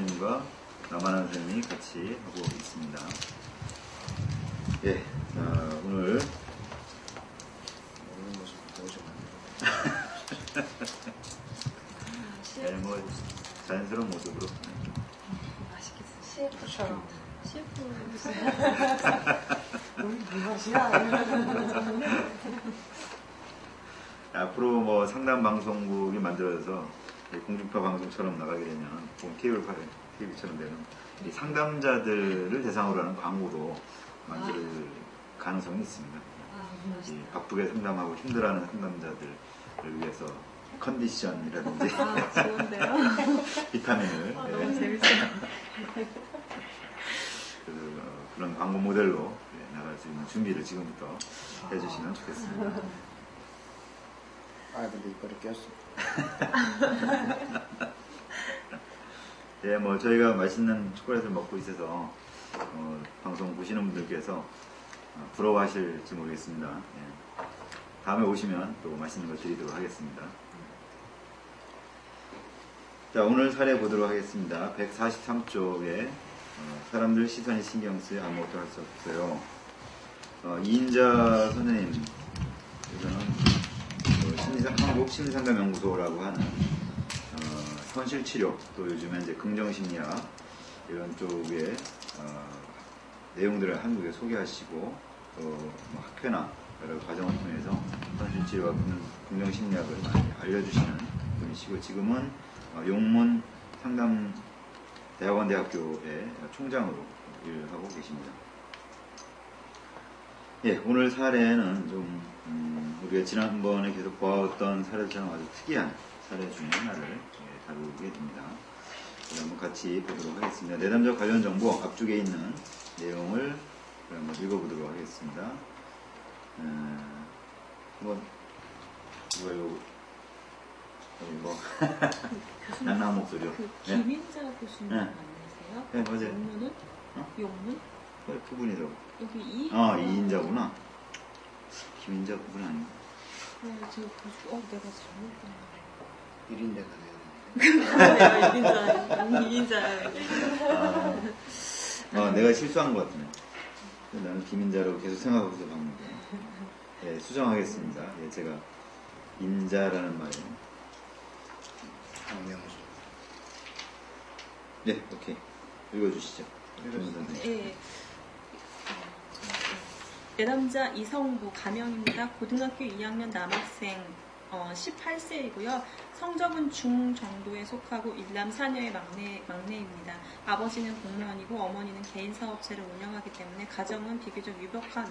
선생님과 남한한 선생님이 같이 하고 있습니다. 예, 오늘 네, 뭐 자연스러운 모습으로 맛있겠어. CF처럼. CF 앞으로 뭐 상담 방송국이 만들어져서 공중파 방송처럼 나가게 되면 TV처럼 되는 이 상담자들을 대상으로 하는 광고로 만들 가능성이 있습니다. 이 바쁘게 상담하고 힘들어하는 상담자들을 위해서 컨디션이라든지 좋은데요? 비타민을 너무 재밌어요. 그런 광고 모델로 나갈 수 있는 준비를 지금부터 해주시면 좋겠습니다. 근데 이빨이 꼈어. 예, 뭐 저희가 맛있는 초콜릿을 먹고 있어서 방송 보시는 분들께서 부러워하실지 모르겠습니다. 예. 다음에 오시면 또 맛있는 거 드리도록 하겠습니다. 자, 오늘 사례 보도록 하겠습니다. 143쪽에 사람들 시선이 신경 쓰여 아무것도 할 수 없어요. 이인자 선생님, 이거는 한국심리상담연구소라고 하는 현실치료, 또 요즘에 이제 긍정심리학 이런 쪽의 내용들을 한국에 소개하시고 또 뭐 학회나 여러 과정을 통해서 현실치료와 긍정심리학을 많이 알려주시는 분이시고 지금은 용문 상담대학원대학교의 총장으로 일을 하고 계십니다. 예, 오늘 사례는 좀 우리가 지난번에 계속 보았던 사례처럼 아주 특이한 사례 중에 하나를 다루게 됩니다. 한번 같이 보도록 하겠습니다. 내담자 관련 정보 앞쪽에 있는 내용을 한번 읽어보도록 하겠습니다. 한번 이거 낭낭 목소리요. 김인자 교수님 맞으세요? 네, 맞아요. 용문은? 용문? 그분이라고. 여기 이? 이인자구나. 김인자 그분 아닌가? 제가 보시고, 내가 잘못 봤나? 1인대가 돼야 돼. 2인자. 내가 실수한 것 같네. 나는 김인자라고 계속 생각하고서 봤는데. 예, 수정하겠습니다. 예, 제가 인자라는 말에. 네, 오케이. 읽어주시죠. 네. 내담자 이성부 가명입니다. 고등학교 2학년 남학생 18세이고요. 성적은 중 정도에 속하고 일남 사녀의 막내입니다. 아버지는 공무원이고 어머니는 개인 사업체를 운영하기 때문에 가정은 비교적 유복한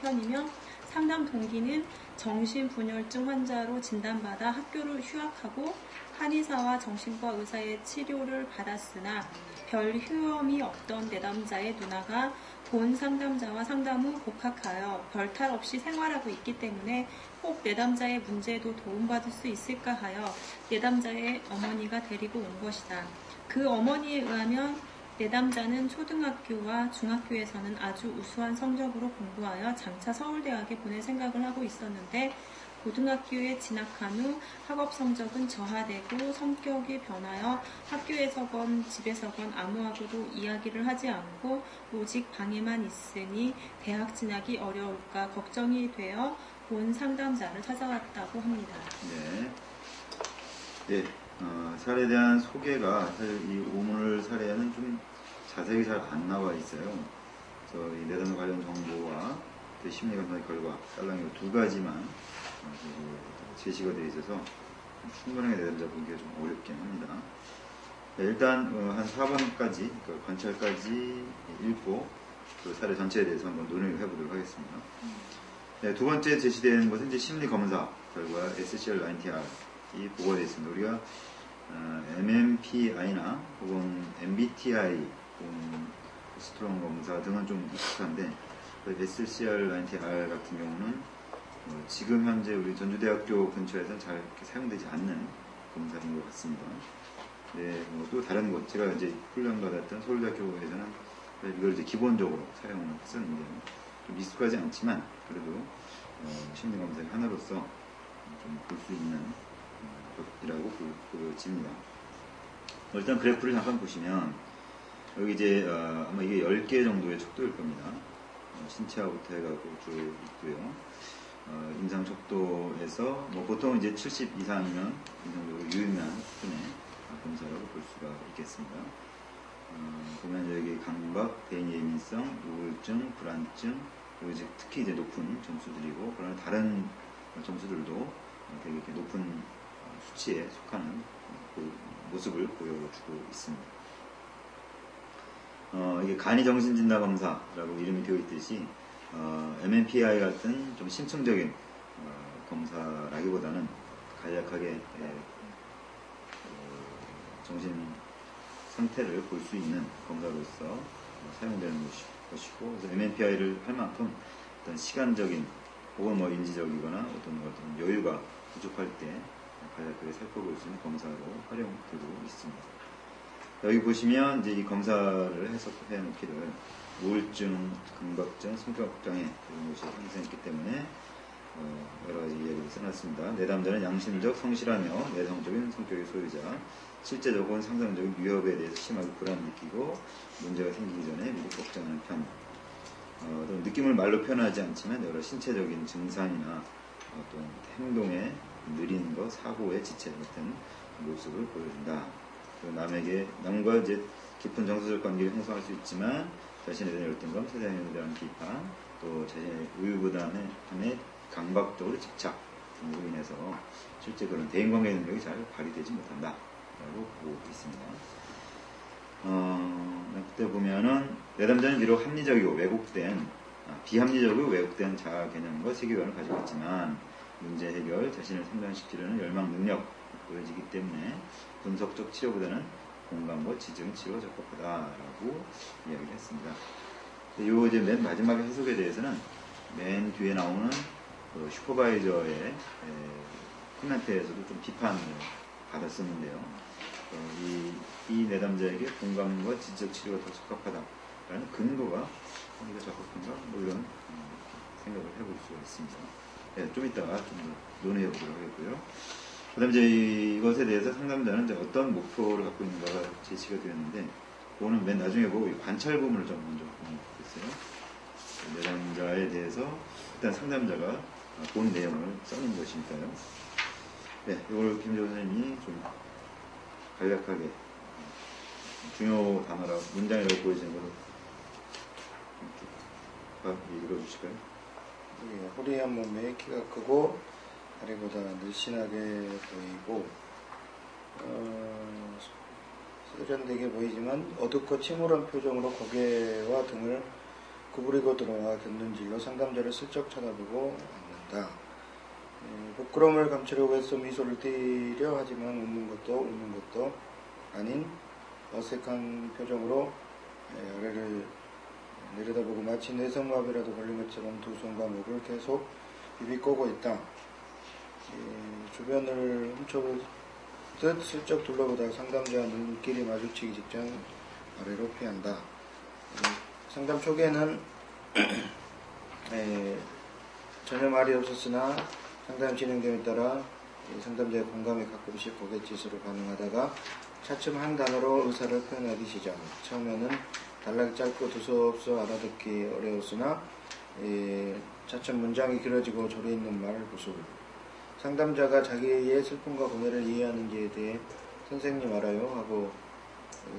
편이며 상담 동기는 정신분열증 환자로 진단받아 학교를 휴학하고 한의사와 정신과 의사의 치료를 받았으나 별 효험이 없던 내담자의 누나가 본 상담자와 상담 후 복학하여 별탈 없이 생활하고 있기 때문에 꼭 내담자의 문제에도 도움받을 수 있을까 하여 내담자의 어머니가 데리고 온 것이다. 그 어머니에 의하면 내담자는 초등학교와 중학교에서는 아주 우수한 성적으로 공부하여 장차 서울대학에 보낼 생각을 하고 있었는데 고등학교에 진학한 후 학업 성적은 저하되고 성격이 변하여 학교에서건 집에서건 아무하고도 이야기를 하지 않고 오직 방에만 있으니 대학 진학이 어려울까 걱정이 되어 본 상담자를 찾아왔다고 합니다. 네. 사례에 대한 소개가 사실 이 오늘 사례에는 좀 자세히 잘 안 나와 있어요. 그래서 이 내담자 관련 정보와 심리감사의 결과 딸랑이 두 가지만 제시가 되어 있어서 충분하게 내담자 보기가 좀 어렵긴 합니다. 네, 일단 한 4번까지 관찰까지 읽고 그 사례 전체에 대해서 한번 논의를 해보도록 하겠습니다. 네, 두 번째 제시되는 것은 이제 심리검사 결과 SCL-9TR이 보고가 되어 있습니다. 우리가 MMPI나 혹은 MBTI 혹은 스트롱 검사 등은 좀 익숙한데 SCL-9TR 같은 경우는 지금 현재 우리 전주대학교 근처에서는 잘 이렇게 사용되지 않는 검사인 것 같습니다. 네, 또 다른 곳, 제가 이제 훈련받았던 서울대학교에서는 이걸 이제 기본적으로 사용을 했었는데 좀 익숙하지 않지만 그래도 심리검사의 하나로서 좀 볼 수 있는 것이라고 보여집니다. 일단 그래프를 잠깐 보시면 여기 이제 아마 이게 10개 정도의 척도일 겁니다. 신체화부터 해가지고 쭉 있고요. 임상 척도에서 뭐 보통 이제 70 이상이면 임상적으로 유의미한 수준의 검사라고 볼 수가 있겠습니다. 보면 여기 감각, 대인 예민성, 우울증, 불안증, 그리고 이제 특히 이제 높은 점수들이고, 그러나 다른 점수들도 되게 이렇게 높은 수치에 속하는 그 모습을 보여주고 있습니다. 이게 간이정신진단검사라고 이름이 되어 있듯이 MMPI 같은 좀 심층적인 검사라기보다는 간략하게 정신 상태를 볼 수 있는 검사로서 사용되는 것이고, 그래서 MMPI를 할 만큼 어떤 시간적인 혹은 뭐 인지적이거나 어떤 여유가 부족할 때 간략하게 살펴볼 수 있는 검사로 활용되고 있습니다. 여기 보시면 이제 이 검사를 해석해 놓기를 우울증, 감각증, 성격장애 이런 것이 형성했기 때문에 여러 가지 이야기를 써놨습니다. 내담자는 양심적, 성실하며 내성적인 성격의 소유자, 실제적 혹은 상상적인 위협에 대해서 심하게 불안을 느끼고 문제가 생기기 전에 미리 걱정하는 편. 느낌을 말로 표현하지 않지만 여러 신체적인 증상이나 어떤 행동에 느린 것, 사고의 지체 같은 모습을 보여준다. 남과 이제 깊은 정서적 관계를 형성할 수 있지만 자신에 대한 열등감, 세상에 대한 비판, 또 자신의 의무부담에 강박적으로 집착 등으로 인해서 실제 그런 대인관계 능력이 잘 발휘되지 못한다 라고 보고 있습니다. 그때 보면은 내담자는 비록 합리적이고 비합리적이고 왜곡된 자아 개념과 세계관을 가지고 있지만 문제 해결, 자신을 성장시키려는 열망 능력 보여지기 때문에 분석적 치료보다는 공감과 지증 치료가 적합하다라고 이야기를 했습니다. 요 이제 맨 마지막 해석에 대해서는 맨 뒤에 나오는 그 슈퍼바이저의 코멘트에서도 좀 비판을 받았었는데요. 이 내담자에게 공감과 지적 치료가 더 적합하다라는 근거가 어디가 적합한가? 뭐 이런 생각을 해볼 수가 있습니다. 네, 좀 이따가 좀 더 논의해 보도록 하겠고요. 그 다음에 이제 이것에 대해서 상담자는 이제 어떤 목표를 갖고 있는가가 제시가 되었는데, 그거는 맨 나중에 보고 관찰 부분을 좀 먼저 보겠어요. 내담자에 대해서 일단 상담자가 본 내용을 써놓은 것이니까요. 네, 이걸 김재호 선생님이 좀 간략하게 중요 단어라고, 문장이라고 보여지는 것을 좀 읽어주실까요? 호리한 몸에 키가 크고 다리보다 늘씬하게 보이고 세련되게 보이지만 어둡고 침울한 표정으로 고개와 등을 구부리고 들어와 곁눈질로 상담자를 슬쩍 쳐다보고 앉는다. 부끄러움을 감추려고 애써 미소를 띠려 하지만 웃는 것도 아닌 어색한 표정으로 아래를 내려다보고 마치 뇌성마비라도 걸린 것처럼 두 손과 목을 계속 비비꼬고 있다. 주변을 훔쳐보듯 슬쩍 둘러보다 상담자와 눈길이 마주치기 직전 아래로 피한다. 상담 초기에는 전혀 말이 없었으나 상담이 진행됨에 따라 상담자의 공감이 가끔씩 고갯짓으로 반응하다가 차츰 한 단어로 의사를 표현하기 시작. 처음에는 단락이 짧고 두서없어 알아듣기 어려웠으나 차츰 문장이 길어지고 조리 있는 말 구술. 상담자가 자기의 슬픔과 고뇌를 이해하는지에 대해 선생님 알아요? 하고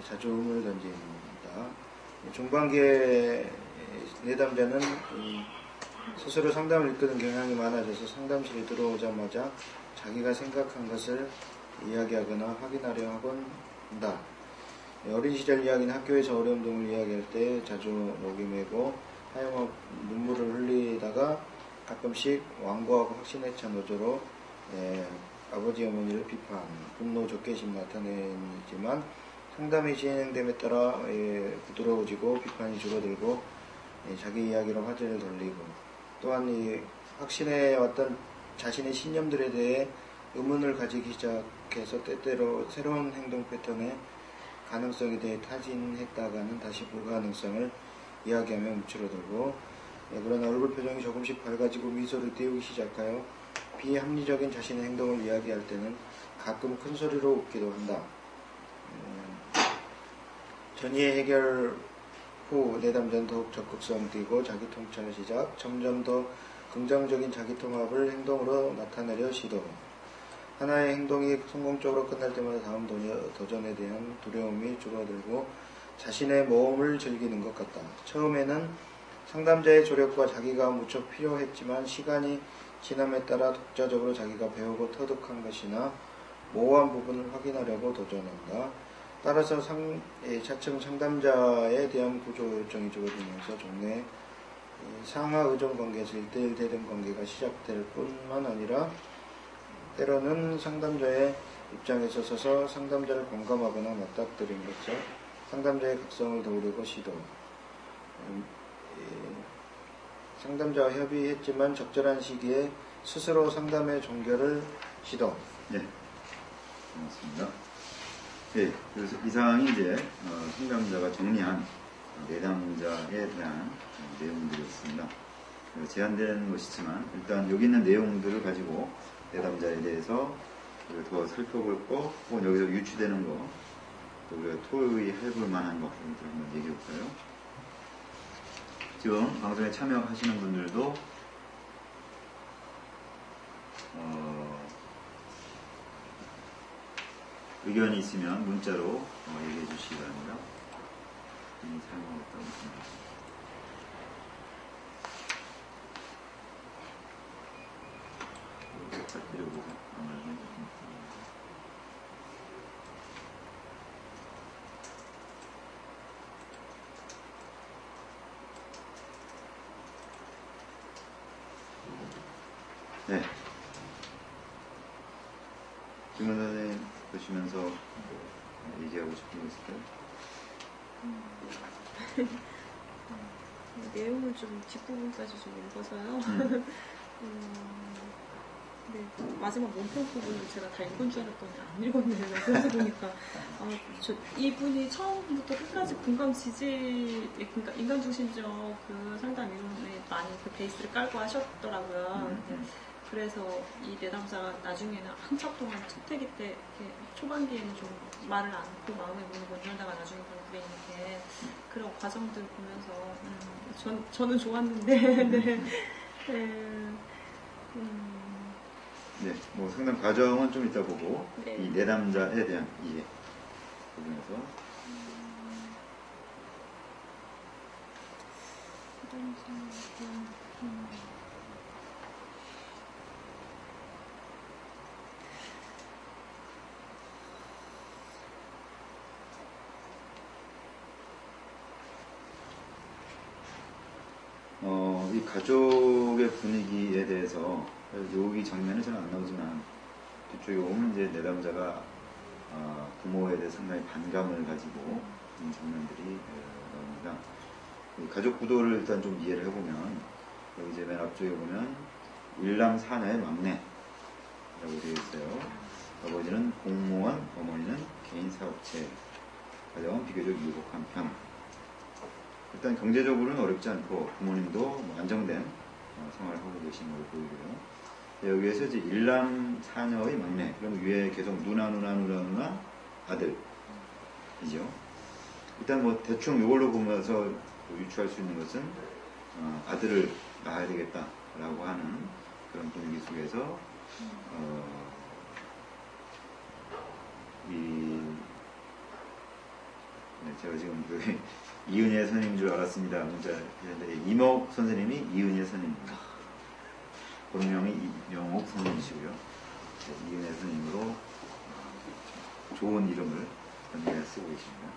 자주 의문을 던집니다. 중반기에 내담자는 스스로 상담을 이끄는 경향이 많아져서 상담실에 들어오자마자 자기가 생각한 것을 이야기하거나 확인하려 하곤 한다. 어린 시절 이야기는 학교에서 어려움 등을 이야기할 때 자주 목이 메고 하염없 눈물을 흘리다가 가끔씩 완고하고 확신에 찬 어조로 아버지 어머니를 비판, 분노, 적개심 나타내지만 상담이 진행됨에 따라 부드러워지고 비판이 줄어들고 자기 이야기로 화제를 돌리고 또한 이 확신해왔던 자신의 신념들에 대해 의문을 가지기 시작해서 때때로 새로운 행동 패턴의 가능성에 대해 타진했다가는 다시 불가능성을 이야기하며 뭉치러들고 그러나 얼굴 표정이 조금씩 밝아지고 미소를 띄우기 시작하여 비합리적인 자신의 행동을 이야기할 때는 가끔 큰 소리로 웃기도 한다. 전이의 해결 후 내담자는 더욱 적극성 띄고 자기 통찰을 시작, 점점 더 긍정적인 자기 통합을 행동으로 나타내려 시도. 하나의 행동이 성공적으로 끝날 때마다 다음 도전에 대한 두려움이 줄어들고 자신의 모험을 즐기는 것 같다. 처음에는 상담자의 조력과 자기가 무척 필요했지만 시간이 지남에 따라 독자적으로 자기가 배우고 터득한 것이나 모호한 부분을 확인하려고 도전한다. 따라서 차츰 상담자에 대한 구조 요청이 줄어들면서 종래 상하 의존 관계에서 1대1 대등 관계가 시작될 뿐만 아니라 때로는 상담자의 입장에서 서서 상담자를 공감하거나 맞닥뜨림으로써 상담자의 각성을 도우려고 시도. 상담자와 협의했지만 적절한 시기에 스스로 상담의 종결을 시도. 네, 고맙습니다. 네, 그래서 이상이 이제 상담자가 정리한 내담자에 대한 내용들이었습니다. 제한된 것이지만 일단 여기 있는 내용들을 가지고 내담자에 대해서 더 살펴볼 거, 혹은 여기서 유추되는 거, 또 우리가 토의해볼 만한 거 한번 얘기해 볼까요? 지금 방송에 참여하시는 분들도 의견이 있으면 문자로 얘기해 주시기 바랍니다. 사용하겠다고 생각합니다. 네. 김원 선생님 보시면서 얘기하고 싶은 거 있을까요? 내용을 좀 뒷부분까지 좀 읽어서요. 네, 마지막 원평 부분을 제가 다 읽은 줄 알았더니 안 읽었네요. 그래서 보니까 이분이 처음부터 끝까지 공감 지지, 그러니까 인간 중심적 그 상담 이론에 많이 그 베이스를 깔고 하셨더라고요. 그래서 이 내담자가 나중에는 한참 동안 첫태기 때 이렇게 초반기에는 좀 말을 않고 마음의 문을 못 열다가 나중에 결국에 이렇게 그런 과정들 보면서 저는 좋았는데 네, 뭐 상담 과정은 좀 이따 보고 네. 이 내담자에 대한 이해 부분에서 이 가족의 분위기에 대해서 여기 장면은 잘 안 나오지만 뒤쪽에 보면 이제 내담자가 부모에 대해 상당히 반감을 가지고 있는 장면들이 나옵니다. 이 가족 구도를 일단 좀 이해를 해보면 여기 이제 맨 앞쪽에 보면 일남 사녀의 막내라고 되어 있어요. 아버지는 공무원, 어머니는 개인 사업체, 가정은 비교적 유복한 편. 일단 경제적으로는 어렵지 않고 부모님도 뭐 안정된 생활을 하고 계신 걸 보이고요. 여기에서 이제 일남 사녀의 막내, 그럼 위에 계속 누나 아들이죠. 일단 뭐 대충 이걸로 보면서 유추할 수 있는 것은 아들을 낳아야 되겠다라고 하는 그런 분위기 속에서 제가 지금 이은혜 선생님인 줄 알았습니다. 문자 이목 선생님이 이은혜 선생님입니다. 본명이 이명옥 선생님이시고요. 이은혜 선생님으로 좋은 이름을 현재 쓰고 계십니다.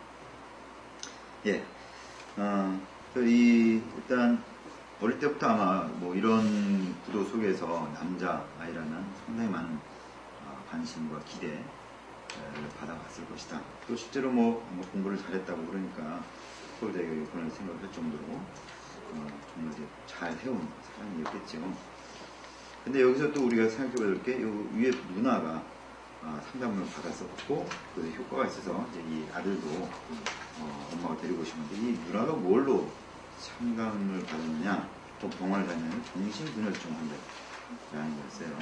예, 일단 어릴 때부터 아마 뭐 이런 구도 속에서 남자 아이라는 상당히 많은 관심과 기대를 받아왔을 것이다. 또 실제로 뭐 공부를 잘했다고 그러니까 서울대학교에 그런 생각을 할 정도로 정말 잘 해온 사람이었겠죠. 근데 여기서 또 우리가 생각해 볼 게, 요 위에 누나가 상담을 받았었고, 그래서 효과가 있어서 이제 이 아들도 엄마가 데리고 오시는데, 이 누나가 뭘로 상담을 받았느냐, 또 병원을 다니는 정신분열증 환자라는 거였어요.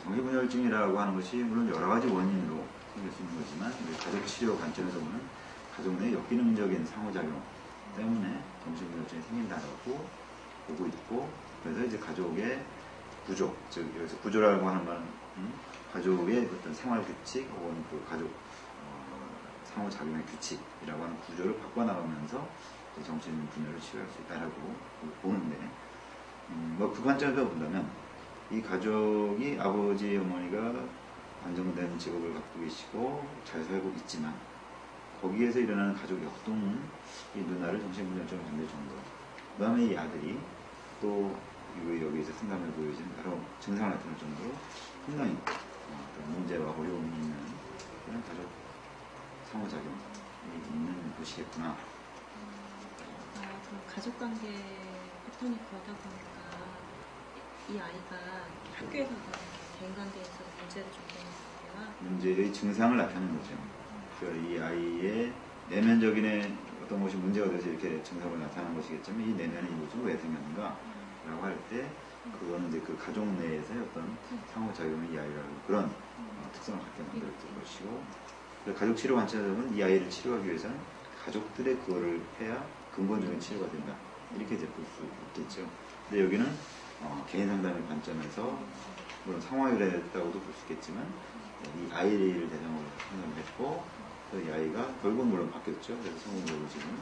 정신분열증이라고 하는 것이 물론 여러 가지 원인으로 생길 수 있는 거지만, 우리 가족치료 관점에서 보면 가족 내 역기능적인 상호작용 때문에 정신분열증이 생긴다라고 보고 있고, 그래서 이제 가족의 구조, 즉 여기서 구조라고 하는 말은 가족의 어떤 생활 규칙 혹은 그 가족 상호작용의 규칙이라고 하는 구조를 바꿔나가면서 정신분열을 치료할 수 있다라고 보는데, 뭐 그 관점에서 본다면 이 가족이 아버지 어머니가 안정된 직업을 갖고 계시고 잘 살고 있지만 거기에서 일어나는 가족 역동은 이 누나를 정신분열증으로 만들 정도, 그 다음에 이 아들이 또 여기서 상담을 보여주는 여러 증상을 나타낼 정도로 상당히 어떤 문제와 어려움이 있는 그런 가족 상호작용이 있는 것이겠구나. 그럼 가족관계 패턴이 그러다 보니까 이 아이가 학교에서도 대인관계에 있어서 문제를 좀 보는 거고요. 문제의 증상을 나타내는 거죠. 그러니까 이 아이의 내면적인 어떤 것이 문제가 돼서 이렇게 증상을 나타나는 것이겠지만, 이 내면의 이것은 왜 생겼는가? 라고 할 때, 그거는 이제 그 가족 내에서의 어떤 상호작용이 이 아이라는 그런 특성을 갖게 만들었던 것이고, 가족 치료 관점에서는 이 아이를 치료하기 위해서는 가족들의 그거를 해야 근본적인 치료가 된다. 이렇게 이제 볼 수 있겠죠. 근데 여기는 개인 상담의 관점에서 물론 상호유래했다고도 볼 수 있겠지만, 이 아이를 대상으로 상담을 했고, 이 아이가 결국은 물론 바뀌었죠. 그래서 성공적으로 지금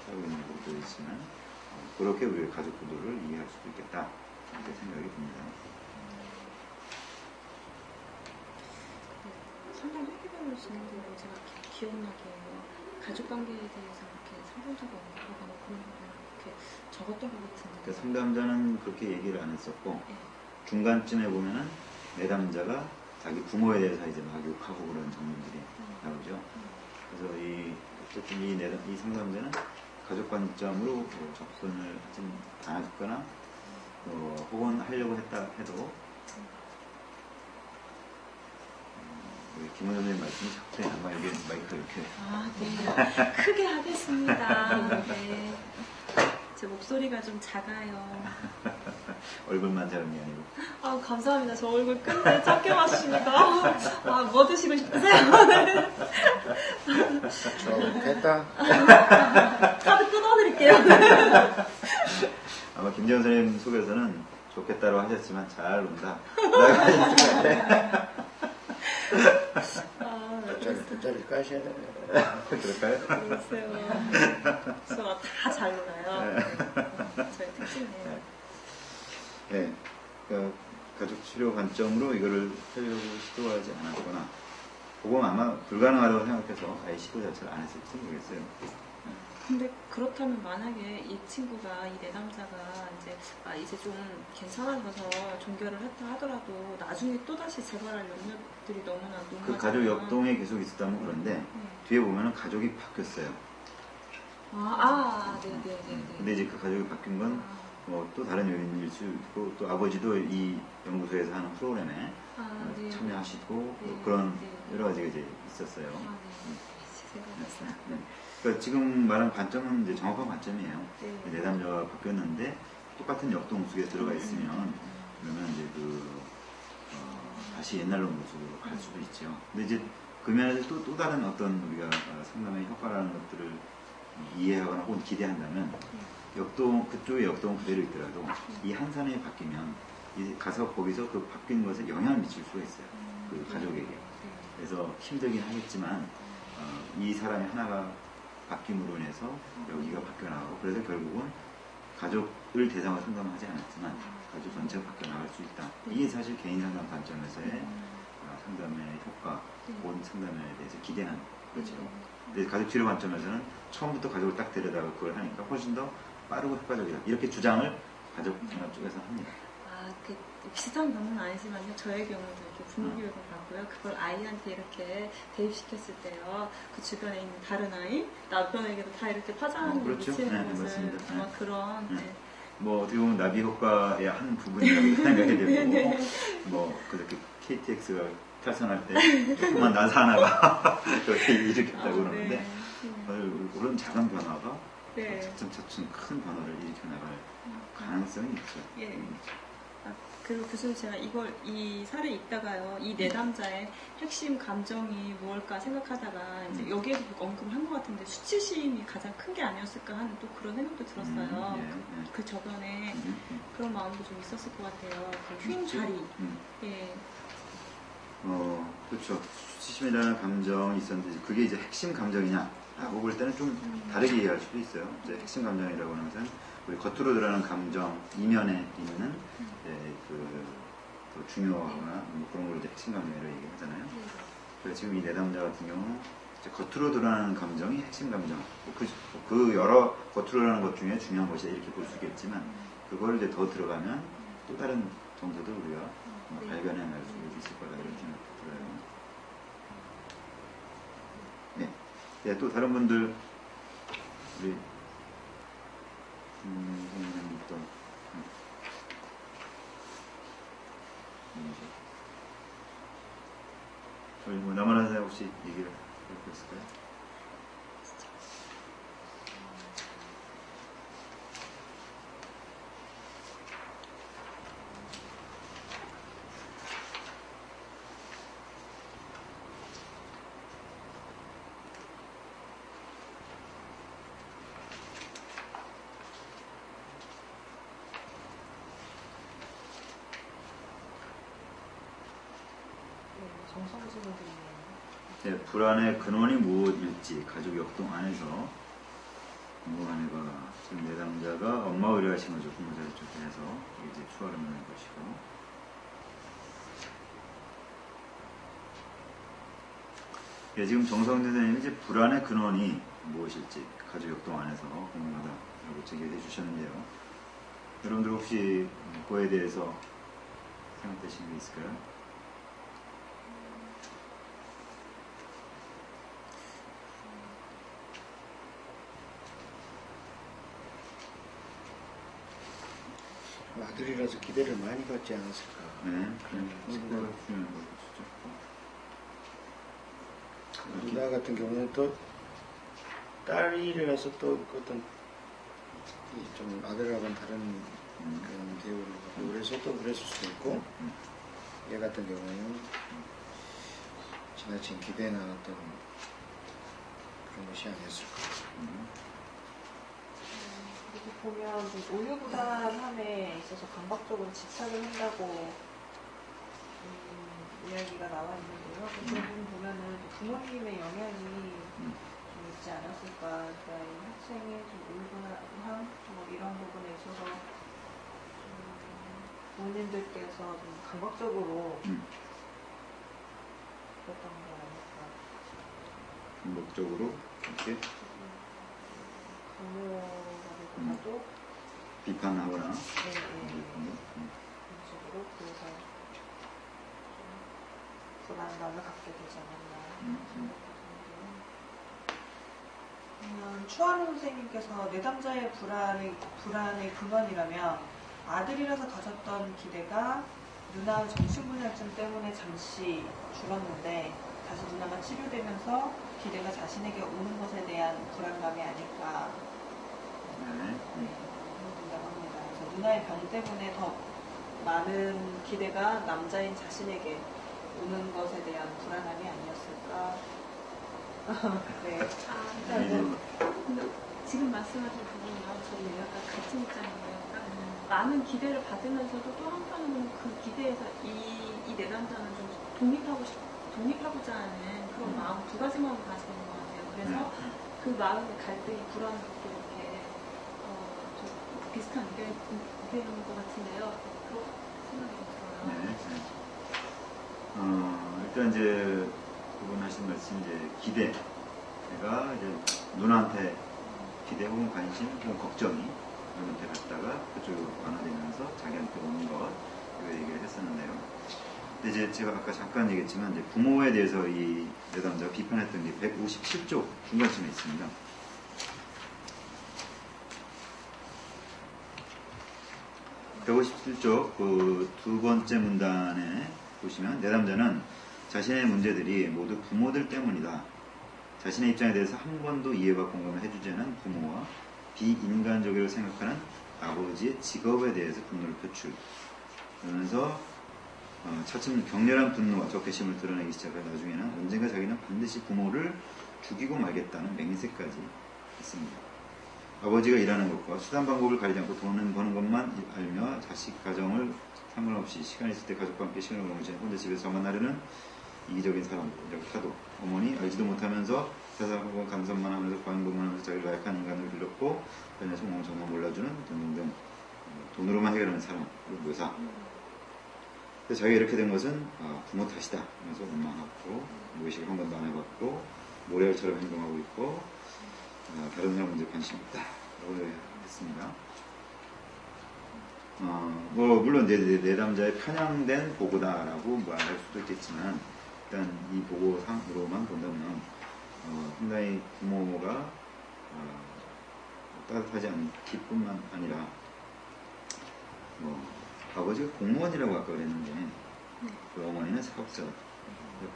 살고 있는 것도 있지만, 그렇게 우리의 가족 구도를 이해할 수도 있겠다. 이렇게 생각이 듭니다. 상담 회계별로 진행되고 제가 기억나기에 가족관계에 대해서 이렇게 상담자가 언급하거나 그런 부분을 이렇게 적었던 것 같은데. 그러니까 상담자는 그렇게 얘기를 안 했었고, 네. 중간쯤에 보면은 내담자가 자기 부모에 대해서 이제 막 욕하고 그런 장면들이 나오죠. 그래서 어쨌든 이 상담자는 가족 관점으로 접근을 하지 않았거나, 혹은 하려고 했다 해도, 김 원장님 말씀이 자꾸 아마 이게 마이크가 이렇게. 네. 크게 하겠습니다. 네. 제 목소리가 좀 작아요. 얼굴만 작은 게 아니고. 감사합니다. 저 얼굴 끝내 작게 마시니까. 뭐 드시고 싶으세요? 됐다. 카드 끊어드릴게요. 아마 김재원 선생님 속에서는 좋겠다고 하셨지만 잘 논다. 라고 하셨을 것 같아요. 돗자리 까셔야 돼요. 그럴까요? 글쎄요. 저 다 잘 놀아요. 저희 특징이에요. 네. 그러니까 가족 치료 관점으로 이거를 하려고 시도하지 않았거나, 그건 아마 불가능하다고 생각해서 아예 시도 자체를 안 했을지 모르겠어요. 근데 그렇다면 만약에 이 친구가, 이 내담자가 이제 좀 괜찮아져서 종결을 했다 하더라도 나중에 또다시 재발할 염려들이 너무나 높아지면 그 가족 역동에 계속 있었다면 그런데, 뒤에 보면은 가족이 바뀌었어요. 네네네. 근데 이제 그 가족이 바뀐 건 또 다른 요인일 수 있고, 또 아버지도 이 연구소에서 하는 프로그램에 네. 참여하시고, 네. 그런 네. 여러 가지가 이제 있었어요. 생각났어요. 그러니까 지금 말한 관점은 이제 정확한 관점이에요. 네. 내담자가 바뀌었는데 똑같은 역동 속에 들어가 있으면, 그러면 이제 다시 옛날로 모습으로 갈 수도 있죠. 근데 이제 그 면에서 또 다른 어떤 우리가 상담의 효과라는 것들을 이해하거나 혹은 기대한다면, 그쪽의 역동은 그대로 있더라도 이 한 사람이 바뀌면 가서 거기서 그 바뀐 것에 영향을 미칠 수가 있어요. 그 가족에게. 그래서 힘들긴 하겠지만, 이 사람이 하나가 바뀜으로 인해서 여기가 바뀌어나가고, 그래서 결국은 가족을 대상으로 상담을 하지 않았지만 가족 전체가 바뀌어나갈 수 있다. 이게 사실 개인 상담 관점에서의 상담의 효과, 본 상담에 대해서 기대하는 거죠. 근데 가족 치료 관점에서는 처음부터 가족을 딱 데려다가 그걸 하니까 훨씬 더 빠르고 효과적이다. 이렇게 주장을 가족 상담 쪽에서 합니다. 비슷한 경우는 아니지만요. 저의 경우도 이렇게 부모교육을 받고요. 그걸 아이한테 이렇게 대입시켰을 때요. 그 주변에 있는 다른 아이, 남편에게도 다 이렇게 파장을 그렇죠. 미치는 것을 맞습니다. 아마 그런 뭐 어떻게 보면 나비 효과의 한 부분이라고 생각이 되고, 그렇게 KTX가 탈선할 때 조그만 나사 하나가 그렇게 일으켰다고 그러는데, 그런 작은 변화가 차츰차츰 큰 변화를 일으켜 나갈 가능성이 있죠. 그리고 교수님 제가 이 사례 읽다가요, 이 내담자의 핵심 감정이 무엇일까 생각하다가 이제 여기에도 언급을 한 것 같은데 수치심이 가장 큰 게 아니었을까 하는 또 그런 생각도 들었어요. 그 저변에 그런 마음도 좀 있었을 것 같아요. 그 휜 다리. 예. 그렇죠. 수치심이라는 감정이 있었는데 그게 이제 핵심 감정이냐라고 볼 때는 좀 다르게 이해할 수도 있어요. 이제 핵심 감정이라고 하는 것은 우리 겉으로 드러나는 감정 이면에 있는 그 중요하거나 뭐 그런 걸 이제 핵심 감정이라고 얘기하잖아요. 그래서 지금 이 내담자 같은 경우는 이제 겉으로 드러나는 감정이 핵심 감정. 그 여러 겉으로 드러나는 것 중에 중요한 것이다 이렇게 볼 수 있겠지만 그걸 이제 더 들어가면 또 다른 정서도 우리가 발견해낼 수 있을 거다 이런 생각이 들어요. 네. 네, 또 다른 분들 우리 선생님부터 저희 뭐 남한한 사람 혹시 얘기를 할거 있을까요? 네, 불안의 근원이 무엇일지 가족 역동 안에서 궁금한 지금 내담자가 엄마 의뢰하신 거죠. 부모자리 쪽에 해서 이제 추가로 넣는 것이고 예, 지금 정성대 선생님이 이제 불안의 근원이 무엇일지 가족 역동 안에서 궁금하다라고 제기해 주셨는데요. 여러분들 혹시 그거에 대해서 생각되시는 게 있을까요? 아들이라서 기대를 많이 받지 않았을까. 네, 그런 생각을 주는 거죠. 누나 같은 경우는 또 딸이라서 또 어떤 좀 아들하고는 다른 그런 대우를 받고 그래서 또 그랬을 수도 있고 얘 같은 경우는 지나친 기대나 어떤 그런 것이 아니었을까. 여기 보면 우유부단함에 있어서 강박적으로 집착을 한다고 이야기가 나와 있는데요. 그 부분 보면은 부모님의 영향이 좀 있지 않았을까. 그러니까 이 학생의 좀 우유부단함 뭐 이런 부분에 있어서 부모님들께서 좀 강박적으로 그랬던 거 아닐까. 목적으로 이렇게 강요라기보다도 비판하거나 그런 식으로 그래서 불안감을 갖게 되지 않았나 생각하는데요. 추하루 선생님께서 내담자의 불안의 근원이라면 아들이라서 가졌던 기대가 누나의 정신분열증 때문에 잠시 줄었는데 다시 누나가 치료되면서 기대가 자신에게 오는 것에 대한 불안감이 아닐까 생각된다고 합니다. 그래서 누나의 병 때문에 더 많은 기대가 남자인 자신에게 오는 것에 대한 불안함이 아니었을까. 네. 근데 지금 말씀하신 부분이랑 저는 약간 같은 입장이에요. 그러니까 많은 기대를 받으면서도 또 한편으로는 그 기대에서 이 내담자는 좀 독립하고자 하는 그런 마음 두 가지 마음을 가지고 있는 것 같아요. 그래서 그 마음의 갈등이 불안한 것도 이렇게 좀 비슷한 의견인 것 같은데요. 그런 생각이 좀 들어요. 일단 이제 그분 하신 말씀 이제 기대가 이제 누나한테 기대 혹은 관심 혹은 걱정이 누나한테 갔다가 그쪽으로 완화되면서 자기한테 오는 것 이거 얘기를 했었는데요. 근데 이제 제가 아까 잠깐 얘기했지만 이제 부모에 대해서 이 내담자가 비판했던 게 157쪽 중간쯤에 있습니다. 그 두 번째 문단에 보시면 내담자는 자신의 문제들이 모두 부모들 때문이다. 자신의 입장에 대해서 한 번도 이해와 공감을 해주지 않은 부모와 비인간적이라고 생각하는 아버지의 직업에 대해서 분노를 그러면서 차츰 격렬한 분노와 적개심을 드러내기 시작해 나중에는 언젠가 자기는 반드시 부모를 죽이고 말겠다는 맹세까지 했습니다. 아버지가 일하는 것과 수단 방법을 가리지 않고 돈을 버는 것만 알며 자식 가정을 상관없이 시간 있을 때 가족과 함께 시간을 보내지 않고 혼자 집에서만 하려는 이기적인 사람이라고 타도 어머니 알지도 못하면서 세상과 감선만 하면서 과잉분만 하면서 자기를 나약한 인간을 빌렸고 그래서 정말 몰라주는 등등등 돈으로만 해결하는 사람으로 묘사. 그래서 자기가 이렇게 된 것은 부모 탓이다 하면서 원망하고 무의식을 한 번도 안 해봤고 모래알처럼 행동하고 있고 다른 사람 문제에 관심이 없다 라고 했습니다. 물론 내담자의 편향된 보고다라고 말할 수도 있겠지만 일단 이 보고상으로만 본다면 상당히 부모가 따뜻하지 않기 뿐만 아니라 아버지가 공무원이라고 아까 그랬는데 그 어머니는 사업자.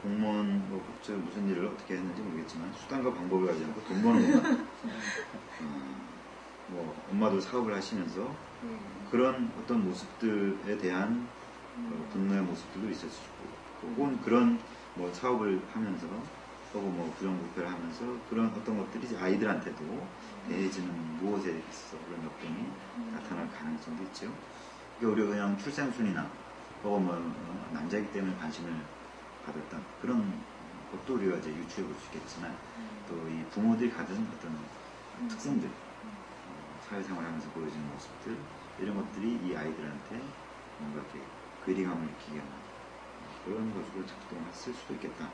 공무원 무슨 일을 어떻게 했는지 모르겠지만 수단과 방법을 가지지 않고 돈 버는 것만 엄마도 사업을 하시면서 그런 어떤 모습들에 대한 분노의 모습들도 있을 수 있고 혹은 그런 사업을 하면서 혹은 부정부패를 하면서 그런 어떤 것들이 이제 아이들한테도 대해지는 무엇에 있어서 그런 역동이 나타날 가능성도 있죠. 그러니까 우리가 그냥 출생순이나 혹은 남자이기 때문에 관심을 받았던 그런 것도 우리가 이제 유추해 볼 수 있겠지만 또 이 부모들이 가진 어떤 특성들, 사회생활하면서 보여지는 모습들 이런 것들이 이 아이들한테 뭔가 이렇게 괴리감을 느끼게 하는 그런 것으로 작동했을 수도 있겠다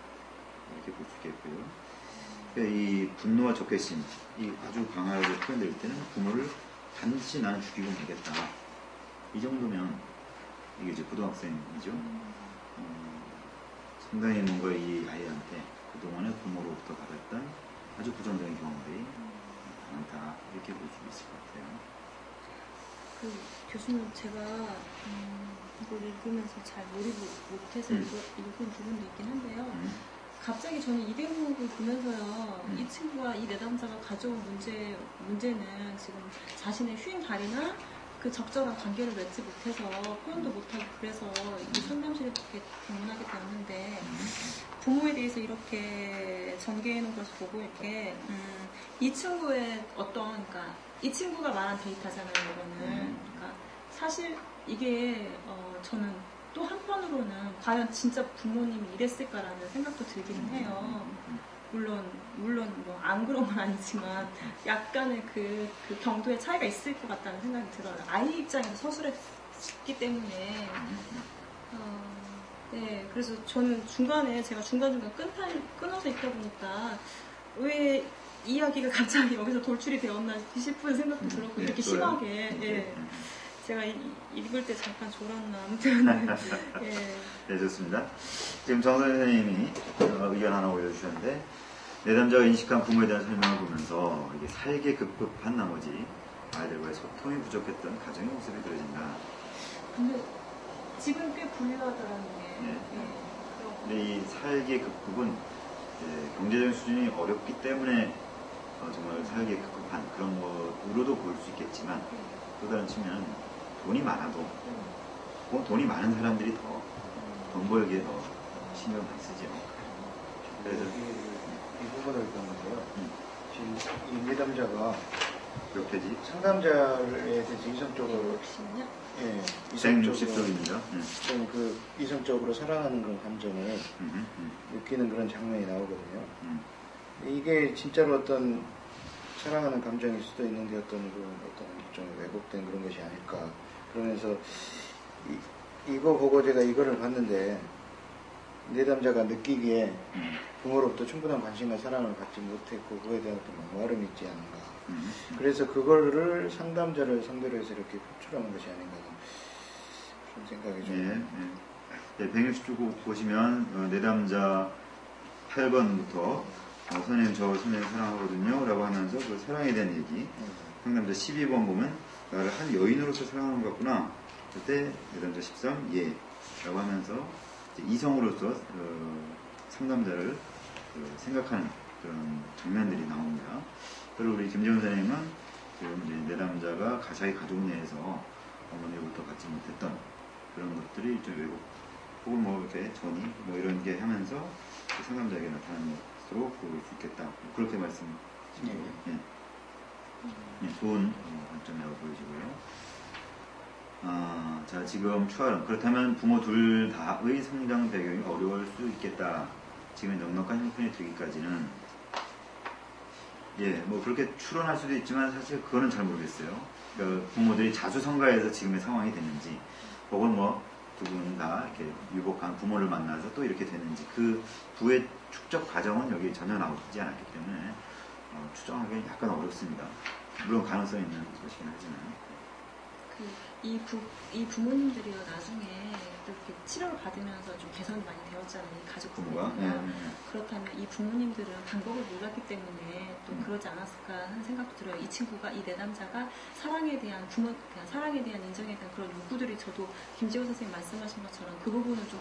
이렇게 볼 수 있겠고요. 그러니까 이 분노와 적개심이 아주 강하게 표현될 때는 부모를 반드시 나는 죽이고 말겠다 이 정도면 이게 이제 고등학생이죠. 상당히 뭔가 이 아이한테 그동안에 부모로부터 받았던 아주 부정적인 경험들이 많다 이렇게 볼 수 있을 것 같아요. 교수님 제가 이걸 읽으면서 잘 몰입을 못해서 읽은 부분도 있긴 한데요. 갑자기 저는 이 대목을 보면서요. 이 친구가 이 내담자가 가져온 문제는 지금 자신의 휴임 다리나 그 적절한 관계를 맺지 못해서 표현도 못하고 그래서 이 상담실에 그렇게 방문하게 되었는데 부모에 대해서 이렇게 전개해 놓은 것을 보고 이렇게 이 친구의 그러니까 이 친구가 말한 데이터잖아요 이거는. 그러니까 사실 이게 저는 또 한편으로는 과연 진짜 부모님이 이랬을까라는 생각도 들기는 해요. 물론 안 그런 건 아니지만 약간의 그 경도의 차이가 있을 것 같다는 생각이 들어요. 아이 입장에서 서술했기 때문에. 네, 그래서 저는 제가 중간중간 끊어서 읽다 보니까 왜 이야기가 갑자기 여기서 돌출이 되었나 싶은 생각도 들었고 이렇게 심하게. 예. 제가 읽을 때 잠깐 졸았나 아무튼. 예. 네, 좋습니다. 지금 정 선생님이 의견 하나 올려주셨는데 내담자가 인식한 부모에 대한 설명을 보면서 이게 살게 급급한 나머지 아이들과의 소통이 부족했던 가정의 모습이 그려진다. 근데 지금 꽤 불리하더라는 게. 네. 근데 이 살게 급급은 경제적인 수준이 어렵기 때문에 정말 살게 급급한 그런 것으로도 볼 수 있겠지만 또 다른 측면은 돈이 많아도 돈이 많은 사람들이 더 돈 벌기에 더 신경 많이 쓰죠. 그래서 이 부분을 보는데요. 지금 이 내담자가 몇 페이지? 상담자에 대해서 이성적으로 60년? 예, 160쪽입니다. 좀 이성적으로 사랑하는 그런 감정을 느끼는 그런 장면이 나오거든요. 이게 진짜로 어떤 사랑하는 감정일 수도 있는데 어떤 일종의 왜곡된 그런 것이 아닐까. 그러면서 이거 보고 제가 이거를 봤는데 내담자가 느끼기에 부모로부터 충분한 관심과 사랑을 받지 못했고 그거에 대한 어떤 목마름이 있지 않은가. 그래서 그거를 상담자를 상대로 해서 이렇게 표출하는 것이 아닌가 그런 생각이 좀. 네, 160쪽 보시면 내담자 8번부터 선생님 저 선생님 사랑하거든요 라고 하면서 그 사랑에 대한 얘기. 상담자 12번 보면 나를 한 여인으로서 사랑하는 것 같구나. 그때 내담자 13 예 라고 하면서 이성으로서 상담자를 생각하는 그런 장면들이 나옵니다. 그리고 우리 김재훈 선생님은 지금 이제 내담자가 자기 가족 내에서 어머니로부터 받지 못했던 그런 것들이 좀 왜곡 혹은 뭐 이렇게 전이 뭐 이런 게 하면서 상담자에게 나타나는 것으로 보일 수 있겠다. 그렇게 말씀하신 거예요. 예. 예, 좋은 관점이라고 보여지고요. 자, 지금 추가로 그렇다면 부모 둘 다의 성장 배경이 어려울 수 있겠다. 지금 넉넉한 형편이 되기까지는 예, 뭐 그렇게 추론할 수도 있지만 사실 그거는 잘 모르겠어요. 그러니까 부모들이 자수성가해서 지금의 상황이 됐는지, 혹은 뭐 두 분 다 이렇게 유복한 부모를 만나서 또 이렇게 됐는지 그 부의 축적 과정은 여기 전혀 나오지 않았기 때문에 추정하기는 약간 어렵습니다. 물론 가능성 있는 것이긴 하지만. 이 부모님들이요 나중에 또 이렇게 치료를 받으면서 좀 개선이 많이 되었잖아요. 이 가족 부모가. 부모가. 그렇다면 이 부모님들은 방법을 몰랐기 때문에 또 그러지 않았을까 하는 생각도 들어요. 이 친구가 이 내담자가 사랑에 대한 그냥 사랑에 대한 인정에 대한 그런 요구들이 저도 김지호 선생님 말씀하신 것처럼 그 부분은 좀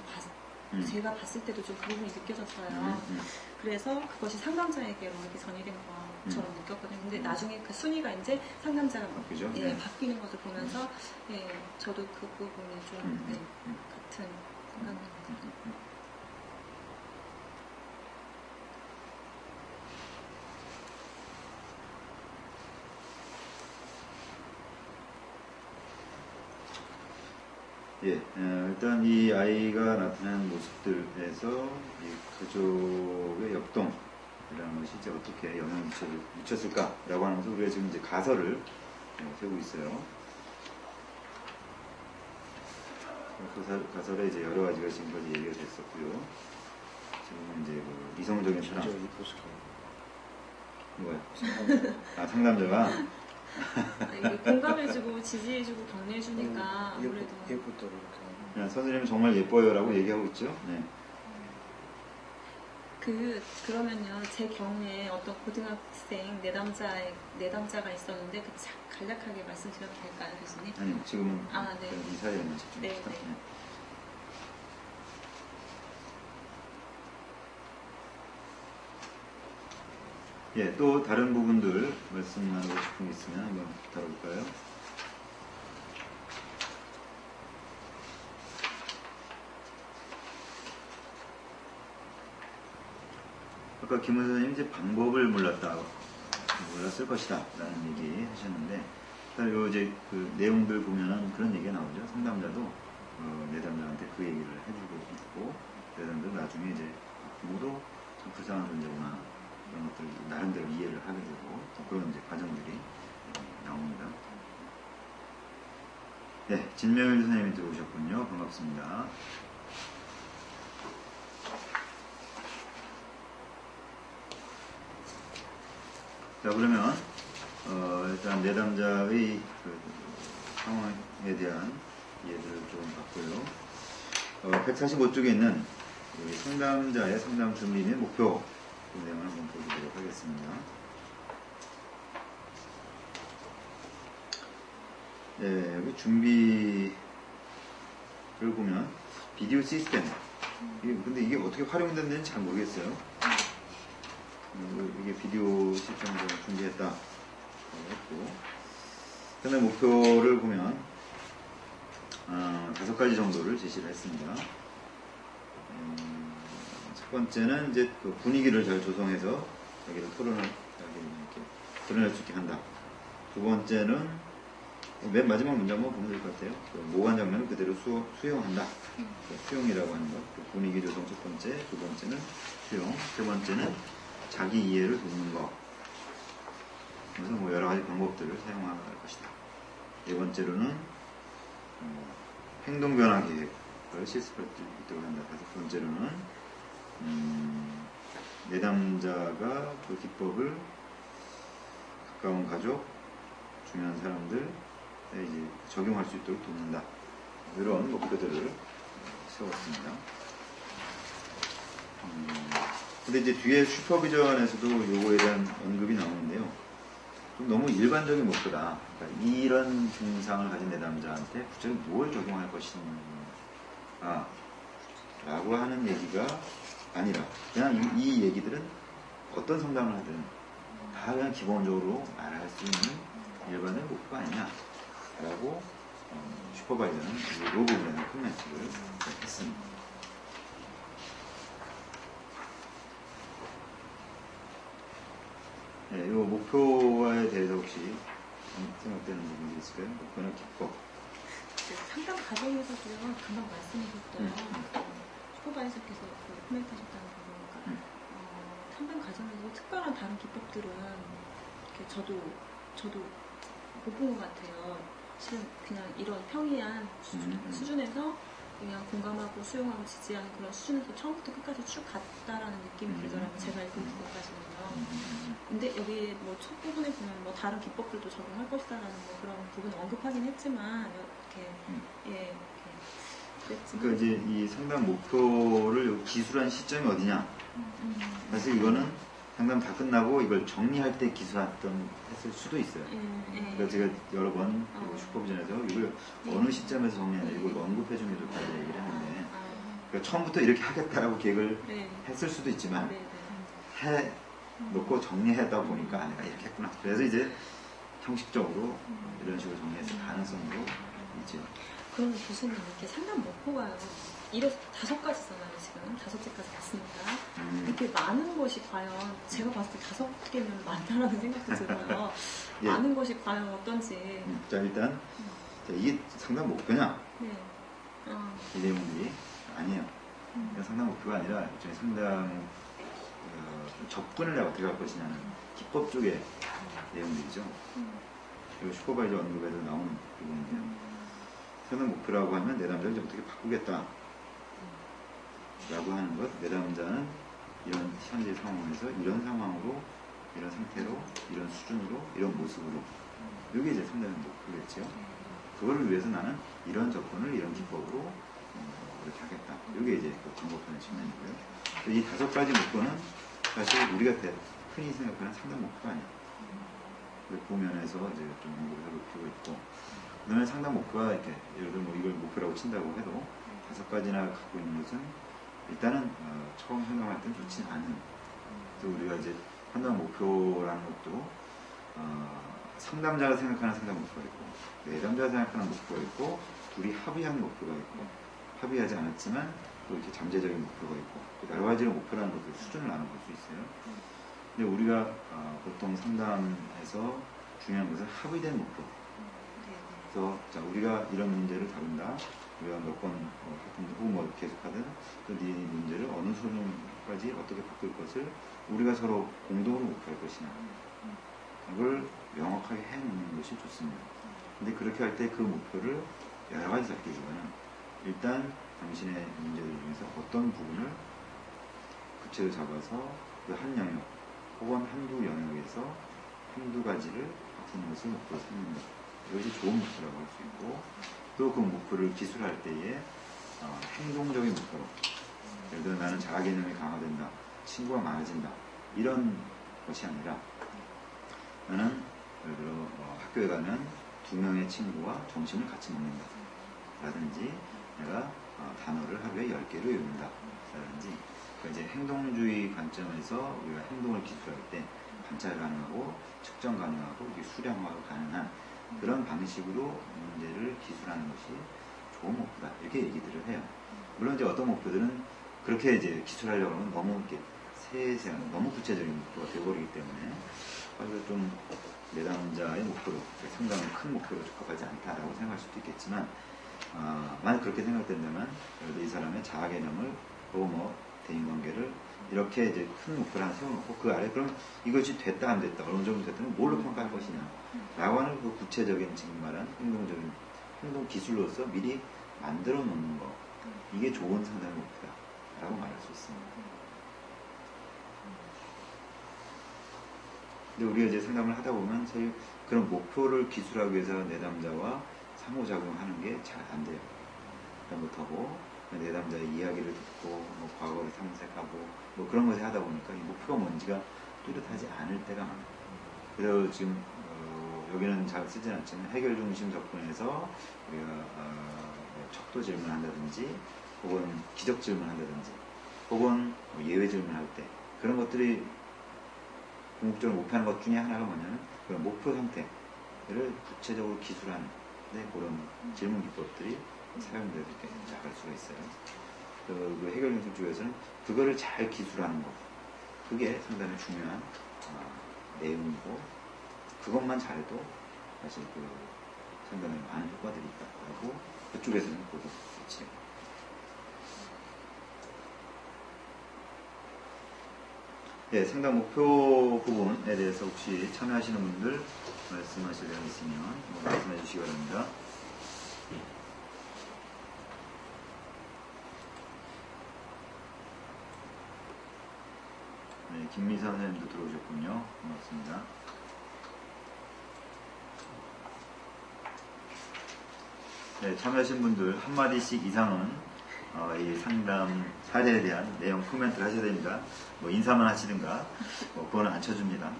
제가 봤을 때도 좀 그 부분이 느껴졌어요. 그래서 그것이 상담자에게로 이렇게 전이된 것처럼 느꼈거든요. 근데 나중에 그 순위가 이제 상담자가 바뀌죠? 예, 바뀌는 것을 보면서 예, 저도 그 부분이 좀 네, 같은 생각입니다. 예, 일단 이 아이가 나타난 모습들에서 이 가족의 역동이라는 것이 이제 어떻게 영향을 미쳤을까라고 하면서 우리가 지금 이제 가설을 세우고 있어요. 그 가설에 이제 여러 가지가 지금까지 얘기가 됐었고요. 지금 이제 그 이성적인 사랑. 뭐요? 상담자가 이게 공감해주고 지지해주고 격려해주니까 아무래도 예쁘다 이렇게. 선생님 정말 예뻐요라고 얘기하고 있죠. 네. 그러면요 제 경우에 어떤 고등학생 내담자가 있었는데 간략하게 말씀드려도 될까요, 교수님? 아니 지금은 네. 이 사례에만 집중합시다. 네. 예, 또 다른 부분들 말씀 나누고 싶은 게 있으면 한번 다뤄볼까요? 아까 김원 선생님 이제 방법을 몰랐을 것이다 라는 얘기 하셨는데, 요 이제 그 내용들 보면은 그런 얘기가 나오죠. 상담자도 내담자한테 그 얘기를 해주고 있고, 내담자도 나중에 이제 부모도 참 불쌍한 존재구나 그런 것들 나름대로 이해를 하게 되고 그런 이제 과정들이 나옵니다. 네, 진명일 선생님이 들어오셨군요. 반갑습니다. 자, 그러면 일단 내담자의 그 상황에 대한 이해를 좀 받고요. 145쪽에 있는 상담자의 상담 준비 및 목표 그 내용을 한번 보도록 하겠습니다. 네, 여기 준비를 보면 비디오 시스템. 근데 이게 어떻게 활용됐는지 잘 모르겠어요. 이게 비디오 시스템을 준비했다 했고, 현재 목표를 보면 5가지 정도를 제시를 했습니다. 첫 번째는 이제 그 분위기를 잘 조성해서 자기를 이렇게 드러낼 수 있게 한다. 두 번째는 맨 마지막 문장 한번 보면 될 것 같아요. 그 모호한 장면을 그대로 수용한다. 수용이라고 하는 것. 그 분위기 조성 첫 번째, 두 번째는 수용, 세 번째는 자기 이해를 돕는 것. 그래서 뭐 여러 가지 방법들을 사용할 것이다. 네 번째로는 행동 변화 계획을 실습할 수 있도록 한다. 다섯 번째로는 내담자가 그 기법을 가까운 가족, 중요한 사람들에 이제 적용할 수 있도록 돕는다. 이런 목표들을 세웠습니다. 근데 이제 뒤에 슈퍼비전에서도 요거에 대한 언급이 나오는데요. 좀 너무 일반적인 목표다. 그러니까 이런 증상을 가진 내담자한테 구체적으로 뭘 적용할 것인가 라고 하는 얘기가 아니라 그냥 이 얘기들은 어떤 상담을 하든 다 그냥 기본적으로 말할 수 있는 일반의 목표가 아니냐 라고 슈퍼바이저는 이 부분에는 코멘트를 했습니다. 네, 이 목표에 대해서 혹시 생각되는 부분이 있을까요? 목표나 기법. 상담 과정에서도요, 금방 말씀하셨던 슈퍼바이저께서 코멘트 하셨다는 부분, 상담 과정에서 특별한 다른 기법들은 이렇게 저도 못 본 것 같아요. 실은 그냥 이런 평이한 수준에서 그냥 공감하고 수용하고 지지하는 그런 수준에서 처음부터 끝까지 쭉 갔다라는 느낌이 들더라고요. 제가 읽은 부분까지는요. 근데 여기 뭐 첫 부분에 보면 뭐 다른 기법들도 적용할 것이다라는 뭐 그런 부분을 언급하긴 했지만 이렇게 이렇게 그랬지만 그러니까 이제 이 상담 목표를 기술한 시점이 어디냐? 사실 이거는 상담 다 끝나고 이걸 정리할 때 했을 수도 있어요. 그러니까 제가 여러 번 슈퍼비전에서 이걸 어느 시점에서 정리하냐 이걸 언급해 준 게 좋다고 얘기를 하는데 그러니까 처음부터 이렇게 하겠다라고 계획을 했을 수도 있지만 해 놓고 정리했다 보니까 내가 이렇게 했구나. 그래서 이제 형식적으로 이런 식으로 정리했을 가능성도 있죠. 그러면 교수님 이렇게 상담 목표가요. 이래서 5가지잖아요. 지금 5개까지 갔습니다. 이렇게 많은 것이 과연 제가 봤을 때 5개면 많다라는 생각도 들어요. 예. 많은 것이 과연 어떤지. 자 일단 자, 이게 상담 목표냐? 네. 이 내용들이 아니에요. 그러니까 상담 목표가 아니라 일종의 상담 접근을 내가 어떻게 할 것이냐는 기법 쪽의 내용들이죠. 그리고 슈퍼바이저 언급에서 나오는 부분인데요. 상담 목표라고 하면 내 남자를 좀 어떻게 바꾸겠다 라고 하는 것, 내 남자는 이런 현재 상황에서 이런 상황으로 이런 상태로 이런 수준으로 이런 모습으로 이게 이제 상담의 목표겠죠. 그거를 위해서 나는 이런 접근을 이런 기법으로 이렇게 하겠다. 이게 이제 그 방법하는 측면이고요. 이 5가지 목표는 사실 우리가 흔히 생각하는 상담 목표가 아니에요. 그 보면에서 이제 좀 언급을 해볼 필요가 있고, 그다음에 상담 목표가 이렇게 예를 들어 뭐 이걸 목표라고 친다고 해도 5가지나 갖고 있는 것은 일단은 처음 생각할 때는 좋지 않은. 그래서 우리가 이제 상담 목표라는 것도 상담자가 생각하는 상담 목표가 있고 내담자가 생각하는 목표가 있고 둘이 합의한 목표가 있고 합의하지 않았지만 또 이렇게 잠재적인 목표가 있고 여러 가지로 목표라는 것들 수준을 나눠볼 수 있어요. 근데 우리가 보통 상담에서 중요한 것은 합의된 목표. 그래서 자, 우리가 이런 문제를 다룬다. 우리가 몇 번 혹은 뭐 계속하든 그 네 문제를 어느 수준까지 어떻게 바꿀 것을 우리가 서로 공동으로 목표할 것이냐. 그걸 명확하게 해놓는 것이 좋습니다. 근데 그렇게 할 때 그 목표를 여러 가지 잡기보다는 일단 당신의 문제들 중에서 어떤 부분을 구체로 잡아서 그 한 영역 혹은 한두 영역에서 한두 가지를 바꾸는 것을 목표로 삼는 것. 이것이 좋은 목표라고 할 수 있고 또 그 목표를 기술할 때에 행동적인 목표로 예를 들어 나는 자아 개념이 강화된다. 친구가 많아진다. 이런 것이 아니라 나는 예를 들어 학교에 가면 2명의 친구와 점심을 같이 먹는다. 라든지 내가 단어를 하루에 10개를 외운다. 라든지 그러니까 이제 행동주의 관점에서 우리가 행동을 기술할 때 관찰 가능하고 측정 가능하고 수량화 가능한 그런 방식으로 문제를 기술하는 것이 좋은 목표다. 이렇게 얘기들을 해요. 물론 이제 어떤 목표들은 그렇게 이제 기술하려고 하면 너무 이렇게 세세한, 너무 구체적인 목표가 되어버리기 때문에 그래서 좀 내담자의 목표로, 상당히 큰 목표로 적합하지 않다라고 생각할 수도 있겠지만 만약 그렇게 생각된다면 이 사람의 자아 개념을 혹은 뭐 대인관계를 이렇게 이제 큰 목표를 하나 세워놓고 그 아래 그럼 이것이 됐다 안 됐다 어느 정도 됐다면 뭘로 평가할 것이냐 라고 하는 그 구체적인 지금 말한 행동적인 행동 기술로서 미리 만들어 놓는 거 이게 좋은 상담의 목표다 라고 말할 수 있습니다. 근데 우리가 이제 상담을 하다 보면 사실 그런 목표를 기술하기 위해서 내담자와 상호작용하는 게 잘 안 돼요. 못하고 내담자의 이야기를 듣고 뭐 과거를 탐색하고 뭐 그런 것을 하다 보니까 이 목표가 뭔지가 뚜렷하지 않을 때가 많아요. 그래서 지금 여기는 잘 쓰진 않지만 해결 중심 접근에서 우리가 척도 질문한다든지 혹은 기적 질문한다든지 혹은 예외 질문할 때 그런 것들이 궁극적으로 목표하는 것 중에 하나가 뭐냐면 그런 목표 상태를 구체적으로 기술하는 네, 그런 질문 기법들이 사용돼서 이렇게 나갈 수가 있어요. 그 해결 연습 쪽에서는 그거를 잘 기술하는 거, 그게 상당히 중요한 내용이고, 그것만 잘해도 사실 그 상당히 많은 효과들이 있다고 그쪽에서는 보고 있죠. 네, 상담 목표 부분에 대해서 혹시 참여하시는 분들 말씀하실 일 있으면 말씀해 주시기 바랍니다. 네, 김미사 선생님도 들어오셨군요. 고맙습니다. 네, 참여하신 분들 한마디씩 이상은 이 상담 사례에 대한 내용 코멘트를 하셔야 됩니다. 뭐 인사만 하시든가 그거는 안 쳐줍니다.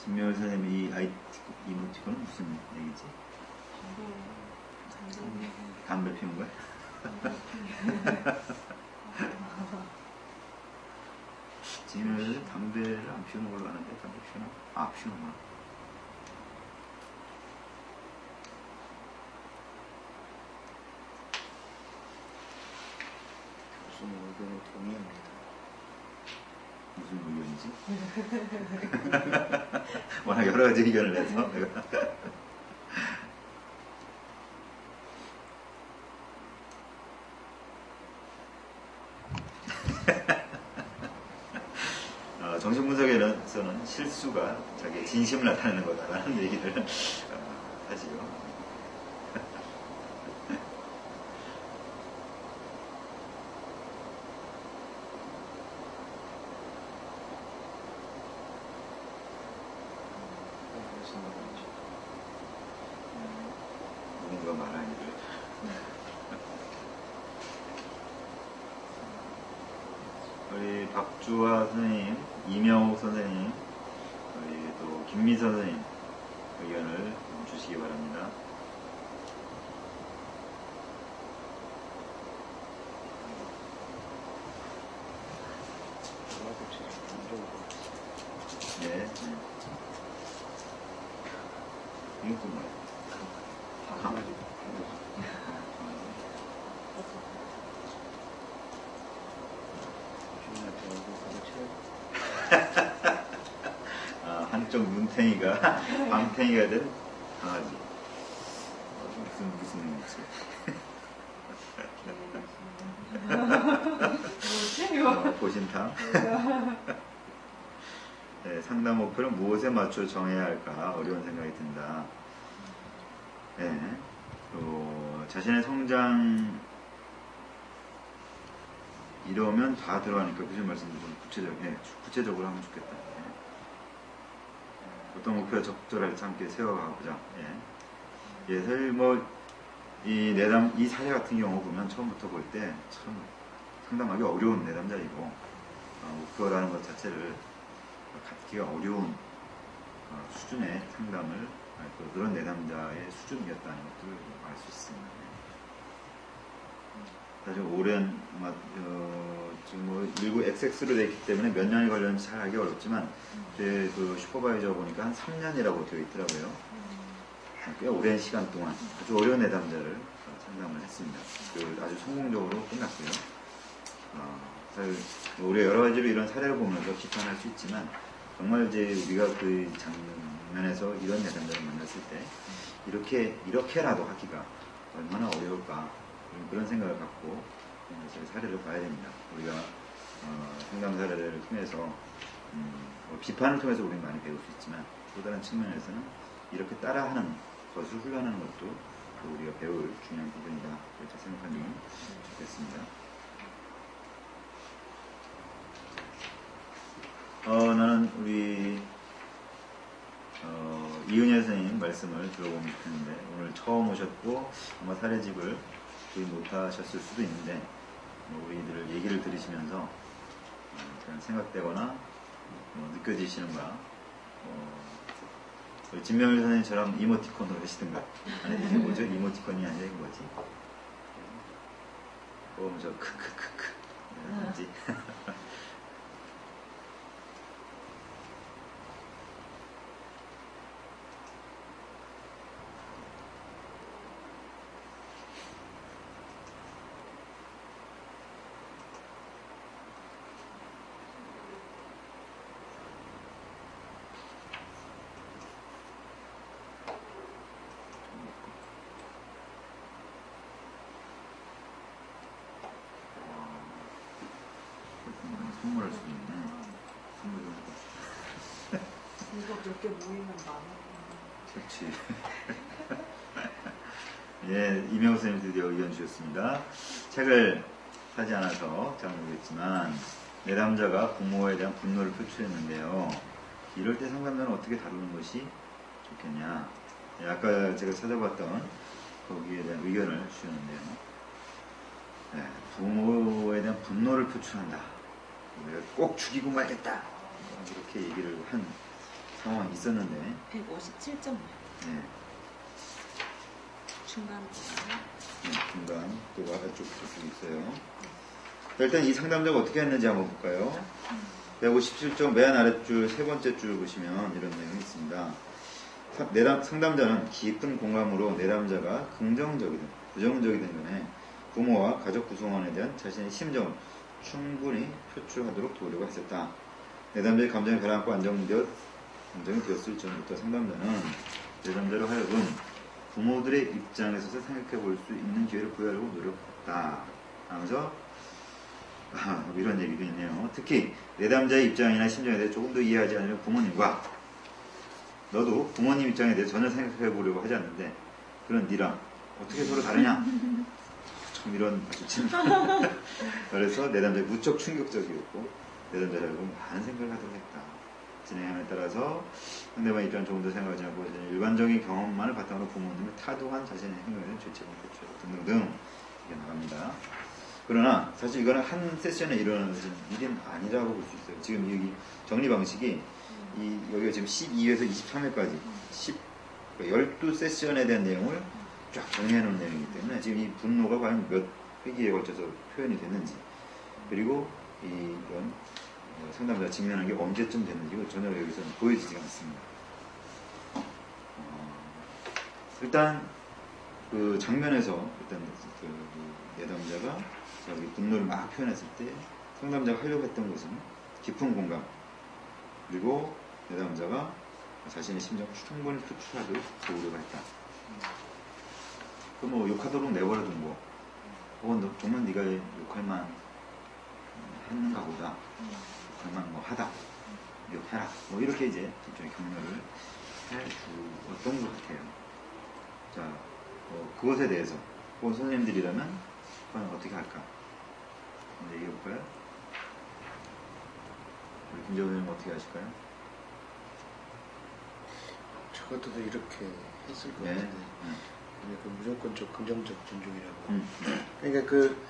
김명일 선생님 이 이모티콘은 무슨 얘기지? 담배 피운 거야? 지금 담배를 안 피우는 걸로 아는데 담배 피우나? 아, 피우는구나. 무슨 의견에 동의합니다. 무슨 의견이지? 워낙 여러 가지 의견을 내서 내가. 정신분석에서는 실수가 자기의 진심을 나타내는 거다라는 얘기를 하지요. 누군가 말하기를. 우리 박주화 선생님, 이명옥 선생님, 우리 또 김미선 선생님 의견을 주시기 바랍니다. 네. 이건 뭐야? 한쪽 눈탱이가 밤탱이가 된 강아지. 무슨 의미지? 보신탕. 네, 상담 목표를 무엇에 맞춰 정해야 할까 어려운 생각이 든다. 네, 자신의 성장 이러면 다 들어가니까 무슨 말씀인지 좀 구체적으로 하면 좋겠다. 어떤 목표가 적절할지 함께 세워가보자. 사실 이 사례 같은 경우 보면 처음부터 볼 때 참 상담하기 어려운 내담자이고, 목표라는 것 자체를 갖기가 어려운 수준의 상담을, 그런 내담자의 수준이었다는 것들을 알 수 있습니다. 사실 오랜, 지금 일부 XX로 되어 있기 때문에 몇 년이 걸렸는지 잘 알기 어렵지만, 제 슈퍼바이저 보니까 한 3년이라고 되어 있더라고요. 꽤 오랜 시간 동안 아주 어려운 내담자를 상담을 했습니다. 아주 성공적으로 끝났고요. 사실 우리 여러 가지로 이런 사례를 보면서 비판할 수 있지만, 정말 이제 우리가 그 장면에서 이런 내담자를 만났을 때, 이렇게라도 하기가 얼마나 어려울까, 그런 생각을 갖고 사례를 봐야 됩니다. 우리가 상담 사례를 통해서 비판을 통해서 우리는 많이 배울 수 있지만, 또 다른 측면에서는 이렇게 따라하는 것을 훈련하는 것도 우리가 배울 중요한 부분이다, 그렇게 생각하면 좋겠습니다. 나는 우리 이은혜 선생님 말씀을 들어보면 좋겠는데, 오늘 처음 오셨고 아마 사례집을 거의 못하셨을 수도 있는데, 우리들 얘기를 들으시면서 생각되거나 느껴지시는가, 진명일 선생님처럼 이모티콘으로 하시든가, 아니 이게 뭐죠? 이모티콘이 아니라 이게 뭐지? 저 크크크크 라든지. 선물할 수 있네. 선물 좀 이거 몇 개 모이면 많아. 좋지. 예, 이명호 선생님 드디어 의견 주셨습니다. 책을 사지 않아서 잘 모르겠지만 내담자가 부모에 대한 분노를 표출했는데요. 이럴 때 상담자는 어떻게 다루는 것이 좋겠냐. 예, 아까 제가 찾아봤던 거기에 대한 의견을 주셨는데요. 예, 부모에 대한 분노를 표출한다. 내가 꼭 죽이고 말겠다. 이렇게 얘기를 한 상황이 있었는데 157.5 예. 중간 중간 또 아래쪽 저쪽에 있어요. 일단 이 상담자가 어떻게 했는지 한번 볼까요? 157쪽 맨 아래줄 세 번째 줄 보시면 이런 내용이 있습니다. 상담자는 깊은 공감으로 내담자가 긍정적이든 부정적이든 간에 부모와 가족 구성원에 대한 자신의 심정을 충분히 표출하도록 도우려고 했었다. 내담자의 감정이 가라앉고 안정이 되었을 전부터 상담자는 내담자로 하여금 부모들의 입장에 서서 생각해 볼 수 있는 기회를 부여하려고 노력했다. 하면서 이런 얘기도 있네요. 특히 내담자의 입장이나 심정에 대해 조금 더 이해하지 않으면 부모님과 너도 부모님 입장에 대해 전혀 생각해 보려고 하지 않는데 그런 니랑 어떻게 서로 다르냐? 참 이런 아주 진 그래서 내담자가 무척 충격적이었고 내담자를 알고 많은 생각을 하도록 했다. 진행함에 따라서 상대방 입장을 조금 더 생각하지 않고 일반적인 경험만을 바탕으로 부모님을 타도한 자신의 행동에 대한 죄책을 표출 등등등 이게 나갑니다. 그러나 사실 이거는 한 세션에 일어나는 일은 아니라고 볼 수 있어요. 지금 여기 정리 방식이 여기가 지금 12회에서 23회까지 12세션에 대한 내용을 쫙 정리해 놓은 내용이기 때문에 지금 이 분노가 과연 몇 회기에 걸쳐서 표현이 됐는지 그리고 이런 상담자가 직면한 게 언제쯤 됐는지 전혀 여기서는 보여지지 않습니다. 일단 그 장면에서 일단 그 내담자가 자기 분노를 막 표현했을 때 상담자가 하려고 했던 것은 깊은 공감 그리고 내담자가 자신의 심정을 충분히 표출하도록 도우려고 했다. 그 뭐 욕하도록 내버려둔 거 혹은 너 정말 네가 욕할만 했는가 보다 욕할만 뭐 하다 욕해라 뭐 이렇게 이제 일종의 격려를 해주었던 것 같아요. 자 그것에 대해서 혹은 선생님들이라면 그건 어떻게 할까 한번 얘기해 볼까요? 우리 김재호 선생님 어떻게 하실까요? 저 같아도 이렇게 했을 것 네. 같은데 그 무조건적 긍정적 존중이라고 그러니까 그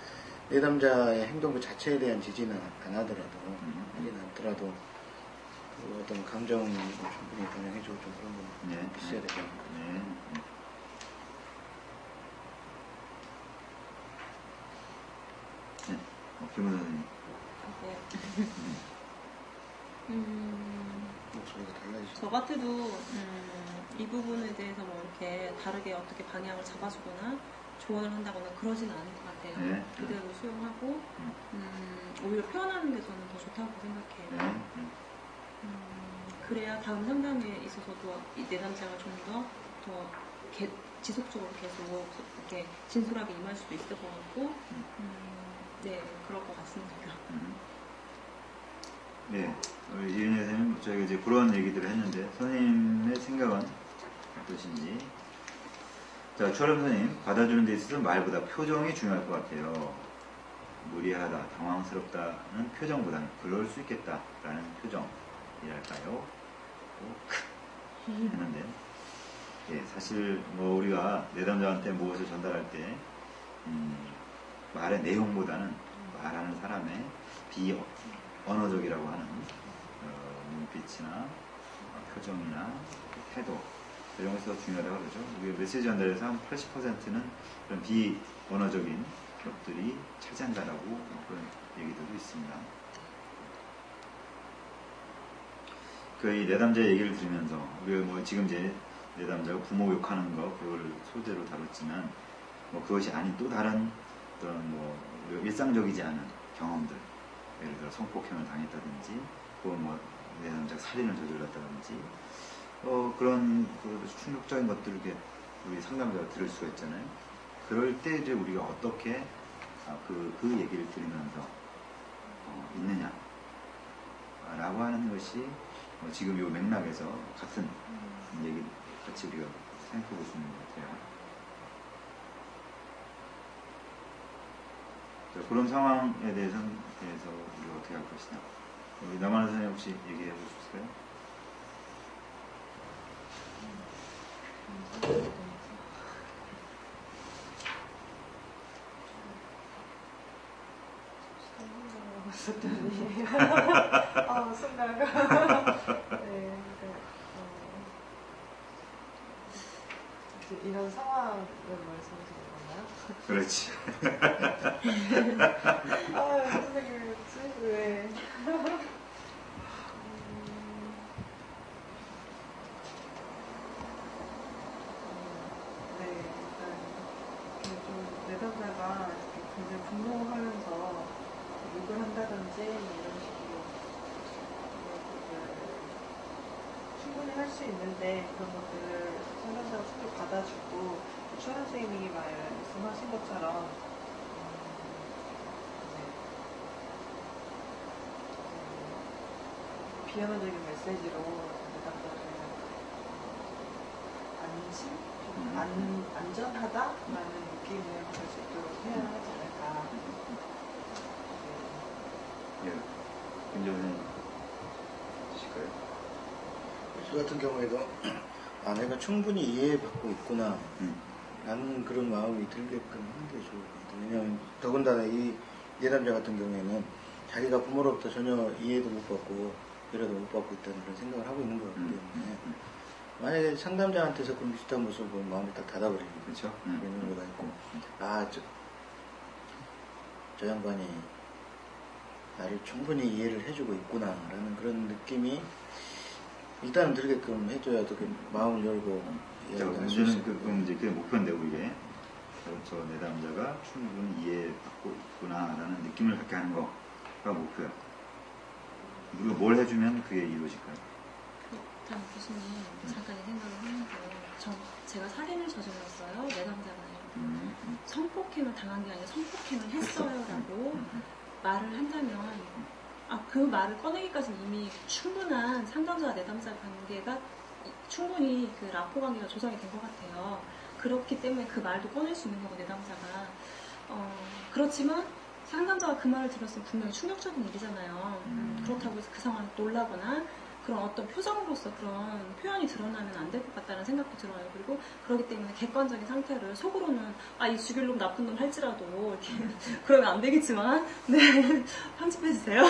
내담자의 행동 그 자체에 대한 지지는 안 하더라도 하긴 않더라도 그 어떤 감정을 충분히 반영해주고 좀 그런 건 네. 있어야 되지 않을까. 네. 네. 김은 선생님. 목소리가 달라지죠. 저 같아도 이 부분에 대해서 뭐 이렇게 다르게 어떻게 방향을 잡아주거나 조언을 한다거나 그러지는 않을 것 같아요. 네. 그대로 수용하고 오히려 표현하는 게 저는 더 좋다고 생각해요. 네. 그래야 다음 상담에 있어서도 이 내담자가 좀 더 지속적으로 계속 이렇게 진솔하게 임할 수도 있을 것 같고 네 그럴 것 같습니다. 네, 우리 이은혜 선생님, 저희가 이제 그런 얘기들을 했는데, 선생님의 생각은 어떠신지. 자, 추아름 선생님, 받아주는 데 있어서 말보다 표정이 중요할 것 같아요. 무리하다, 당황스럽다는 표정보다는 그럴 수 있겠다라는 표정이랄까요? 했는데, 예, 사실 뭐 우리가 내담자한테 무엇을 전달할 때, 말의 내용보다는 말하는 사람의 비언어적이라고 하는 눈빛이나 표정이나 태도 이런 것이 더 중요하다고 그러죠. 우리 메시지 전달에서 한 80%는 그런 비언어적인 것들이 차지한다라고 그런 얘기들도 있습니다. 그 이 내담자 얘기를 들으면서 우리가 뭐 지금 이제 내담자가 부모 욕하는 거 그걸 소재로 다뤘지만 뭐 그것이 아닌 또 다른 어떤 뭐 일상적이지 않은 경험들, 예를 들어 성폭행을 당했다든지 혹은 뭐 내담자가 살인을 저질렀다든지 그런 그 충격적인 것들을 이렇게 우리 상담자가 들을 수가 있잖아요. 그럴 때 이제 우리가 어떻게 그 얘기를 들으면서 있느냐 라고 하는 것이 지금 이 맥락에서 같은 얘기 같이 우리가 생각해 볼 수 있는 것 같아요. 자, 그런 상황에 대해서 우리가 어떻게 할 것이냐. 우리 남한의 선생님 혹시 얘기해 보실까요? 순간. 네, 이런 상황을 말씀하시는 건가요? 그렇지. 선생님, 왜? 네, 일단 좀 내담자가 굉장히 분노하면서 욕을 한다든지 이런 식으로 충분히 할 수 있는데 그런 것들을 상담자가 충분히 받아주고 추한 선생님이 말씀하신 것처럼 비현어적인 메시지로 내담자를 안전하다라는 느낌을 받을 수 있도록 해야 하지 않을까. 예. 김정은 주실까요? 저 같은 경우에도 내가 충분히 이해받고 있구나 라는 그런 마음이 들게끔 하는 게 좋을 것 같아요. 왜냐하면 더군다나 이 내담자 같은 경우에는 자기가 부모로부터 전혀 이해도 못 받고 배려도 못 받고 있다는 그런 생각을 하고 있는 거기 때문에 만약에 상담자한테서 그런 비슷한 모습을 보면 마음이 딱 닫아버리는 그렇죠. 그런 의미가 있고 저 양반이 나를 충분히 이해를 해주고 있구나 라는 그런 느낌이 일단은 들게끔 해줘야 어떻게 마음을 열고 이해할 수 있을 거예요. 그럼 이제 그게 목표인데 우리게 저 내담자가 충분히 이해받고 있구나라는 느낌을 갖게 하는 거가 목표야. 우리가 뭘 해주면 그게 이루어질까요? 일단 교수님 잠깐 이 생각을 했는데 제가 살인을 저질렀어요. 내담자가요. 성폭행을 당한 게 아니라 성폭행을 했어요라고 말을 한다면 그 말을 꺼내기까지는 이미 충분한 상담자와 내담자 관계가 충분히 그 라포 관계가 조성이 된 것 같아요. 그렇기 때문에 그 말도 꺼낼 수 있는 거고 내담자가 그렇지만 상담자가 그 말을 들었으면 분명히 충격적인 일이잖아요. 그렇다고 해서 그 상황에 놀라거나 그런 어떤 표정으로서 그런 표현이 드러나면 안 될 것 같다는 생각도 들어요. 그리고 그렇기 때문에 객관적인 상태를 속으로는 이 죽일 놈 나쁜 놈 할지라도 이렇게 그러면 안 되겠지만 네 편집해주세요.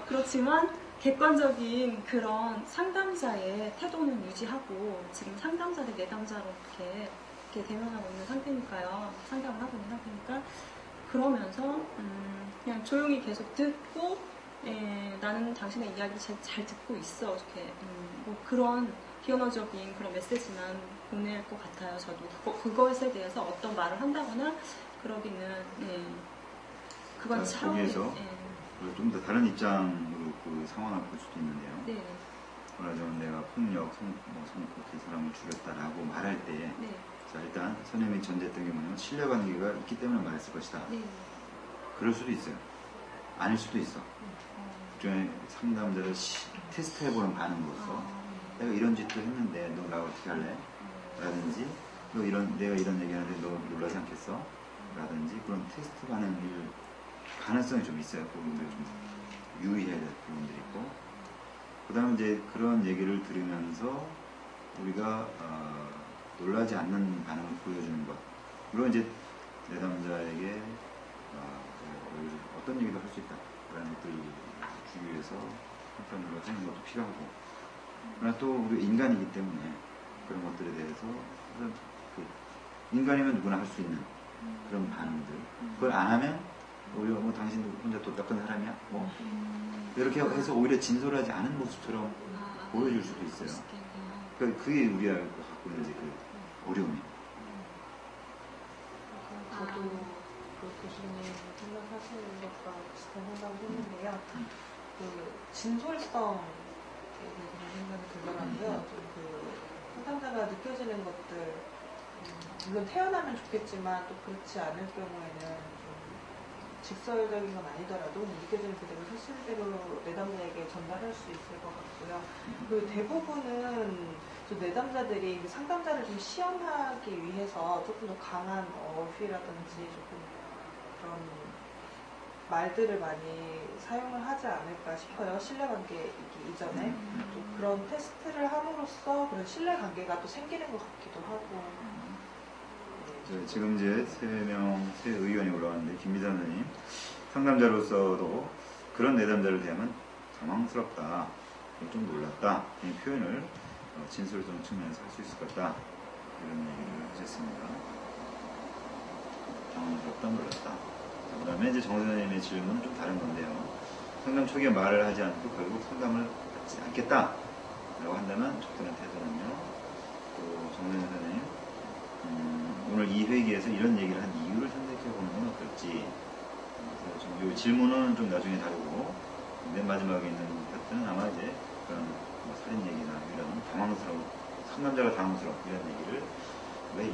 그렇지만 객관적인 그런 상담자의 태도는 유지하고 지금 상담자 대 내담자로 이렇게 대면하고 있는 상태니까요. 상담을 하고 있는 상태니까 그러면서 그냥 조용히 계속 듣고 나는 당신의 이야기를 잘 듣고 있어. 이렇게 뭐 그런 비언어적인 그런 메시지만 보낼 것 같아요. 저도 그것에 대해서 어떤 말을 한다거나 그러기는 그건 차원이 거기에서 좀 더 다른 입장으로 그 상황을 볼 수도 있는데요. 네. 말하자면 내가 폭력, 성폭행 사람을 죽였다라고 말할 때 네. 자, 일단 선생님이 전제했던 게 뭐냐면 신뢰관계가 있기 때문에 말했을 것이다. 네. 그럴 수도 있어요. 아닐 수도 있어. 일종의 상담자를 테스트해보는 반응으로서 내가 이런 짓도 했는데 너 나 어떻게 할래? 라든지 내가 이런 얘기하는데 너 놀라지 않겠어? 라든지 그런 테스트 반응일 가능성이 좀 있어요. 부분들이 좀 유의해야 될 부분들이 있고 그 다음에 이제 그런 얘기를 들으면서 우리가 놀라지 않는 반응을 보여주는 것. 물론 이제 내담자에게 어떤 얘기도 할 수 있다 라는 것들을 주기 위해서 한편으로 하는 것도 필요하고 그러나 또 우리 인간이기 때문에 그런 것들에 대해서 인간이면 누구나 할 수 있는 그런 반응들. 그걸 안 하면 오히려 뭐 당신 혼자 똑똑한 사람이야? 뭐 이렇게 해서 오히려 진솔하지 않은 모습처럼 보여줄 수도 있어요. 그러니까 그게 우리가 갖고 있는 이제 그 어려움이에요. 저도 그 교수님 생각하시는 것과 비슷한 생각을 했는데요. 그 진솔성 생각이 들더라고요. 좀그 상담자가 느껴지는 것들, 물론 태어나면 좋겠지만 또 그렇지 않을 경우에는 좀 직설적인 건 아니더라도 느껴지는 그대로 사실대로 내담자에게 전달할 수 있을 것 같고요. 그 대부분은 또 내담자들이 상담자를 좀 시험하기 위해서 조금 더 강한 어휘라든지 조금 그런 말들을 많이 사용을 하지 않을까 싶어요. 신뢰관계이기 이전에. 또 그런 테스트를 함으로써 그런 신뢰관계가 또 생기는 것 같기도 하고. 지금 이제 새 의견이 올라왔는데, 김미자 선생님, 상담자로서도 그런 내담자를 대하면 당황스럽다, 좀 놀랐다, 이 표현을 진솔성 측면에서 할 수 있을 것 같다, 이런 얘기를 하셨습니다. 당황스럽다, 놀랐다. 그 다음에 이제 정 선생님의 질문은 좀 다른 건데요. 상담 초기에 말을 하지 않고 결국 상담을 받지 않겠다 라고 한다면 적절한 태도는요. 또 정 선생님, 오늘 이 회기에서 이런 얘기를 한 이유를 생각해 보는 건 어떨지. 그래서 지금 이 질문은 좀 나중에 다루고, 맨 마지막에 있는 파트는 아마 이제 그런 뭐 살인 얘기나 이런 상담자가 당황스러운 이런 얘기를 왜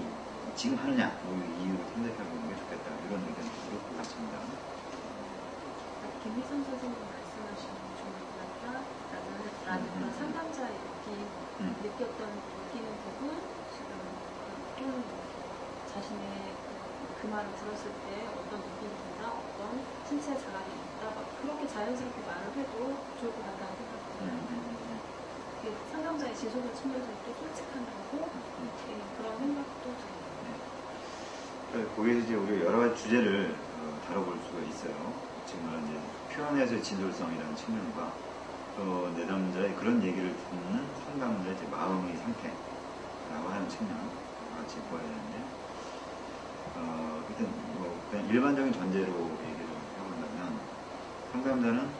지금 하느냐, 뭐 이유를 생각해 보는 게 좋겠다, 이런 의견이 있을 것 같습니다. 김희선 선생님 말씀하신 라는 그런 상담자의 느끼는 부분, 지금 자신의 그 말을 들었을 때 어떤 느낌이 든다, 어떤 신체 자각이 있다, 그렇게 자연스럽게 말을 해도 좋을 것 같다는 생각이 들어요. 상담자의 진솔한 측면에서 또 솔직한 거고, 그런 생각도 들어요. 거기에서 이제 우리가 여러 가지 주제를 다뤄볼 수가 있어요. 지금 말한 이제 표현에서의 진솔성이라는 측면과 또 내담자의 그런 얘기를 듣는 상담자의 이제 마음의 상태라고 하는 측면 같이 보아야 되는데, 일단 그냥 일반적인 전제로 얘기를 해본다면, 상담자는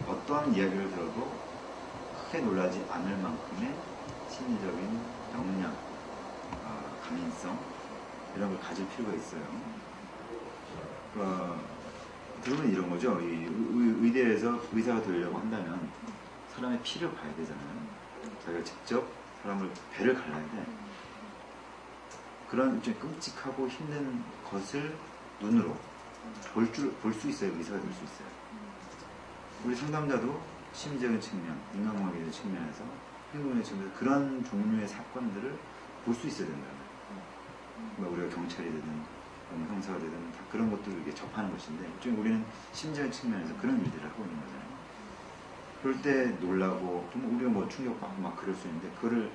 어떠한 이야기를 들어도 크게 놀라지 않을 만큼의 심리적인 역량, 강인성, 이런 걸 가질 필요가 있어요. 들으면 이런 거죠. 이 의대에서 의사가 되려고 한다면 사람의 피를 봐야 되잖아요. 자기가 직접 사람을 배를 갈라야 돼. 그런 좀 끔찍하고 힘든 것을 눈으로 볼 수 있어야 의사가 될 수 있어요. 우리 상담자도 심리적인 측면, 인간관계의 측면에서, 행동의 측면에서 그런 종류의 사건들을 볼 수 있어야 된다는 거예요. 우리가 경찰이 되든 형사가 되든 다 그런 것들을 이렇게 접하는 것인데, 일종의 우리는 심리적인 측면에서 그런 일들을 하고 있는 거잖아요. 그럴 때 놀라고, 또 우리가 뭐 충격받고 막 그럴 수 있는데, 그거를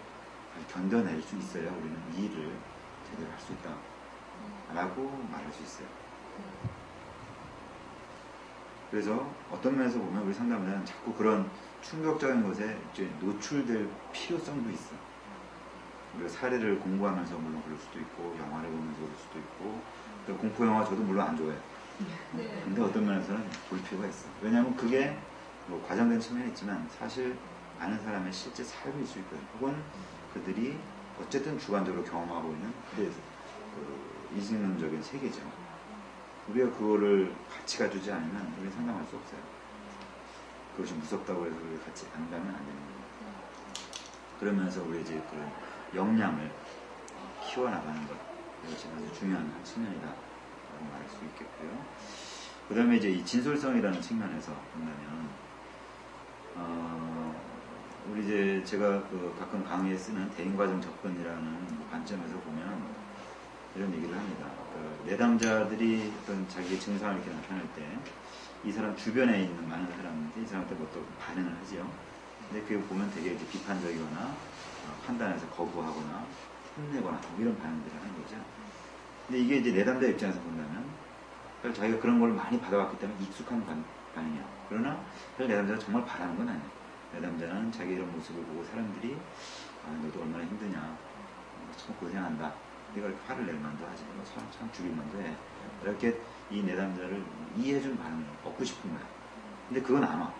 견뎌낼 수 있어야 우리는 이 일을 제대로 할 수 있다 라고 말할 수 있어요. 그래서 어떤 면에서 보면 우리 상담자는 자꾸 그런 충격적인 것에 이제 노출될 필요성도 있어. 우리가 사례를 공부하면서 물론 그럴 수도 있고, 영화를 보면서 그럴 수도 있고, 공포영화 저도 물론 안 좋아해요. 근데 어떤 면에서는 볼 필요가 있어. 왜냐하면 그게 뭐 과장된 측면이 있지만 사실 아는 사람의 실제 삶일 수 있거든. 혹은 그들이 어쨌든 주관적으로 경험하고 있는 그들의 이중론적인 세계죠. 우리가 그거를 같이 가주지 않으면 우리는 상담할 수 없어요. 그것이 무섭다고 해서 우리가 같이 안 가면 안 되는 거예요. 그러면서 우리 이제 그런 역량을 키워나가는 것, 이것이 아주 중요한 측면이다 라고 말할 수 있겠고요. 그 다음에 이제 이 진솔성이라는 측면에서 본다면, 우리 이제 제가 가끔 강의에 쓰는 대인과정 접근이라는 관점에서 보면 이런 얘기를 합니다. 내담자들이 어떤 자기의 증상을 이렇게 나타낼 때 이 사람 주변에 있는 많은 사람들이 이 사람한테 뭐 또 반응을 하지요. 근데 그게 보면 되게 이제 비판적이거나 판단해서 거부하거나 혼내거나 뭐 이런 반응들을 하는 거죠. 근데 이게 이제 내담자 입장에서 본다면 자기가 그런 걸 많이 받아왔기 때문에 익숙한 반응이야. 그러나 사실 내담자가 정말 바라는 건 아니에요. 내담자는 자기 이런 모습을 보고 사람들이 너도 얼마나 힘드냐, 참 고생한다, 네가 이렇게 화를 낼 만도 하지, 뭐 참 죽일 만도 해. 이렇게 이 내담자를 이해해준 반응을 얻고 싶은 거야. 근데 그건 안 와.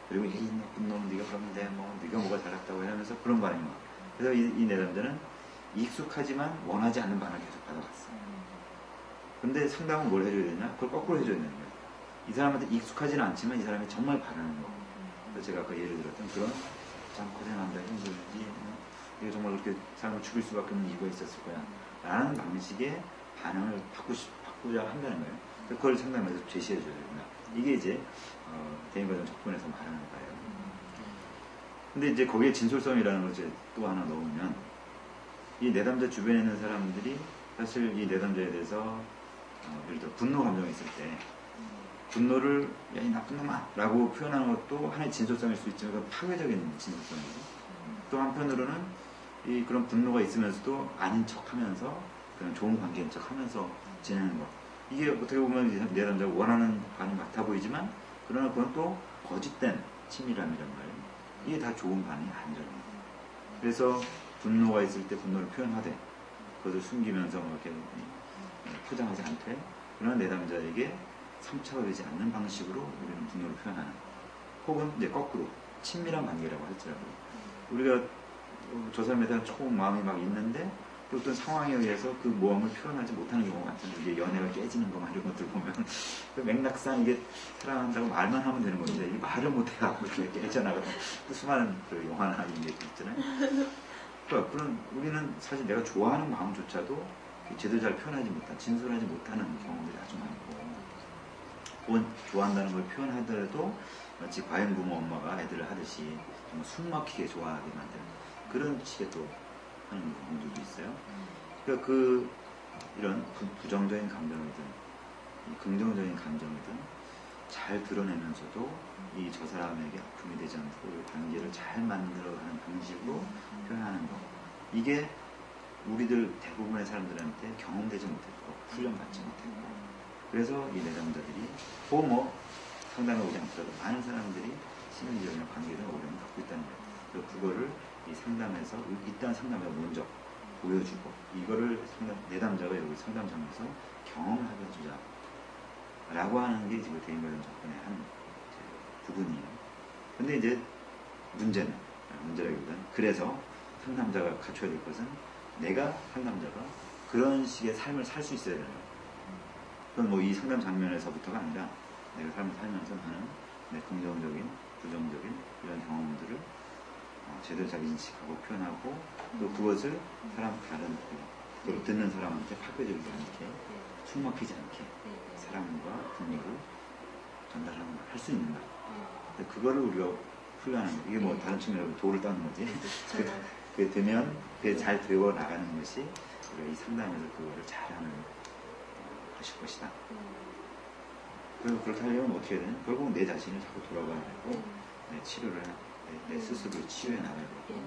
그리고 이 나쁜 놈, 네가 그러면 돼, 뭐 네가 뭐가 잘났다고 하면서 그런 반응이 와. 그래서 이 내담자는 익숙하지만 원하지 않는 반응을 계속 받아갔어. 근데 상담은 뭘 해줘야 되냐? 그걸 거꾸로 해줘야 되는 거야. 이 사람한테 익숙하지는 않지만 이 사람이 정말 바라는 거. 그래서 제가 아까 예를 들었던 그런 참 고생한다, 힘들지, 이거 정말 그렇게 사람을 죽일 수밖에 없는 이유가 있었을 거야. 라는 방식의 반응을 바꾸자 한다는 거예요. 그걸 상담에서 제시해줘야 됩니다. 이게 이제 대인과정 접근에서 말하는 거예요. 근데 이제 거기에 진솔성이라는 걸 이제 또 하나 넣으면 이 내담자 주변에 있는 사람들이 사실 이 내담자에 대해서 예를 들어 분노 감정이 있을 때 분노를 야 이 나쁜 놈아 라고 표현하는 것도 하나의 진솔성일 수 있지만 그건 파괴적인 진솔성이죠. 또 한편으로는 이 그런 분노가 있으면서도 아닌 척하면서 그냥 좋은 관계인 척하면서 지내는 것, 이게 어떻게 보면 내 남자가 원하는 반응 같아 보이지만 그러나 그건 또 거짓된 친밀함이란 말이에요. 이게 다 좋은 반응이 아니라는 거예요. 그래서 분노가 있을 때 분노를 표현하되 그것을 숨기면서 뭐 이렇게 포장하지 않되, 그러나 내 남자에게 상처가 되지 않는 방식으로 우리는 분노를 표현하는, 혹은 이제 거꾸로 친밀한 관계라고 할지라도 우리가 저 사람에 대한 좋은 마음이 막 있는데 또 어떤 상황에 의해서 그 모험을 표현하지 못하는 경우가 많잖아요. 이게 연애가 깨지는 거 이런 것들 보면 그 맥락상 이게 사랑한다고 말만 하면 되는 건데 이 말을 못해갖고 이렇게 깨져나가는 수많은 그 영화나 이런 게 있잖아요. 그러니까 그런 우리는 사실 내가 좋아하는 마음조차도 제대로 잘 표현하지 못한, 진솔하지 못하는 경우들이 아주 많고, 혹은 좋아한다는 걸 표현하더라도 마치 과잉 부모 엄마가 애들을 하듯이 정말 숨막히게 좋아하게 만드는 그런 식의 또 하는 경우들도 있어요. 그러니까 이런 부정적인 감정이든 긍정적인 감정이든 잘 드러내면서도 이 저 사람에게 아픔이 되지 않고 이 관계를 잘 만들어가는 방식으로 표현하는 거, 이게 우리들 대부분의 사람들한테 경험되지 못했고 훈련받지 못했고, 그래서 이 내담자들이 혹은 뭐 상담에 오지 않더라도 많은 사람들이 심리적인 관계를 어려움을 갖고 있다는 거예요. 그래서 그거를 이 상담에서 일단 상담에서 먼저 보여주고, 이거를 내담자가 여기 상담장에서 경험을 하게 해주자 라고 하는 게 지금 대인과정 접근의 한 부분이에요. 근데 이제 문제라기보다는, 그래서 상담자가 갖춰야 될 것은 내가 상담자가 그런 식의 삶을 살 수 있어야 되는 거예요. 그건 뭐 이 상담 장면에서부터가 아니라 내가 삶을 살면서 하는 내 긍정적인, 부정적인 이런 경험들을 제대로 잘 인식하고 표현하고, 또 그것을 다른 또 듣는 사람한테 파괴적이지 않게, 숨막히지 않게 사랑과 분노를 전달하는 걸 할 수 있는가. 근데 그거를 우리가 훈련하는 거, 이게 뭐 다른 측면으로 돌을 따는 거지. 그게 되면 그게 잘 되어 나가는 것이 우리가 이 상담에서 그거를 잘하는 것일 것이다. 그리고 그렇게 하려면 어떻게 해야 되냐? 결국 내 자신을 자꾸 돌아봐야 되고, 내 치료를 내 스스로 치유해 나가야 되고,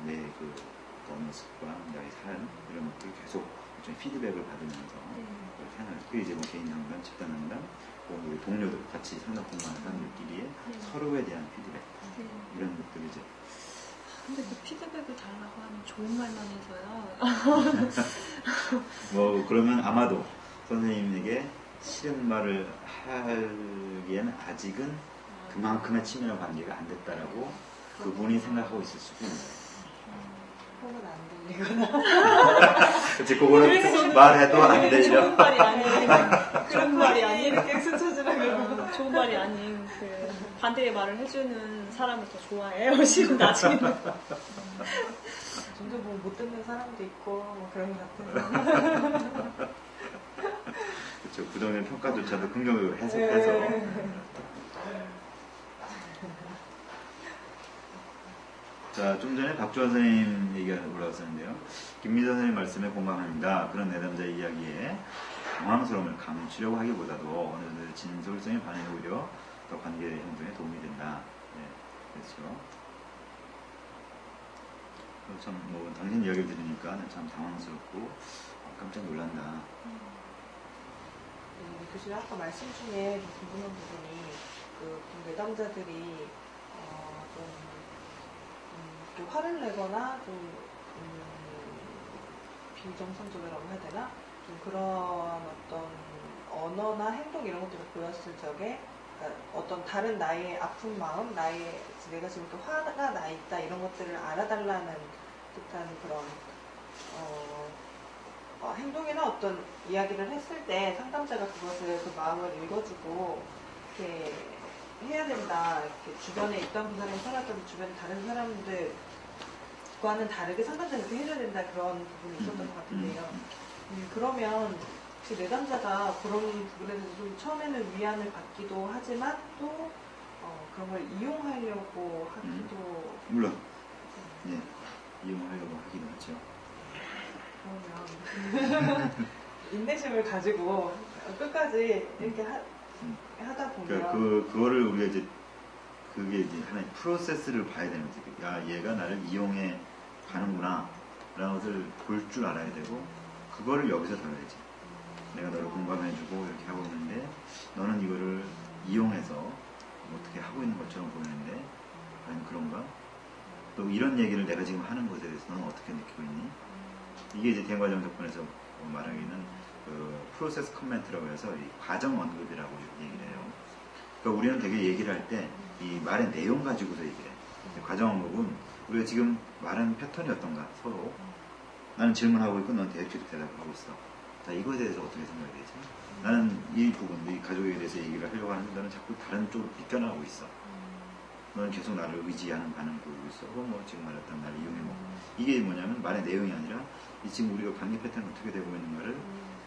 내 그 언어 습관, 나의 삶 이런 것들을 계속 좀 피드백을 받으면서 그렇게 하나요. 그게 이제 뭐 개인 상담, 집단 상담, 혹은 우리 동료들 같이 상담 공부하는 사람들끼리의 서로에 대한 피드백 이런 것들이 이제. 근데 그 피드백을 달라고 하면 좋은 말만 해서요. 뭐 그러면 아마도 선생님에게 싫은 말을 하기에는 아직은 그만큼의 친밀한 관계가 안 됐다라고 그분이 생각하고 있을 수도 있어요. 혹은 안 들리거나. 그치, 그거는 말해도 안 들려. 좋은 말이 아닌 그런 말이 아니에요. 객수 찾으라고. 좋은 말이 아닌 그 반대의 말을 해주는 사람을 더 좋아해요. 지금 나중에. 점점 뭐 못 듣는 사람도 있고 뭐 그런 것 같아요. 그쵸, 부정의 평가조차도 긍정적으로 해석해서. 자, 좀 전에 박주환 선생님 얘기가 올라왔었는데요. 김미선 선생님 말씀에 공감합니다. 그런 내담자 이야기에 당황스러움을 감추려고 하기보다도 어느 정도 진솔성의 반응이 오히려 더 관계 형성에 도움이 된다. 네, 그렇죠. 참, 뭐, 당신 이야기를 들으니까 참 당황스럽고 깜짝 놀란다. 교수님 아까 말씀 중에 좀 궁금한 부분이 그 내담자들이 좀 화를 내거나 좀 비정상적이라고 해야 되나? 좀 그런 어떤 언어나 행동 이런 것들을 보였을 적에 그러니까 어떤 다른 나의 아픈 마음, 내가 지금 이렇게 화가 나 있다 이런 것들을 알아달라는 듯한 그런 행동이나 어떤 이야기를 했을 때 상담자가 그것을 그 마음을 읽어주고 이렇게 해야 된다. 이렇게 주변에 입단 부사람이 살았던 주변에 다른 사람들과는 다르게 상담자가 이렇게 해줘야 된다 그런 부분이 있었던 것 같은데요. 그러면 혹시 내담자가 그런 부분에 대해서 좀 처음에는 위안을 받기도 하지만 또 그런 걸 이용하려고 하기도 물론 예, 이용하려고 하기도 하죠. 그러면 인내심을 가지고 끝까지 이렇게 하다 보면 그러니까 그거를 우리가 이제 그게 이제 하나의 프로세스를 봐야 되는 거지. 야, 얘가 나를 이용해 가는구나 라는 것을 볼 줄 알아야 되고 그거를 여기서 다뤄야지. 내가 너를 공감해주고 이렇게 하고 있는데 너는 이거를 이용해서 어떻게 하고 있는 것처럼 보이는데 과연 그런가? 또 이런 얘기를 내가 지금 하는 것에 대해서 너는 어떻게 느끼고 있니? 이게 이제 대응과정 접근에서 말하기는 그 프로세스 커멘트라고 해서 이 과정 언급이라고 얘기를 해요. 그러니까 우리는 되게 얘기를 할 때 이 말의 내용 가지고서 얘기를 해. 과정 언급은 우리가 지금 말하는 패턴이 어떤가 서로 나는 질문하고 있고 넌 계속 대답하고 있어. 자, 이거에 대해서 어떻게 생각이 되지? 나는 이 부분, 이 가족에 대해서 얘기를 하려고 하는데 너는 자꾸 다른 쪽으로 비껴나가고 있어. 너는 계속 나를 의지하는 반응 보이고 있어. 뭐 지금 말했던 나를 이용해먹고. 이게 뭐냐면 말의 내용이 아니라 이 지금 우리가 관계 패턴이 어떻게 되고 있는가를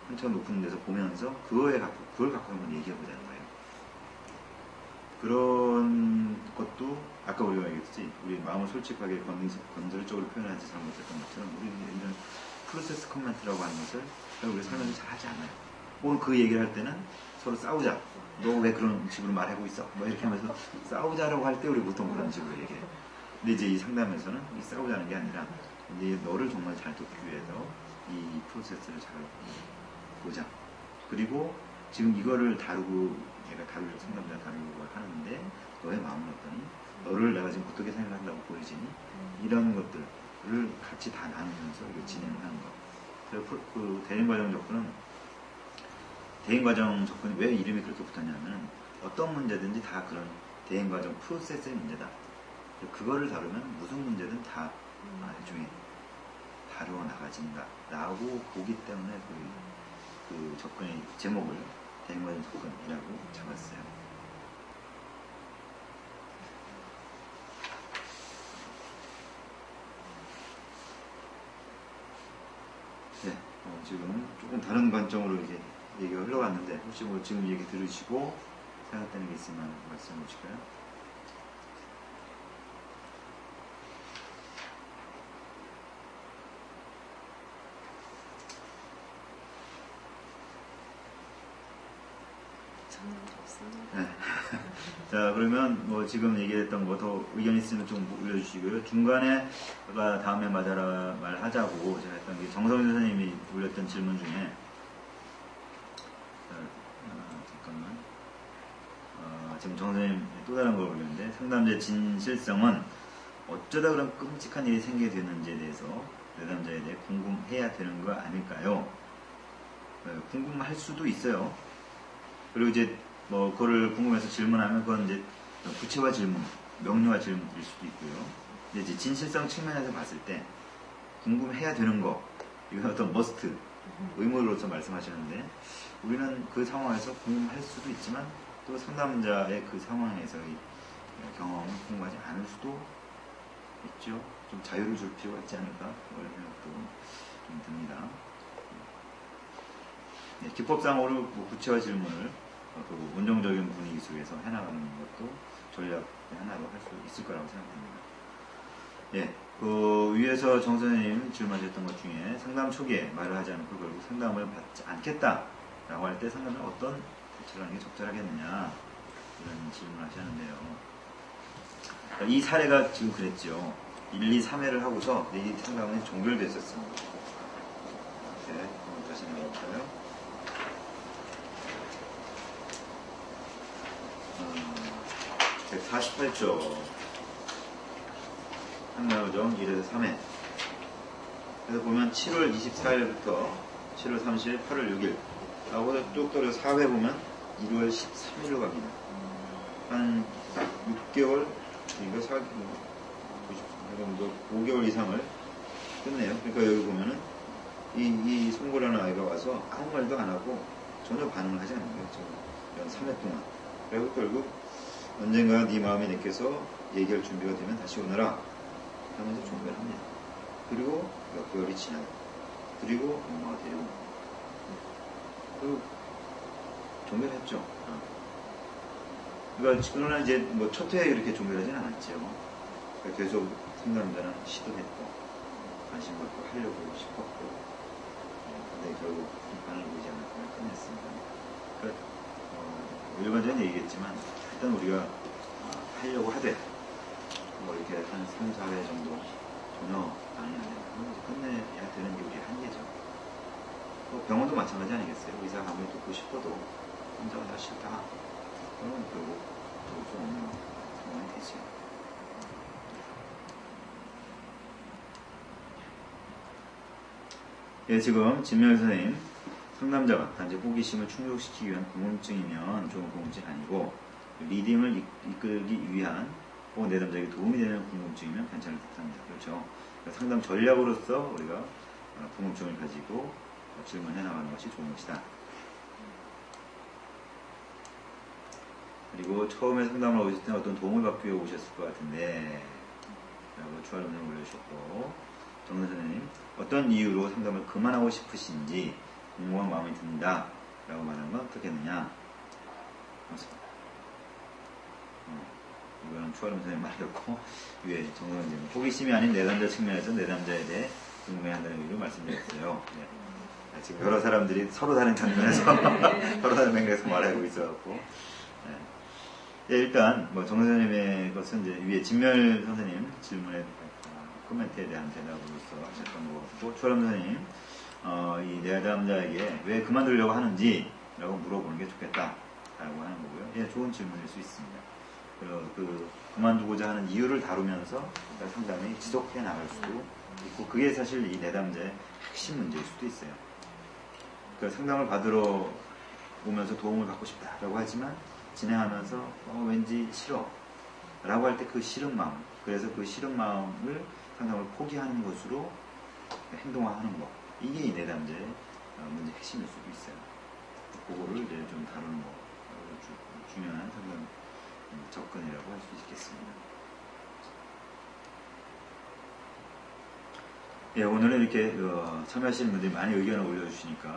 한참 높은 데서 보면서 그걸 갖고 한번 얘기해보자는 거예요. 그런 것도 아까 우리가 얘기했지. 우리 마음을 솔직하게 건설적으로 표현하지 잘 못했던 것처럼 우리는 이런 프로세스 커멘트라고 하는 것을 우리가 설명을 잘 하지 않아요. 오늘 그 얘기를 할 때는 서로 싸우자. 너 왜 그런 식으로 말하고 있어? 뭐 이렇게 하면서 싸우자라고 할 때 우리 보통 그런 식으로 얘기해요. 근데 이제 이 상담에서는 이 싸우자는 게 아니라 이제 너를 정말 잘 돕기 위해서 이 프로세스를 잘 보자. 그리고 지금 이거를 내가 상담자가 다루려고 하는데 너의 마음은 어떠니? 너를 내가 지금 어떻게 생각한다고 보여지니? 이런 것들을 같이 다 나누면서 진행을 하는 거. 그래서 그 대인과정 접근이 왜 이름이 그렇게 붙었냐면 어떤 문제든지 다 그런 대인과정 프로세스의 문제다. 그거를 다루면 무슨 문제든 다 일종의 다루어 나가진다 라고 보기 때문에 그 접근의 제목을 대인과정 접근이라고 잡았어요. 네, 지금 조금 다른 관점으로 이게 얘기가 흘러갔는데 혹시 뭐 지금 얘기 들으시고 생각되는 게 있으면 말씀해 주실까요? 저는 없습니다. 네. 자, 그러면 뭐 지금 얘기했던 거 더 의견 있으면 좀 올려주시고요. 중간에 다음에 말하자고 제가 했던 게 정성윤 선생님이 올렸던 질문 중에 잠깐만. 지금 정 선생님 또 다른 걸 올렸는데 상담자의 진실성은 어쩌다 그런 끔찍한 일이 생기게 됐는지에 대해서 내담자에 대해 궁금해야 되는 거 아닐까요? 궁금할 수도 있어요. 그리고 이제 뭐 그거를 궁금해서 질문하면 그건 이제 구체화 질문, 명료화 질문일 수도 있고요. 근데 이제 진실성 측면에서 봤을 때 궁금해야 되는 거, 이건 어떤 머스트, 의무로서 말씀하시는데 우리는 그 상황에서 궁금할 수도 있지만 또 상담자의 그 상황에서의 경험을 궁금하지 않을 수도 있죠. 좀 자유를 줄 필요가 있지 않을까 그런 생각도 좀 듭니다. 네, 기법상으로 뭐 구체화 질문을 그 온정적인 분위기 속에서 해나가는 것도 전략 하나로 할 수 있을 거라고 생각합니다. 예, 그 위에서 정 선생님 질문하셨던 것 중에 상담 초기에 말을 하지 않고 결국 상담을 받지 않겠다라고 할 때 상담을 어떤 대처를 하는 게 적절하겠느냐 이런 질문을 하셨는데요. 그러니까 이 사례가 지금 그랬죠. 1, 2, 3회를 하고서 이 상담은 종결됐었습니다. 네, 다시 나올까요? 148조 한나우정 1에서 3회 그래서 보면 7월 24일부터 7월 30일, 8월 6일 하고 쭉 떨어져 4회 보면 1월 13일로 갑니다. 한 6개월, 이거 5개월 이상을 끝내요. 그러니까 여기 보면은 이 송고라는 아이가 와서 아무 말도 안 하고 전혀 반응을 하지 않는 거예요. 한 3회 동안. 그리고 결국 언젠가 네 마음이 내켜서 얘기할 준비가 되면 다시 오너라 하면서 종교를 합니다. 그리고 몇 개월이 지나요. 그리고 엄마가 데리고 그리고 종교를 했죠. 그러나 이제 뭐 첫 회에 이렇게 종교를 하진 않았죠. 그러니까 계속 상담자는 시도했고 관심 갖고 하려고 싶었고 근데 결국 반을 보이지 않았고 끝냈습니다. 그러니까 일반적인 얘기겠지만 일단 우리가 하려고 하되 뭐 이렇게 한 3, 4회 정도 전혀 반응이 안 되면 끝내야 되는 게 우리의 한계죠. 병원도 마찬가지 아니겠어요? 의사가 아무리 듣고 싶어도 환자가 다 싫다. 그러면 결국 좋을 수 없는 상황이 되죠. 예, 지금 진명 선생님 상담자가 단지 호기심을 충족시키기 위한 궁금증이면 좋은 궁금증이 아니고 리딩을 이끌기 위한 혹은 내담자에게 도움이 되는 궁금증이면 괜찮을 듯합니다. 그렇죠? 그러니까 상담 전략으로서 우리가 궁금증을 가지고 질문해 나가는 것이 좋은 것이다. 그리고 처음에 상담을 오실 때는 어떤 도움을 받기 위해 오셨을 것 같은데 라고 추가 질문을 올려주셨고 정선 선생님 어떤 이유로 상담을 그만하고 싶으신지 궁금한 마음이 든다 라고 말하는 건 어떻겠느냐. 이거는 추가 선생님 말이었고 위에 정선 선생님 호기심이 아닌 내담자 측면에서 내담자에 대해 궁금해한다는 의미로 말씀드렸어요. 네. 지금 여러 사람들이 서로 다른 장면에서 서로 다른 맥락에서 말하고 있어갖고 네. 예, 일단 뭐 정 선생님의 것은 이제 위에 진멸 선생님 질문에 코멘트에 대한 대답으로서 하셨던 거고 초람 선생님 이 내담자에게 왜 그만두려고 하는지라고 물어보는 게 좋겠다라고 하는 거고요. 예, 좋은 질문일 수 있습니다. 그리고 그만두고자 하는 이유를 다루면서 상담이 지속해 나갈 수도 있고 그게 사실 이 내담자의 핵심 문제일 수도 있어요. 그러니까 상담을 받으러 오면서 도움을 받고 싶다라고 하지만 진행하면서 왠지 싫어 라고 할 때 그 싫은 마음 그래서 그 싫은 마음을 상담을 포기하는 것으로 행동화하는 것 이게 이 내담자의 문제 핵심일 수도 있어요. 그거를 이제 좀 다루는 거 중요한 상담 접근이라고 할 수 있겠습니다. 예, 오늘은 이렇게 참여하시는 분들이 많이 의견을 올려주시니까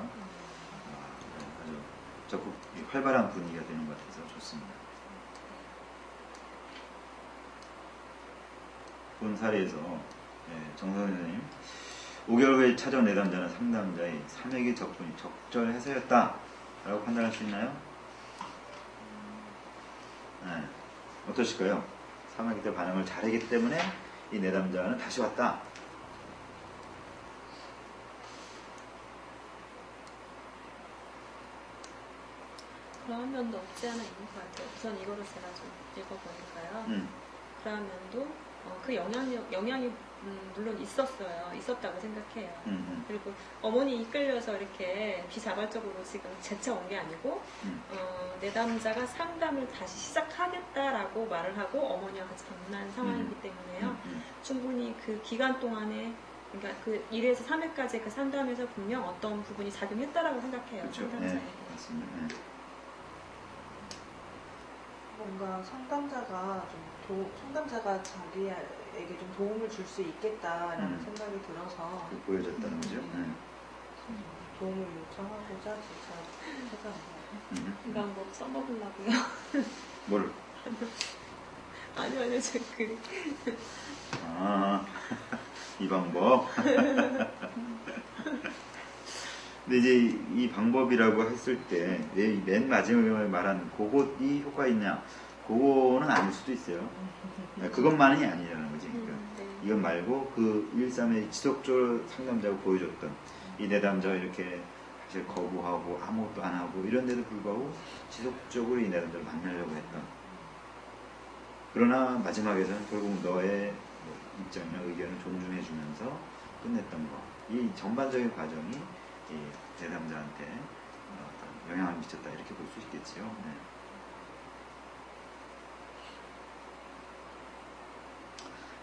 아주 적극 활발한 분위기가 되는 것 같아서 좋습니다. 본 사례에서 정선 선생님 5개월 후에 찾아온 내담자는 상담자의 3회기 접근이 적절해서였다 라고 판단할 수 있나요? 네. 어떠실까요? 3회기 때 반응을 잘했기 때문에 이 내담자는 다시 왔다. 그런 면도 없지 않아 있는 것 같아요. 우선 이거를 제가 좀 읽어보니까요. 그런 면도 그 영향이 물론 있었다고 생각해요. 그리고 어머니 이끌려서 이렇게 비자발적으로 지금 제쳐온 게 아니고 내담자가 상담을 다시 시작하겠다라고 말을 하고 어머니와 같이 방문한 상황이기 때문에요. 충분히 그 기간 동안에 그러니까 그 1회에서 3회까지 그 상담에서 분명 어떤 부분이 작용했다라고 생각해요. 그렇죠. 상담자에게. 네, 맞습니다. 뭔가 상담자가 상담자가 자기에게 좀 도움을 줄 수 있겠다라는 생각이 들어서 보여줬다는 거죠. 도움을 요청하고자 진짜 찾아온 이 방법 써먹으려고요. 뭘? 아니요, 제 글이. 이 방법. 근데 이제 이 방법이라고 했을 때 맨 마지막에 말한 그것이 효과 있냐? 그거는 아닐 수도 있어요. 그것만이 아니라는 거지. 그러니까 네. 이건 말고 그 1~3에 지속적으로 상담자가 보여줬던 이 내담자가 이렇게 사실 거부하고 아무것도 안 하고 이런데도 불구하고 지속적으로 이 내담자를 만나려고 했던. 그러나 마지막에서는 결국 너의 입장이나 의견을 존중해주면서 끝냈던 거. 이 전반적인 과정이 이 내담자한테 영향을 미쳤다 이렇게 볼 수 있겠지요. 네.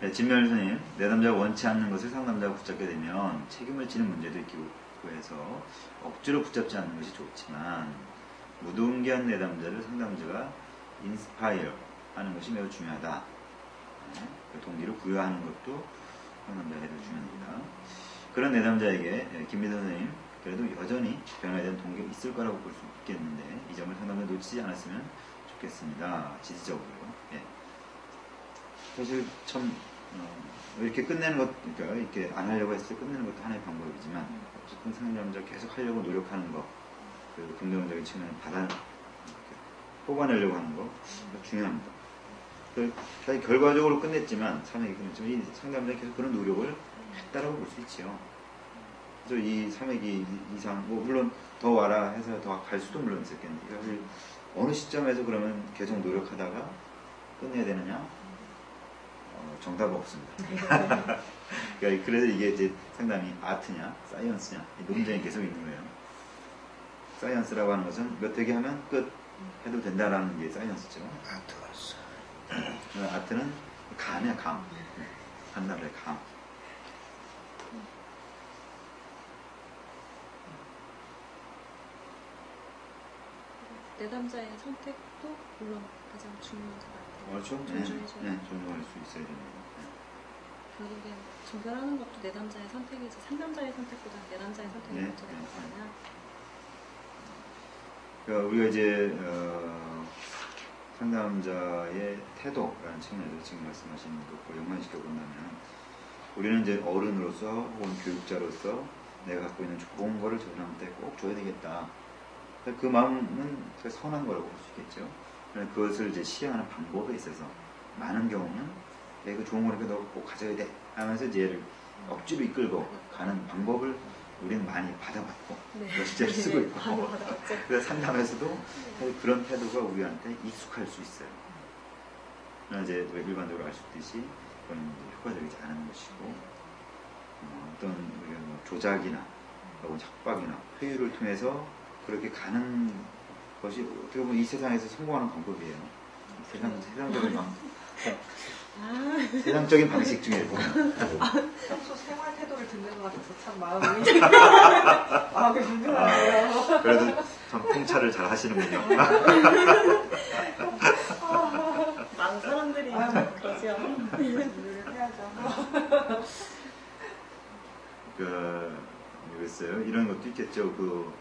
네, 진멸 선생님, 내담자가 원치 않는 것을 상담자가 붙잡게 되면 책임을 지는 문제도 있고 해서 억지로 붙잡지 않는 것이 좋지만 무동기한 내담자를 상담자가 인스파이어 하는 것이 매우 중요하다. 네, 그 동기를 부여하는 것도 상담자에게 중요합니다. 그런 내담자에게 김미선 선생님, 그래도 여전히 변화에 대한 동기가 있을 거라고 볼 수 있겠는데 이 점을 상담자 놓치지 않았으면 좋겠습니다. 지지적으로요. 예. 사실 참 이렇게 끝내는 것, 그러니까 이렇게 안 하려고 했을 때 끝내는 것도 하나의 방법이지만 어쨌든 상담자 계속 하려고 노력하는 거, 그 긍정적인 측면을 뽑아내려고 하는 거 중요합니다. 사실 결과적으로 끝냈지만 사맥이 끝냈지만 이 상담자가 계속 그런 노력을 했다라고 볼 수 있지요. 그래서 이 3회기 이상, 뭐, 물론 더 와라 해서 더 갈 수도 물론 있었겠는데, 사실 어느 시점에서 그러면 계속 노력하다가 끝내야 되느냐? 정답은 없습니다. 그러니까 그래서 이게 이제 상담이 아트냐, 사이언스냐, 이 논쟁이 계속 있는 거예요. 사이언스라고 하는 것은 몇 회기 하면 끝 해도 된다라는 게 사이언스죠. 아트는 감이야, 감. 한나라의 감. 내담자의 선택도 물론 가장 중요한 것 같아요. 그렇죠? 존중해줘야 네, 존중할 수 있어야 됩니다. 결국엔 정결하는 것도 내담자의 선택이지 상담자의 선택보다 내담자의 선택이 네, 먼저 나오잖아요. 그러니까 우리가 이제 상담자의 태도라는 측면에서 지금 말씀하신 것과 연관시켜 본다면 우리는 이제 어른으로서 혹은 교육자로서 내가 갖고 있는 좋은 거를 저 사람한테 꼭 줘야 되겠다. 그 마음은 선한 거라고 볼 수 있겠죠. 그것을 이제 시행하는 방법에 있어서 많은 경우는 내가 좋은 거니까 너 꼭 가져야 돼 하면서 이제 얘를 억지로 이끌고 가는 방법을 우리는 많이 받아봤고 네. 실제로 쓰고 있고 많이 받아봤죠. 그래서 상담에서도 그런 태도가 우리한테 익숙할 수 있어요. 그러나 이제 일반적으로 알 수 있듯이 그건 효과적이지 않은 것이고 어떤 우리가 뭐 조작이나 혹은 협박이나 회유를 통해서 그렇게 가는 것이 어떻게 보면 이 세상에서 성공하는 방법이에요. 세상적인 방식 중에 보면. 평소 생활 태도를 듣는 것 같아서 참 마음이 불편하네요. 그래도 참 통찰을 잘 하시는군요. 많은 사람들이 그러죠. 해야죠. 모르겠어요. 이런 것도 있겠죠.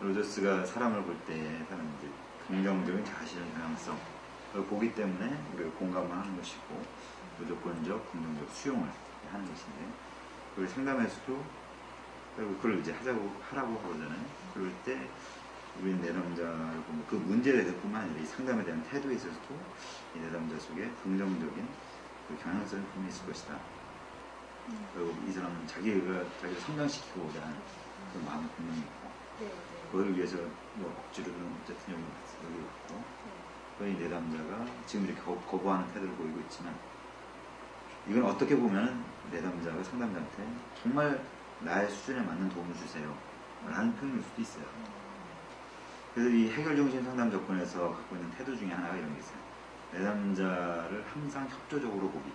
로저스가 사람을 볼 때 사람 이제 긍정적인 자신의 경향성을 보기 때문에 우리가 공감을 하는 것이고 무조건적 긍정적 수용을 하는 것인데 그걸 상담에서도 그걸 이제 하라고 하거든요. 그럴 때 우리 내담자를 보면 그 문제에 대해서뿐만 아니라 이 상담에 대한 태도에 있어서도 이 내담자 속에 긍정적인 그 경향성이 분명히 있을 것이다. 그리고 이 사람은 자기를 성장시키고자 하는 그 마음이 분명히 있고 그걸 위해서 뭐 억지로는 어쨌든 여기 왔고 이 내담자가 지금 이렇게 거부하는 태도를 보이고 있지만 이건 어떻게 보면 내담자가 상담자한테 정말 나의 수준에 맞는 도움을 주세요 라는 표현일 수도 있어요. 그래서 이 해결중심 상담 접근에서 갖고 있는 태도 중에 하나가 이런 게 있어요. 내담자를 항상 협조적으로 보기.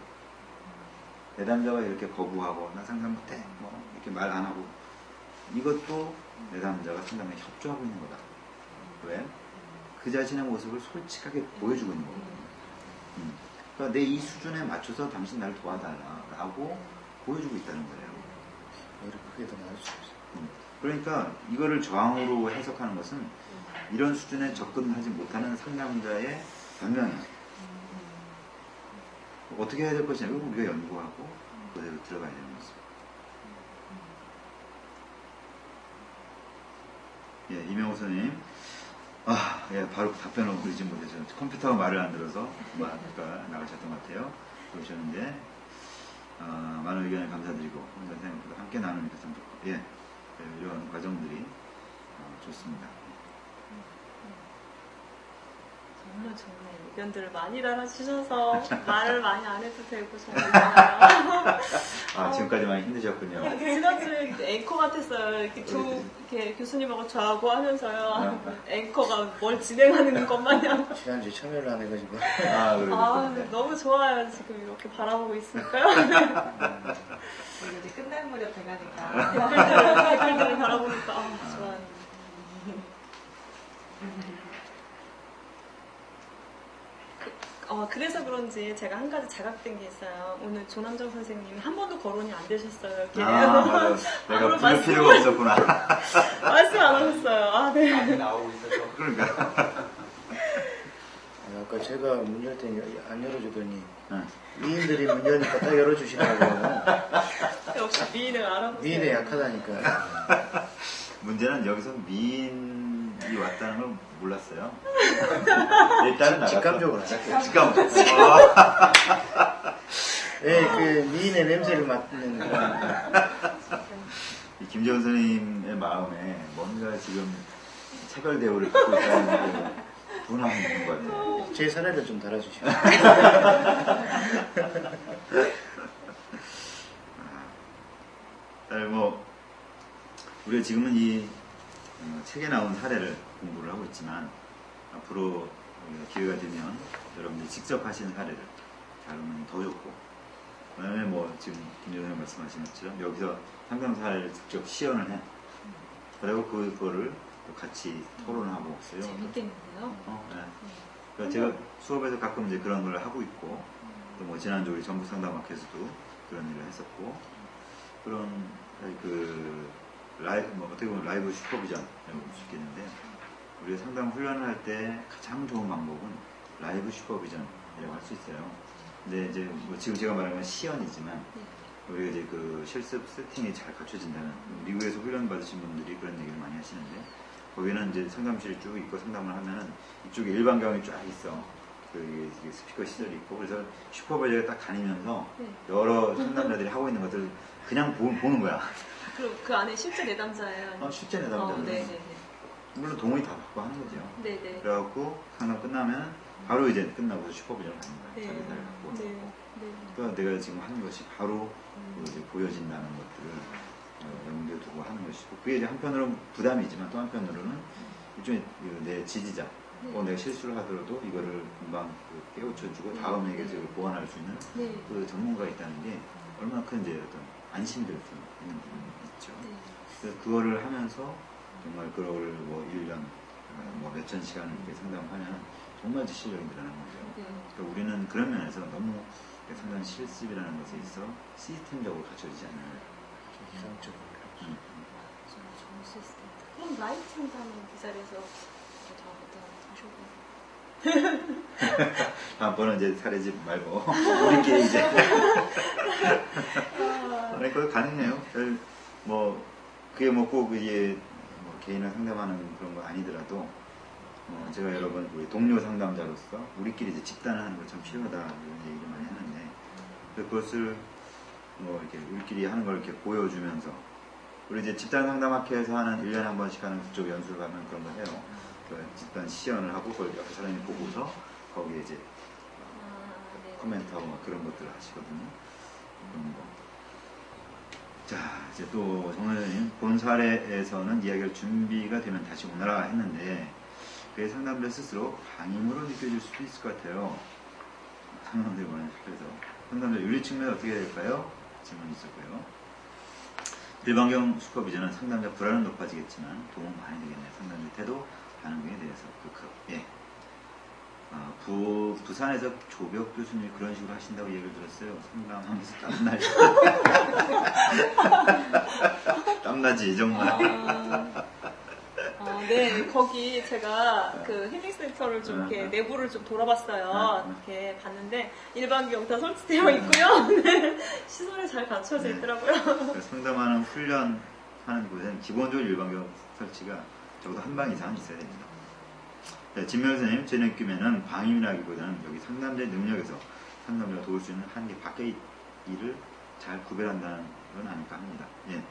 내담자가 이렇게 거부하고 나 상담 못해 뭐 이렇게 말 안 하고 이것도 내담자가 상담에 협조하고 있는 거다. 왜? 그 자신의 모습을 솔직하게 보여주고 있는 거거든요. 그러니까 내 이 수준에 맞춰서 당신 나를 도와달라 라고 보여주고 있다는 거예요. 오히려 그게 더 나을 수 있어요. 그러니까 이거를 저항으로 해석하는 것은 이런 수준에 접근하지 못하는 상담자의 변명이에요. 어떻게 해야 될 것이냐 이거 우리가 연구하고 그대로 들어가야 되는 것입니다. 예, 이명호 선생님. 예, 바로 답변을 드리지 못해서 컴퓨터가 말을 안 들어서 아까 나가셨던 것 같아요. 그러셨는데 많은 의견을 감사드리고 선생님과 함께 나누니까 참 좋고 예, 이런 과정들이 좋습니다. 정말 좋네요. 의견들을 많이 달아주셔서 말을 많이 안 해도 되고 정말 좋아요. 아, 지금까지 많이 힘드셨군요. 지난주에 앵커 같았어요. 이렇게 교수님하고 저하고 하면서요. 앵커가 뭘 진행하는 것 마냥. 지난주에 참여를 안 해가지고. 아, 아, 그러겠군요. 너무 좋아요. 지금 이렇게 바라보고 있으니까요. 이제 끝날 무렵 돼가니까. 댓글들을 바라보니까 좋아요. 그래서 그런지 제가 한 가지 자각된 게 있어요. 오늘 조남정 선생님이 한 번도 거론이 안 되셨어요. 이렇게. 맞아. 내가 앞으로 부를 필요가 없었구나. 말씀 안 하셨어요. 아, 네. 많이 나오고 있어서 그러니까. 아까 제가 문 열 때 안 열어주더니 응. 미인들이 문 여니까 딱 열어주시더라고요. 역시 미인을 알아보세요. 미인에 약하다니까. 문제는 여기서 미인이 왔다는 걸 몰랐어요. 일단은 나갔어. 직감적으로 알았어요. 직감. 예, 그 미인의 냄새를 맡는 그런. 이 김재원 선생님의 마음에 뭔가 지금 차별대우를 갖고 있다는 그 분함이 있는 것 같아요. 제 사례를 좀 달아주시고. 우리가 지금은 이 책에 나온 사례를 공부를 하고 있지만 앞으로 기회가 되면 여러분들이 직접 하시는 사례를 다루면 더 좋고, 그 다음에 지금 김재원 선생님 말씀하신 것처럼 여기서 상담사를 직접 시연을 해. 그리고 그거를 또 같이 토론하고 있어요. 재밌겠는데요? 네. 그러니까 제가 수업에서 가끔 이제 그런 걸 하고 있고, 또 지난주 우리 전북 상담학회에서도 그런 일을 했었고, 그런 어떻게 보면 라이브 슈퍼비전이라고 볼 수 있겠는데, 우리가 상담 훈련을 할 때 가장 좋은 방법은 라이브 슈퍼비전이라고 할 수 있어요. 근데 이제 지금 제가 말하는 건 시연이지만, 우리가 이제 그 실습 세팅이 잘 갖춰진다면, 미국에서 훈련 받으신 분들이 그런 얘기를 많이 하시는데, 거기는 이제 상담실이 쭉 있고 상담을 하면은 이쪽에 일반경이 쫙 있어. 이게 스피커 시설이 있고, 그래서 슈퍼바이저가 딱 다니면서 여러 상담자들이 하고 있는 것들을 그냥 보는 거야. 그럼 그 안에 실제 내담자예요? 실제 내담자는. 네네네. 물론 동의 다 받고 하는 거죠. 네네. 그래갖고 상담 끝나면 바로 이제 끝나고서 슈퍼비전을 가는 거야. 네. 자기 사를 갖고. 네. 그러니까 내가 지금 하는 것이 바로 이제 보여진다는 것들을 염두에 두고 하는 것이고, 그게 이제 한편으로는 부담이지만 또 한편으로는 일종의 내 지지자, 내가 실수를 하더라도 이거를 금방 깨우쳐주고 다음에 이걸 보완할 수 있는 그 전문가가 있다는 게 얼마나 큰 이제 어떤 안심될 수 있는 부분이 있죠. 그래서 그거를 하면서 정말 그거를 1년, 몇천 시간을 이렇게 상담하면 정말 실력이 늘어나는 거죠. 그러니까 우리는 그런 면에서 너무 상담 실습이라는 것에 있어 시스템적으로 갖춰지지 않아요. 이상적으로. 좋은 시스템. 그럼 라이브 상담은 그 자리에서 저부터 하시고. 다음번은 이제 사례집 말고 우리끼리 이제 아니 그거 가능해요. 그게 꼭 이제 개인을 상담하는 그런 거 아니더라도 제가 여러 번 우리 동료 상담자로서 우리끼리 이제 집단을 하는 거 참 필요하다 이런 얘기를 많이 하는데, 그것을 이렇게 우리끼리 하는 걸 이렇게 보여주면서, 우리 이제 집단 상담학회에서 하는 1년에 한 번씩 하는 그쪽 연수를 가면 그런 거 해요. 집단 시연을 하고 그걸 옆에 사람이 보고서 거기에 이제 코멘트하고 그런 것들을 하시거든요. 그런 거. 자, 이제 또 정 선생님 본 사례에서는 이야기할 준비가 되면 다시 오너라 했는데, 그의 상담자 스스로 방임으로 느껴질 수도 있을 것 같아요. 상담자들이 원하는 싶어서 상담자 윤리 측면은 어떻게 될까요? 질문이 있었고요. 일반경 슈퍼비전은 상담자 불안은 높아지겠지만 도움 많이 되겠네요. 상담자 태도, 반응 등에 대해서. 예. 부산에서 조벽 교수님이 그런 식으로 하신다고 얘기를 들었어요. 상담하면서 땀나지 정말. 네, 거기 제가 그 힐링센터를 좀 이렇게 내부를 좀 돌아봤어요. 이렇게 봤는데 일반경 다 설치되어 있고요. 네, 시설이 잘 갖춰져 있더라고요. 상담하는 훈련하는 곳에는 기본적으로 일반경 설치가 적어도 한 방 이상 있어야 됩니다. 진명 선생님, 제 느낌에는 방임이라기보다는 여기 상담자의 능력에서 상담자가 도울 수 있는 한계 밖의 일을 잘 구별한다는 건 아닐까 합니다. 예.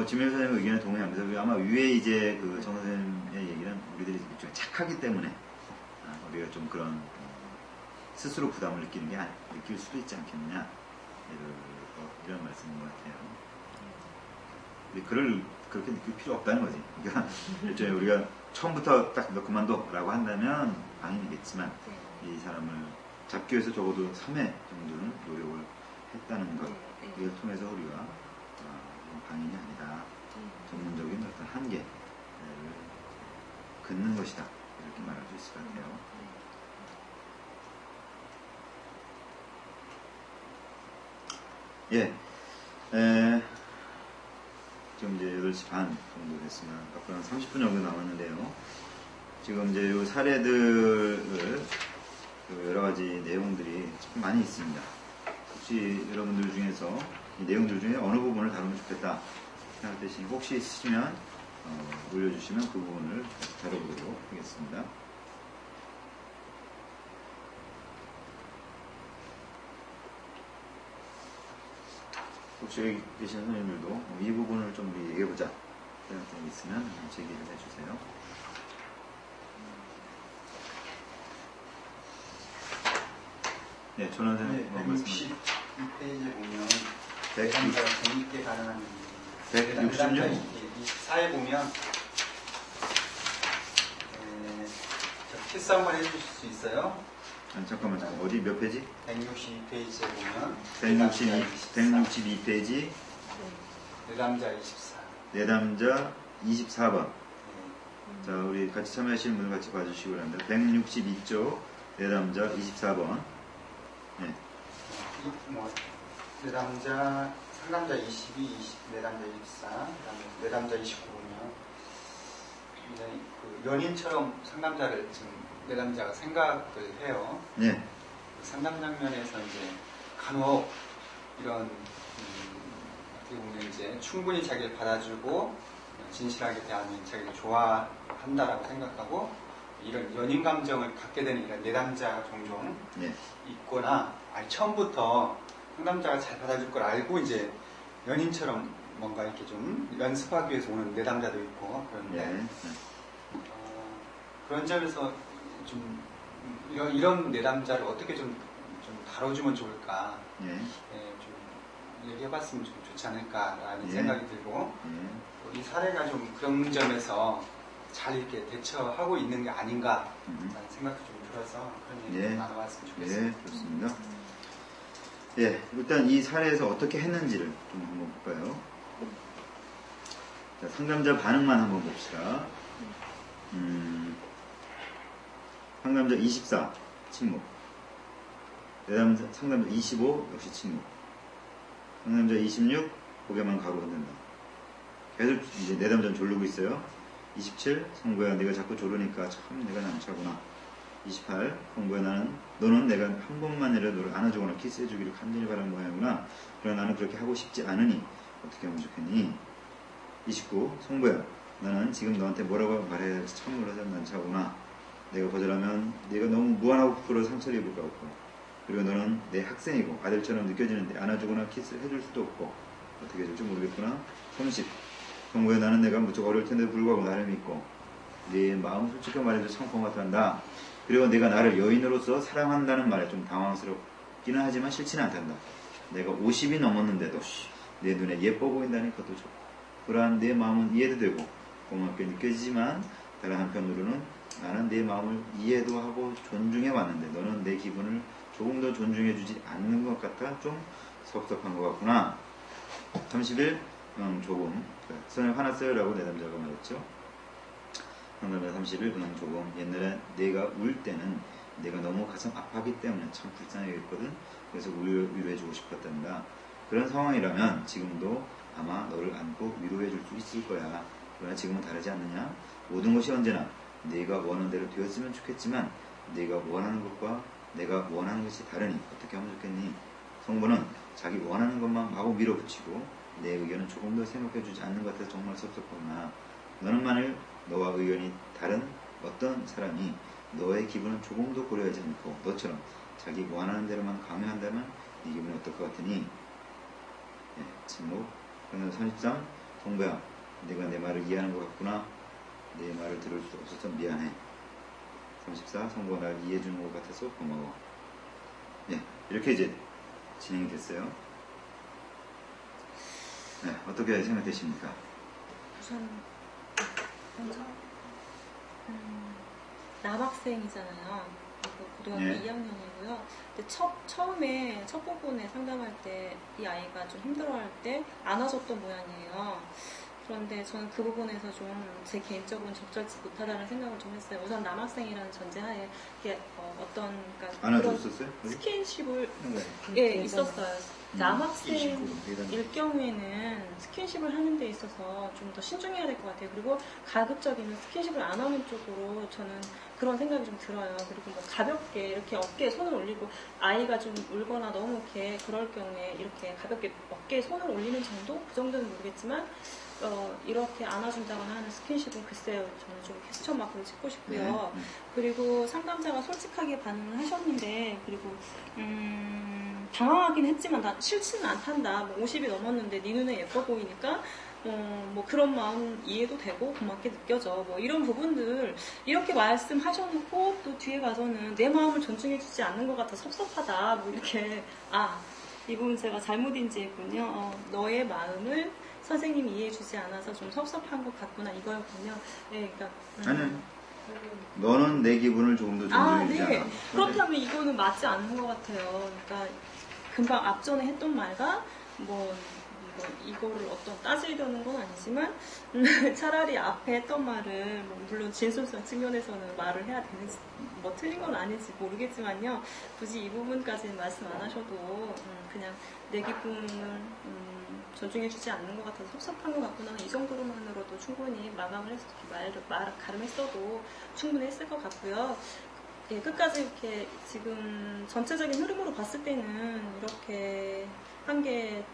진명 선생님 의견에 동의하면서 아마 위에 이제 정 선생님의 얘기는 우리들이 착하기 때문에 우리가 좀 그런 스스로 부담을 느끼는 게 느낄 수도 있지 않겠느냐 이런 말씀인 것 같아요. 근데 그렇게 느낄 필요 없다는 거지. 그러니까 일종의 우리가 처음부터 딱 너 그만둬라고 한다면 방임이겠지만 이 사람을 잡기 위해서 적어도 3회 정도는 노력을 했다는 것 이걸 통해서 우리가 방임이 아니다. 전문적인 어떤 한계를 긋는 것이다. 이렇게 말할 수 있을 것 같아요. 예. 지금 이제 8시 반 정도 됐으면 앞으로 한 30분 정도 남았는데요. 지금 이제 이 사례들을 여러 가지 내용들이 참 많이 있습니다. 혹시 여러분들 중에서 이 내용들 중에 어느 부분을 다루면 좋겠다 생각되시니 혹시 있으시면 올려주시면 그 부분을 다뤄보도록 하겠습니다. 혹시 여기 계시는 선생님들도 이 부분을 좀 우리 얘기해보자 생각이 있으면 제기를 해주세요. 네, 전원 선생님. 162페이지에 보면 160, 재밌게 가능한 166? 24에 보면 저 키스 한번 해주실 수 있어요? 아니, 잠깐만, 어디 몇 페이지? 162페이지에 보면 162페이지 내담자 24. 내담자 24번. 자, 우리 같이 참여하시는 분들 같이 봐주시기 바랍니다. 162쪽 내담자 24번. 네. 내담자 상담자 22, 내담자 24, 내담자 29보면 굉장히 그 연인처럼 상담자를 지금 내담자가 생각을 해요. 네. 상담 장면에서 이제 간혹 이런 어떻게 보면 이제 충분히 자기를 받아주고 진실하게 대하면 자기를 좋아한다라고 생각하고 이런 연인 감정을 갖게 되는 이런 내담자가 종종 네. 있거나 아니 처음부터 상담자가 잘 받아줄 걸 알고 이제 연인처럼 뭔가 이렇게 좀 연습하기 위해서 오는 내담자도 있고 그런데 네. 그런 점에서 좀 이런 내담자를 어떻게 좀 다뤄주면 좋을까 네. 좀 얘기해봤으면 좀 좋지 않을까라는 예. 생각이 들고 네. 이 사례가 좀 그런 점에서 잘 이렇게 대처하고 있는 게 아닌가라는 생각이 좀 들어서 그런 얘기 예. 나눠봤으면 좋겠습니다. 네, 좋습니다. 예, 일단 이 사례에서 어떻게 했는지를 좀 한번 볼까요? 자, 상담자 반응만 한번 봅시다. 상담자 24, 침묵. 상담자 25, 역시 침묵. 상담자 26, 고개만 가로 흔든다. 계속 이제 내담자는 졸르고 있어요. 27, 성부야, 네가 자꾸 졸으니까 참 내가 남차구나. 28, 성부야, 너는 내가 한 번만이라도 너를 안아주거나 키스해주기를 간절히 바라는 모양이구나. 그러나 나는 그렇게 하고 싶지 않으니 어떻게 하면 좋겠니? 29, 성부야, 나는 지금 너한테 뭐라고 말해야 할지 참 몰라서 난처하구나. 내가 거절하면 네가 너무 무안하고 부끄러워 상처를 입을까 없고, 그리고 너는 내 학생이고 아들처럼 느껴지는데 안아주거나 키스해줄 수도 없고 어떻게 해줄지 모르겠구나. 30, 성부야, 나는 내가 무척 어려울 텐데도 불구하고 나를 믿고 네 마음 솔직히 말해도 참 고맙단다. 그리고 내가 나를 여인으로서 사랑한다는 말에 좀 당황스럽기는 하지만 싫지는 않단다. 내가 50이 넘었는데도 내 눈에 예뻐 보인다니 그것도 좋고, 그러한 내 마음은 이해도 되고 고맙게 느껴지지만 다른 한편으로는 나는 내 마음을 이해도 하고 존중해 왔는데 너는 내 기분을 조금 더 존중해 주지 않는 것 같아 좀 섭섭한 것 같구나. 31, 조금. 선생님 화났어요? 라고 내담자가 말했죠. 상담자 31, 조금. 옛날에 내가 울 때는 내가 너무 가슴 아파하기 때문에 참 불쌍하겠거든. 그래서 위로해주고 싶었단다. 그런 상황이라면 지금도 아마 너를 안고 위로해줄 수 있을 거야. 그러나 지금은 다르지 않느냐? 모든 것이 언제나 네가 원하는 대로 되었으면 좋겠지만 네가 원하는 것과 내가 원하는 것이 다르니 어떻게 하면 좋겠니? 성부는 자기 원하는 것만 마구 밀어붙이고 내 의견은 조금 더 생각해주지 않는 것 같아서 정말 섭섭하구나. 너는 만일 너와 의견이 다른 어떤 사람이 너의 기분은 조금 더 고려하지 않고 너처럼 자기 원하는 대로만 강요한다면 네 기분이 어떨 것 같으니? 네, 침묵. 33, 성부야, 네가 내 말을 이해하는 것 같구나. 내 말을 들을 수 없어서 미안해. 34. 성부가 날 이해해 주는 것 같아서 고마워. 예, 이렇게 이제 진행이 됐어요. 네, 어떻게 생각되십니까? 우선 먼저 남학생이잖아요. 고등학교 예. 2학년이고요. 근데 처음에 첫 부분에 상담할 때 이 아이가 좀 힘들어할 때 안아줬던 모양이에요. 그런데 저는 그 부분에서 좀 제 개인적으로는 적절치 못하다는 생각을 좀 했어요. 우선 남학생이라는 전제하에 이게 어떤 그러니까 안아줬었어요? 스킨십을 네. 예 있었어요. 남학생일 29. 경우에는 스킨십을 하는 데 있어서 좀 더 신중해야 될 것 같아요. 그리고 가급적이면 스킨십을 안 하는 쪽으로 저는 그런 생각이 좀 들어요. 그리고 뭐 가볍게 이렇게 어깨에 손을 올리고 아이가 좀 울거나 너무 이렇게 그럴 경우에 이렇게 가볍게 어깨에 손을 올리는 정도? 그 정도는 모르겠지만 이렇게 안아준다거나 하는 스킨십은 글쎄요. 저는 좀 퀘스천 마크를 찍고 싶고요. 그리고 상담자가 솔직하게 반응을 하셨는데 그리고 당황하긴 했지만 나 싫지는 않단다. 뭐 50이 넘었는데 네 눈에 예뻐 보이니까 뭐 그런 마음 이해도 되고 고맙게 느껴져. 뭐 이런 부분들 이렇게 말씀하셔놓고 또 뒤에 가서는 내 마음을 존중해주지 않는 것 같아 섭섭하다. 뭐 이렇게 이 부분 제가 잘못 인지했군요. 너의 마음을 선생님이 이해해주지 않아서 좀 섭섭한 것 같구나 이거였군요. 네, 그러니까 아니, 너는 내 기분을 조금 더 존중해주지 네. 않아. 그렇다면 이거는 맞지 않는 것 같아요. 그러니까 금방 앞전에 했던 말과 뭐 이거를 어떤 따지려는 건 아니지만 차라리 앞에 했던 말을 뭐 물론 진솔성 측면에서는 말을 해야 되는지 뭐 틀린 건 아닌지 모르겠지만요. 굳이 이 부분까지는 말씀 안 하셔도 그냥 내 기분을 존중해주지 않는 것 같아서 섭섭한 것 같구나 이 정도로만으로도 충분히 마감을 해서 말을 가름했어도 충분히 했을 것 같고요. 예, 끝까지 이렇게 지금 전체적인 흐름으로 봤을 때는 이렇게 한 게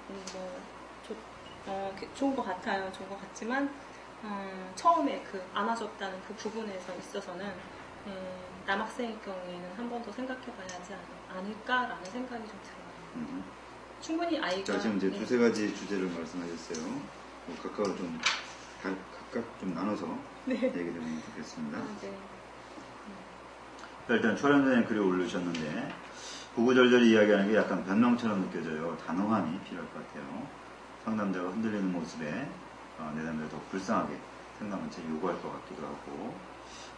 좋은 것 같아요. 좋은 것 같지만 처음에 그 안아줬다는 그 부분에서 있어서는 남학생일 경우에는 한 번 더 생각해봐야 하지 않을까라는 생각이 좀 들어요. 충분히 아이가 자, 지금 이제 두세 가지 주제를 말씀하셨어요. 뭐 각각 좀 나눠서 네. 얘기를 해보면 좋겠습니다. 네. 일단 촬영전에 글을 올리셨는데 구구절절히 이야기하는 게 약간 변명처럼 느껴져요. 단호함이 필요할 것 같아요. 상담자가 흔들리는 모습에 내담자가 더 불쌍하게 상담한 채 요구할 것 같기도 하고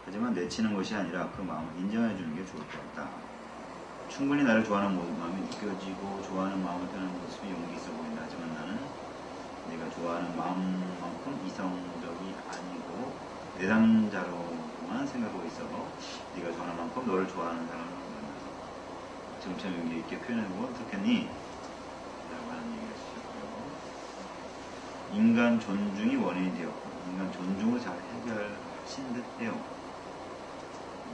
하지만 내치는 것이 아니라 그 마음을 인정해 주는 게 좋을 것 같다. 충분히 나를 좋아하는 마음이 느껴지고 좋아하는 마음을 표현하는 모습이 용기 있어 보인다. 하지만 나는 내가 좋아하는 마음만큼 이성적이 아니고 내담자로만 생각하고 있어. 네가 좋아하는 만큼 너를 좋아하는 사람을 만나서 지금처럼 용기 있게 표현해보면 어떻겠니? 라고 하는 얘기를 주셨고요. 인간 존중이 원인이 되었고 인간 존중을 잘 해결하신 듯 해요.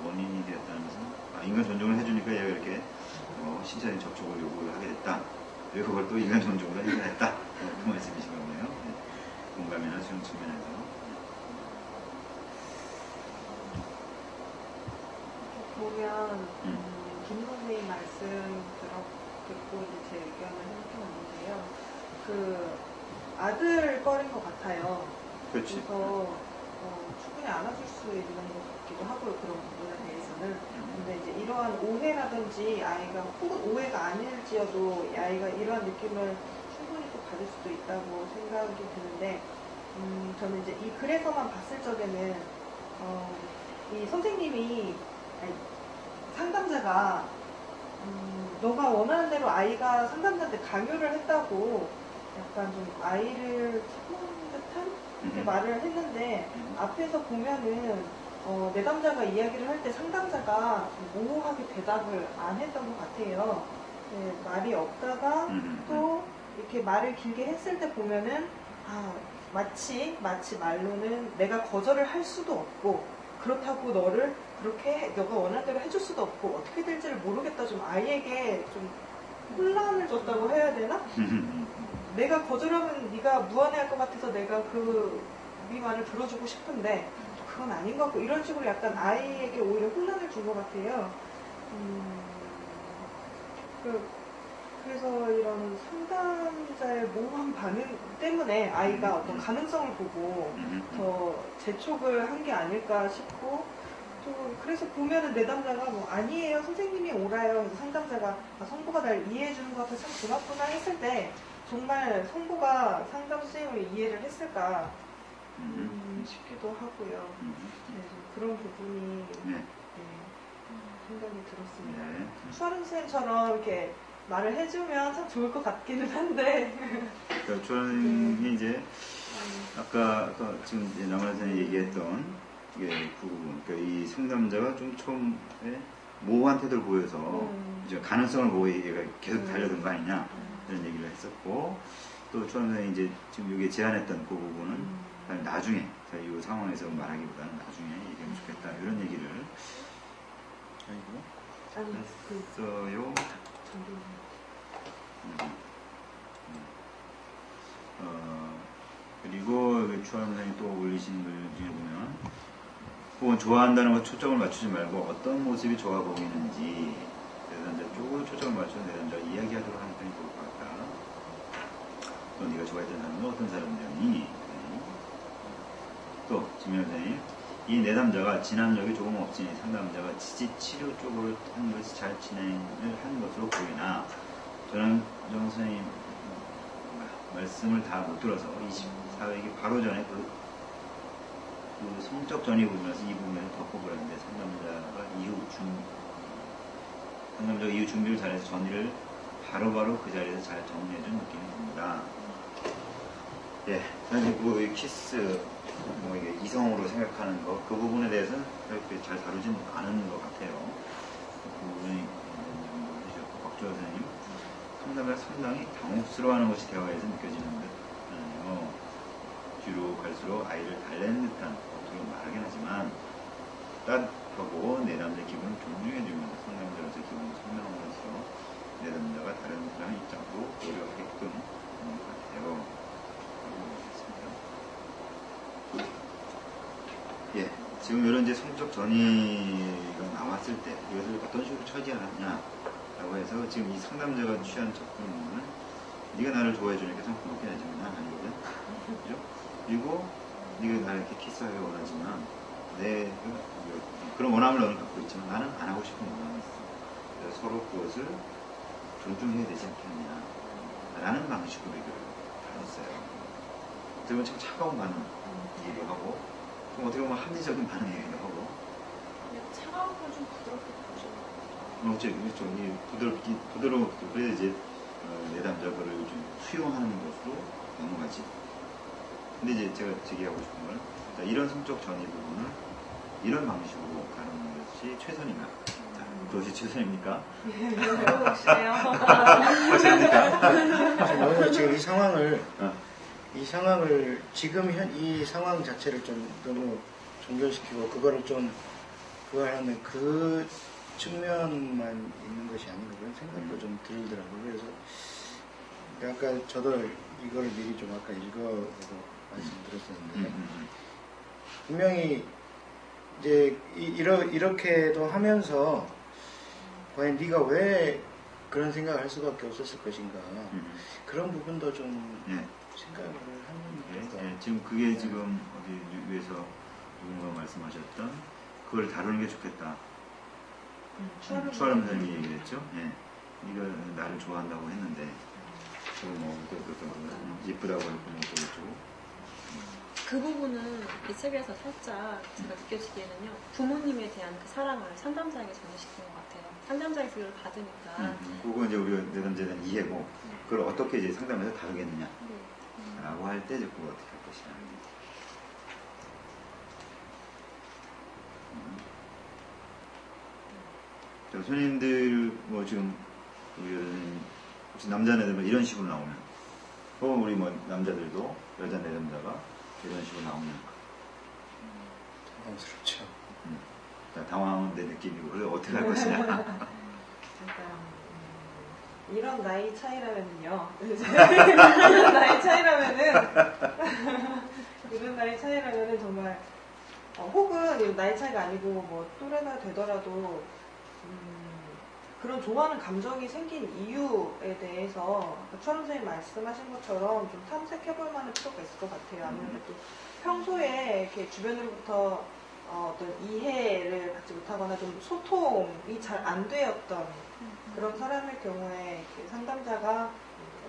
원인이 되었다는 것은 인간 존중을 해주니까 얘가 이렇게 신체적인 접촉을 요구를 하게 됐다. 그리고 그걸 또 인간 존중으로 해결했다. 그 말씀이시거든요. 네. 공감이나 수용 측면에서. 보면 김 선생님 말씀 듣고 이제 제 의견을 생각해봤는데요. 그 아들 거린 것 같아요. 그렇지. 그래서 충분히 안아줄 수 있는 것 같기도 하고요. 그런 부분에 대해서는. 근데 이제 이러한 오해라든지 아이가 혹은 오해가 아닐지어도 이 아이가 이러한 느낌을 충분히 또 받을 수도 있다고 생각이 드는데 저는 이제 이 글에서만 봤을 적에는 이 선생님이 상담자가 너가 원하는 대로 아이가 상담자한테 강요를 했다고 약간 좀 아이를 차는 듯한 그렇게 말을 했는데 앞에서 보면은 내담자가 이야기를 할 때 상담자가 모호하게 대답을 안 했던 것 같아요. 네, 말이 없다가 또 이렇게 말을 길게 했을 때 보면은 마치 말로는 내가 거절을 할 수도 없고 그렇다고 너를 그렇게 너가 원하는 대로 해줄 수도 없고 어떻게 될지를 모르겠다. 좀 아이에게 좀 혼란을 줬다고 해야 되나? 내가 거절하면 네가 무안해할 것 같아서 내가 네 말을 들어주고 싶은데 그건 아닌 것 같고 이런 식으로 약간 아이에게 오히려 혼란을 준 것 같아요. 그래서 이런 상담자의 모호한 반응 때문에 아이가 어떤 가능성을 보고 더 재촉을 한 게 아닐까 싶고 또 그래서 보면은 내담자가 뭐 아니에요 선생님이 옳아요. 그래서 상담자가 아, 성부가 날 이해해 주는 것 같아 참 고맙구나 했을 때 정말 성부가 상담 선생님을 이해를 했을까 싶기도 하고요. 네, 좀 그런 부분이 네. 생각이 들었습니다. 네. 추아름 선생님처럼 이렇게 말을 해주면 참 좋을 것 같기는 한데 그러니까 저는 이제 아까 지금 이제 남한 선생님이 얘기했던 이게 그 부분, 그러니까 이 상담자가 좀 처음에 모호한 태도를 보여서 이제 가능성을 보고 얘가 계속 달려든 거 아니냐 이런 얘기를 했었고, 또 처음에 이제 지금 여기 제안했던 그 부분은 나중에 이 상황에서 말하기보다는 나중에 얘기하면 좋겠다 이런 얘기를 아니 그 했어요. 그리고 추한 선생님이 또 올리신 글 중에 보면 혹은 좋아한다는 것 초점을 맞추지 말고 어떤 모습이 좋아 보이는지 내담자 쪽으로 초점을 맞춰서 내담자가 이야기하도록 하는 편이 좋을 것 같다. 또 네가 좋아했던 사람은 어떤 사람이니? 또 김현 선생님, 이 내담자가 진압력이 조금 없으니 상담자가 지지치료 쪽으로 한 것이 잘 진행을 한 것으로 보이나 저는 정 선생님 말씀을 다 못 들어서 24회기 바로 전에 그 성적 전이 부분에서 이 부분에서 덮어버렸는데 상담자가 이후 준비를 잘해서 전의를 바로바로 그 자리에서 잘 정리해준 느낌이 듭니다. 예, 사실 그 키스 이게 이성으로 생각하는 거 그 부분에 대해서는 그렇게 잘 다루진 않은 것 같아요. 그 부분이 해주셨고 박주호 선생님 상담자가 상당히 당혹스러워하는 것이 대화에서 느껴지는 듯 뒤로 갈수록 아이를 달래는 듯한 어떻게 말하긴 하지만 따뜻하고 내담자 기분을 존중해주면서 상담자로서 기분을 설명하면서 내담자가 다른 사람의 입장도 고려하게끔 하는 것 같아요. 예, 지금 이런 이제 성적 전이가 나왔을 때 이것을 어떤 식으로 처리하느냐라고 해서 지금 이 상담자가 취한 접근은 네가 나를 좋아해주니까 참 고맙긴 하지만 난 아니거든. 그죠? 그리고 네가 나를 이렇게 키스하기 원하지만 그런 원함을 너는 갖고 있지만 나는 안 하고 싶은 원함이 있어. 그래서 서로 그것을 존중해야 되지 않겠느냐 라는 방식으로 이걸 다뤘어요. 어떻게 보면 참 차가운 반응이기도 하고 좀 어떻게 보면 합리적인 반응이기도 하고 차가운 걸 좀 부드럽게 보시는 그렇죠. 부드럽게 그래야 이제 내담자 거를 좀 수용하는 것으로 넘어가지. 근데 이제 제가 제기하고 싶은 건 이런 성적 전이 부분을 이런 방식으로 다루는 것이 최선인가? 자, 그것이 최선입니까? 저는 지금 이 상황을 지금 이 상황 자체를 좀 너무 종결시키고 그거를 좀 그거 하는 그 측면만 있는 것이 아닌가 그런 생각도 좀 들더라고요. 그래서 아까 저도 이거를 미리 좀 아까 읽어서 말씀드렸었는데 분명히 이제 이렇게도 하면서 과연 네가 왜 그런 생각을 할 수밖에 없었을 것인가 그런 부분도 좀 생각을 하는 거예요. 지금 그게 지금 어디 위에서 누군가 말씀하셨던 그걸 다루는 게 좋겠다. 추아름 선생님이 얘기를 했죠. 예. 네가 나를 좋아한다고 했는데 예쁘다고 했고 어쩌고 그 부분은 이 책에서 살짝 제가 느껴지기에는요 부모님에 대한 그 사랑을 상담자에게 전달시키는 것 같아요. 상담자에서 그걸 받으니까 그거 이제 우리가 내담자에 대한 이해고 그걸 어떻게 이제 상담에서 다루겠느냐 라고 할 때 이제 그걸 어떻게 할 것이냐. 손님들 지금 혹시 남자 내담자 이런 식으로 나오면 혹은 우리 남자들도 여자 내담자가 이런 식으로 나오면 당황스럽죠. 당황한 내 느낌이고 그래서 어떻게 할 것이냐. 그러니까 이런 나이 차이라면요. 이런 나이 차이라면은 정말 혹은 나이 차이가 아니고 뭐 또래나 되더라도 그런 좋아하는 감정이 생긴 이유에 대해서 추아름 선생님 말씀하신 것처럼 좀 탐색해볼 만한 필요가 있을 것 같아요. 아무래도 평소에 이렇게 주변으로부터 어떤 이해를 받지 못하거나 좀 소통이 잘 안 되었던 그런 사람일 경우에 이렇게 상담자가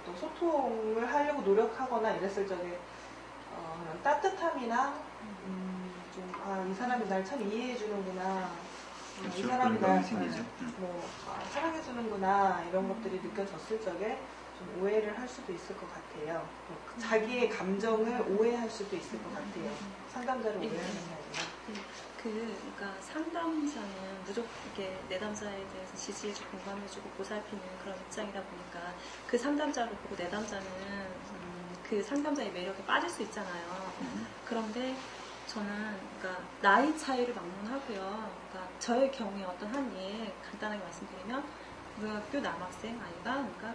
어떤 소통을 하려고 노력하거나 이랬을 적에 그런 따뜻함이나 이 사람이 날 참 이해해 주는구나, 이 그렇죠. 사람이 그런 날 감이 생기죠. 사랑해 주는구나 이런 것들이 느껴졌을 적에 좀 오해를 할 수도 있을 것 같아요. 또 자기의 감정을 오해할 수도 있을 것 같아요. 상담자를 오해하는 게 아니라. 그러니까 상담자는 무조건 이렇게 내담자에 대해서 지지해주고 공감해주고 보살피는 그런 입장이다 보니까 그 상담자를 보고 내담자는 그 상담자의 매력에 빠질 수 있잖아요. 그런데 저는 그러니까 나이 차이를 막론하고요. 그러니까 저의 경우에 어떤 한 일 간단하게 말씀드리면 고등학교 남학생 아이가 그러니까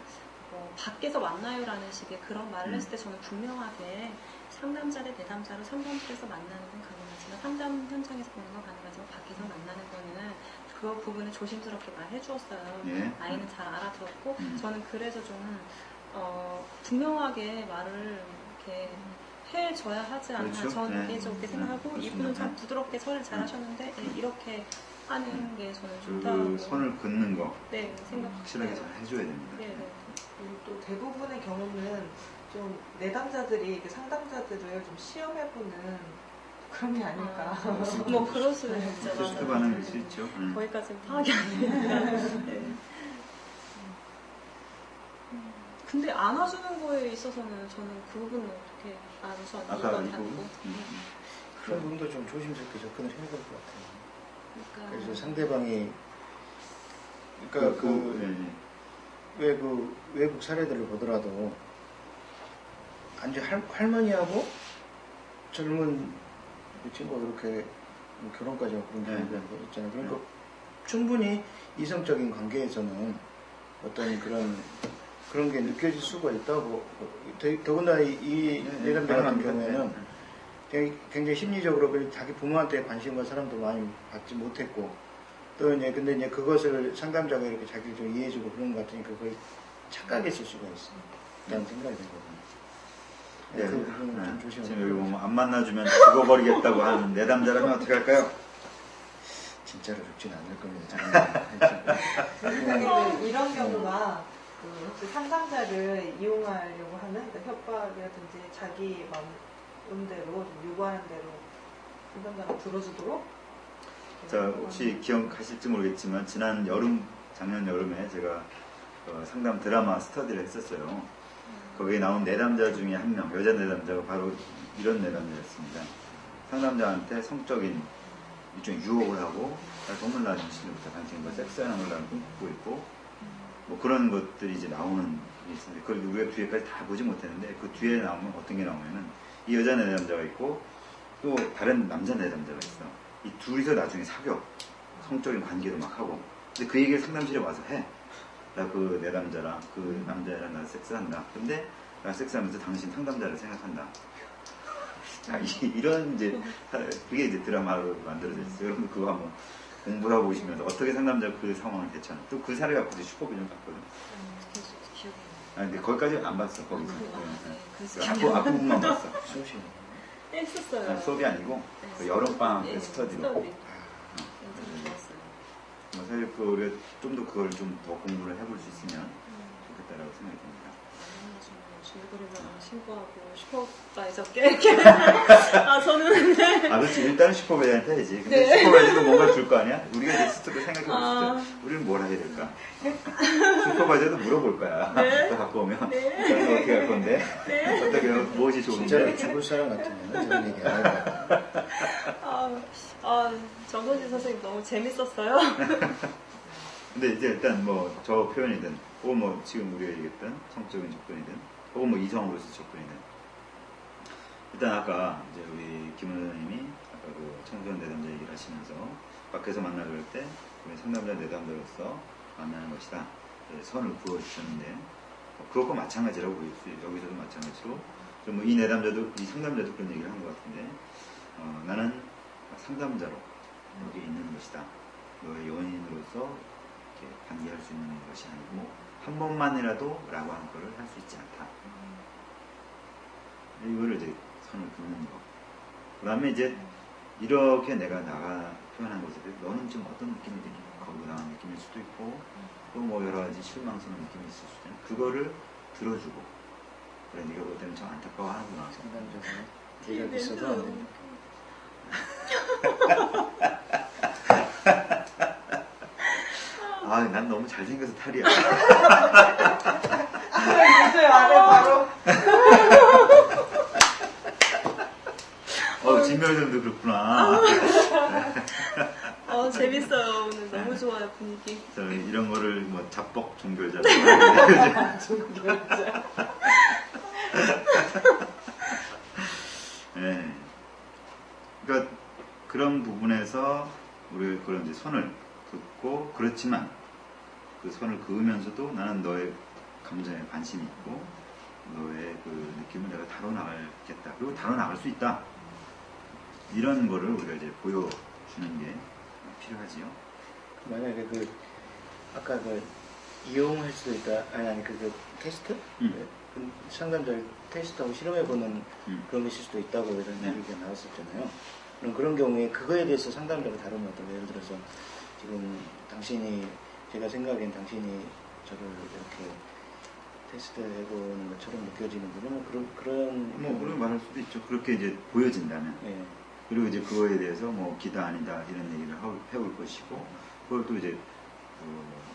밖에서 만나요라는 식의 그런 말을 했을 때 저는 분명하게 상담자 대 내담자로 상담실에서 만나는 건 가능하지만 상담 현장에서 보는 건 가능하지만 밖에서 만나는 거는 그 부분을 조심스럽게 말해 주었어요. 예. 아이는 잘 알아들었고 저는 그래서 좀 분명하게 말을 이렇게 해줘야 하지 않나. 그렇죠. 저는 네. 개인적으로 생각하고 그렇습니다. 이분은 참 부드럽게 처리를 잘 하셨는데 이렇게 하는 게 저는 그 좋다고 선을 긋는 거 네, 생각 확실하게 잘 해줘야 됩니다. 네, 네. 그리고 또 대부분의 경우는 좀 내담자들이 그 상담자들을 좀 시험해보는 그런 게 아닐까. 뭐 그럴 수는 있죠. 테스트 반응일 수 있죠. 거기까지는 파악이 안 되니까. 네. 근데 안아주는 거에 있어서는 저는 그 부분은 어떻게 안아서 아까 이건 이거 닫고. 그런 부분도 좀 조심스럽게 접근을 해야 될 것 같아요. 그러니까 그래서 상대방이 그러니까 왜 그 외국 사례들을 보더라도 안주 할머니하고 젊은 그 친구가 그렇게 뭐 결혼까지 하고 그런 경우가 있잖아요. 그러니까 충분히 이성적인 관계에서는 어떤 그런 게 느껴질 수가 있다고. 더군다나 이 내담자 같은 경우에는 굉장히 심리적으로 자기 부모한테 관심과 사랑도 많이 받지 못했고 또 이제 근데 이제 그것을 상담자가 이렇게 자기를 좀 이해해주고 그런 것 같으니까 그걸 착각했을 수가 있다는 생각이 들거든요. 네, 그 부분은 좀 조심해야 지금 여기 돼요. 보면 안 만나주면 죽어버리겠다고 하는 내담자라면 어떻게 할까요? 진짜로 죽지는 않을 겁니다. 제 생각에는 이런 경우가 혹시 상담자를 이용하려고 하는 협박이라든지 자기 마음대로 좀 요구하는 대로 상담자가 들어주도록. 자, 혹시 기억하실지 모르겠지만 작년 여름에 제가 상담 드라마 스터디를 했었어요. 거기에 나온 내담자 중에 한 명, 여자 내담자가 바로 이런 내담자였습니다. 상담자한테 성적인 일종의 유혹을 하고 동물나는 시절부터 당신과 섹스하는 걸 나는 꿈꾸고 있고 뭐 그런 것들이 이제 나오는 게 있습니다. 그걸 우리가 뒤에까지 다 보지 못했는데 그 뒤에 나오면 어떤 게 나오면은 이 여자 내담자가 있고 또 다른 남자 내담자가 있어. 이 둘이서 나중에 사겨. 성적인 관계도 막 하고. 근데 그 얘기를 상담실에 와서 해. 나 그 내담자랑 그 남자랑 나 섹스한다. 근데 나 섹스하면서 당신 상담자를 생각한다. 자, 이런 이제 그게 이제 드라마로 만들어져 있어요. 여러분 그거 한번 공부하고 오시면서 어떻게 상담자 그 상황을 대처하나. 또 그 사례 갖고 이제 슈퍼비전 봤거든. 기억이 근데 거기까지 안 봤어. 거기서. 그래서 앞부분만 봤어. 수업이 했었어요. 수업이 아니고 그 여름방학 때 스터디로. 인터뷰 좋았어요. 사실 우리가 좀 더 그걸 좀 더 공부를 해볼 수 있으면 좋겠다라고 생각이 듭니다. 줄거리만 신고하고 슈퍼바이저 깨. 저는 근데 그렇지. 일단은 슈퍼바이저한테 해야지. 근데 네. 슈퍼바이저도 뭔가 줄 거 아니야? 우리가 이제 스스로 생각해 보시죠. 우리는 뭘 해야 될까? 슈퍼바이저도 물어볼 거야. 네. 또 갖고 오면. 네. 그래서 어떻게 할 건데? 네. 어떻게 하면 무엇이 진짜로 좋은데? 죽을 사람 같으면 그런 얘기 안 할 거야. 정선지 선생님 너무 재밌었어요. 근데 이제 일단 뭐 저 표현이든 혹은 뭐 지금 우리가 얘기했던 성적인 접근이든 혹은 뭐 이성으로서 접근이든 일단 아까 이제 우리 김 원장님이 아까 그 청소년 내담자 얘기를 하시면서 밖에서 만나려 할 때 우리 상담자 내담자로서 만나는 것이다 선을 그어주셨는데 그것과 마찬가지라고 보일 수 있어요. 여기서도 마찬가지로 좀 이 내담자도 이 상담자도 그런 얘기를 한 것 같은데 나는 상담자로 여기 있는 것이다. 너의 연인으로서 이렇게 관계할 수 있는 것이 아니고 한 번만이라도 라고 하는 거를 할 수 있지 않다. 이거를 이제 선을 긋는 거. 그 다음에 이제 이렇게 내가 표현한 것에 대해 너는 지금 어떤 느낌이 드니? 거부당한 느낌일 수도 있고 또 뭐 여러 가지 실망스러운 느낌이 있을 수도 있고 그거를 들어주고 그래 네가 볼 때는 참 안타까워하는구나. 상담적으로 기력이 있어도 안 됩니다. 아, 난 너무 잘생겨서 탈이야. 있어요, 안에 바로. 진별점도 그렇구나. 재밌어요. 오늘 너무 좋아요, 분위기. 이런 거를 뭐 잡복 종결자라고 하는데. 종결자. 네. 그러니까 그런 부분에서 우리 그런 이제 손을 긋고 그렇지만 그 손을 그으면서도 나는 너의 감정에 관심이 있고 너의 그 느낌을 내가 다뤄나가겠다. 그리고 다뤄나갈 수 있다. 이런 거를 우리가 이제 보여주는 게 필요하지요. 만약에 아까 이용할 수도 있다. 아니 테스트? 그 상담자를 테스트하고 실험해보는 그런 게 있을 수도 있다고 이런 얘기가 나왔었잖아요. 그런 경우에 그거에 대해서 상담자가 다루면 어떨까? 예를 들어서 지금 제가 생각엔 당신이 저를 이렇게 테스트해보는 것처럼 느껴지는군요. 그런 말할 수도 있죠. 그렇게 이제 보여진다면. 예. 그리고 이제 그거에 대해서 뭐 기다 아니다 이런 얘기를 해올 것이고 그걸 또 이제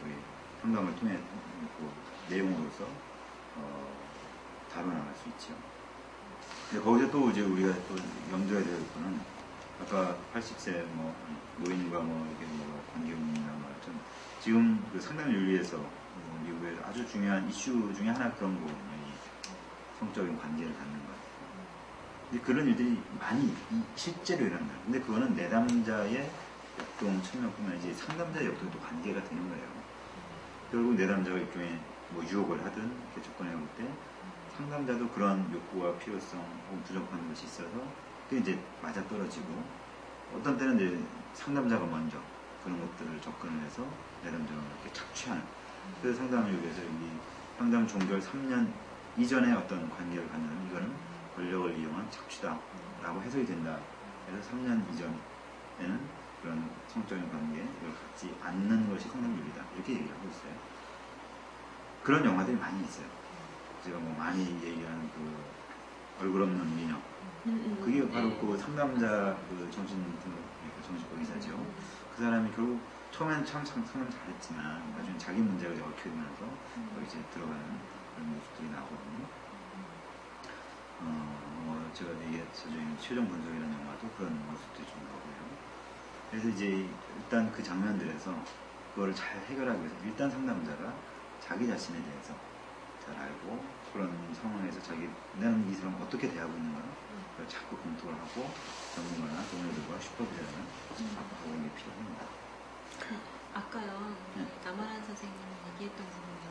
우리 상담을 통해 그 내용으로서 다뤄나갈 수 있죠. 근데 거기서 또 이제 우리가 또 염두에 될 거는 아까 80세 뭐 노인과 이렇게 관계운이나 말좀 지금 그 상담윤리에서 미국에서 아주 중요한 이슈 중에 하나 그런 부분이 성적인 관계를 갖는 것. 근데 그런 일들이 많이 실제로 일어난다. 근데 그거는 내담자의 역동 측면뿐만 아니라 상담자의 역동도 관계가 되는 거예요. 결국 내담자가 일종의 뭐 유혹을 하든 이렇게 접근해 볼 때 상담자도 그런 욕구와 필요성 혹은 부족한 것이 있어서 그게 이제 맞아 떨어지고 어떤 때는 이제 상담자가 먼저 그런 것들을 접근을 해서 내담자가 이렇게 착취하는. 그래서 상담을 위해서 이 상담 종결 3년 이전에 어떤 관계를 갖는 이거는 권력을 이용한 착취다라고 해석이 된다. 그래서 3년 이전에는 그런 성적인 관계를 갖지 않는 것이 상담윤리다. 이렇게 얘기를 하고 있어요. 그런 영화들이 많이 있어요. 제가 뭐 많이 얘기하는 그 얼굴 없는 미녀. 그게 바로 그 상담자 그 정신과 의사죠. 그 사람이 결국 처음에는 참 상담 잘했지만 나중에 자기 문제가 얽혀지면서 이제 들어가는 그런 모습들이 나오거든요. 제가 얘기했죠. 최종 분석이라는 영화도 그런 모습들이 좀 나오고요. 그래서 이제 일단 그 장면들에서 그거를 잘 해결하기 위해서 일단 상담자가 자기 자신에 대해서 잘 알고 그런 상황에서 나는 이 사람 어떻게 대하고 있는가 그걸 자꾸 검토를 하고 전문가나 동료들과 슈퍼비전을 하고 있는 게 필요합니다. 아까요, 남아란 선생님이 얘기했던 부분이요.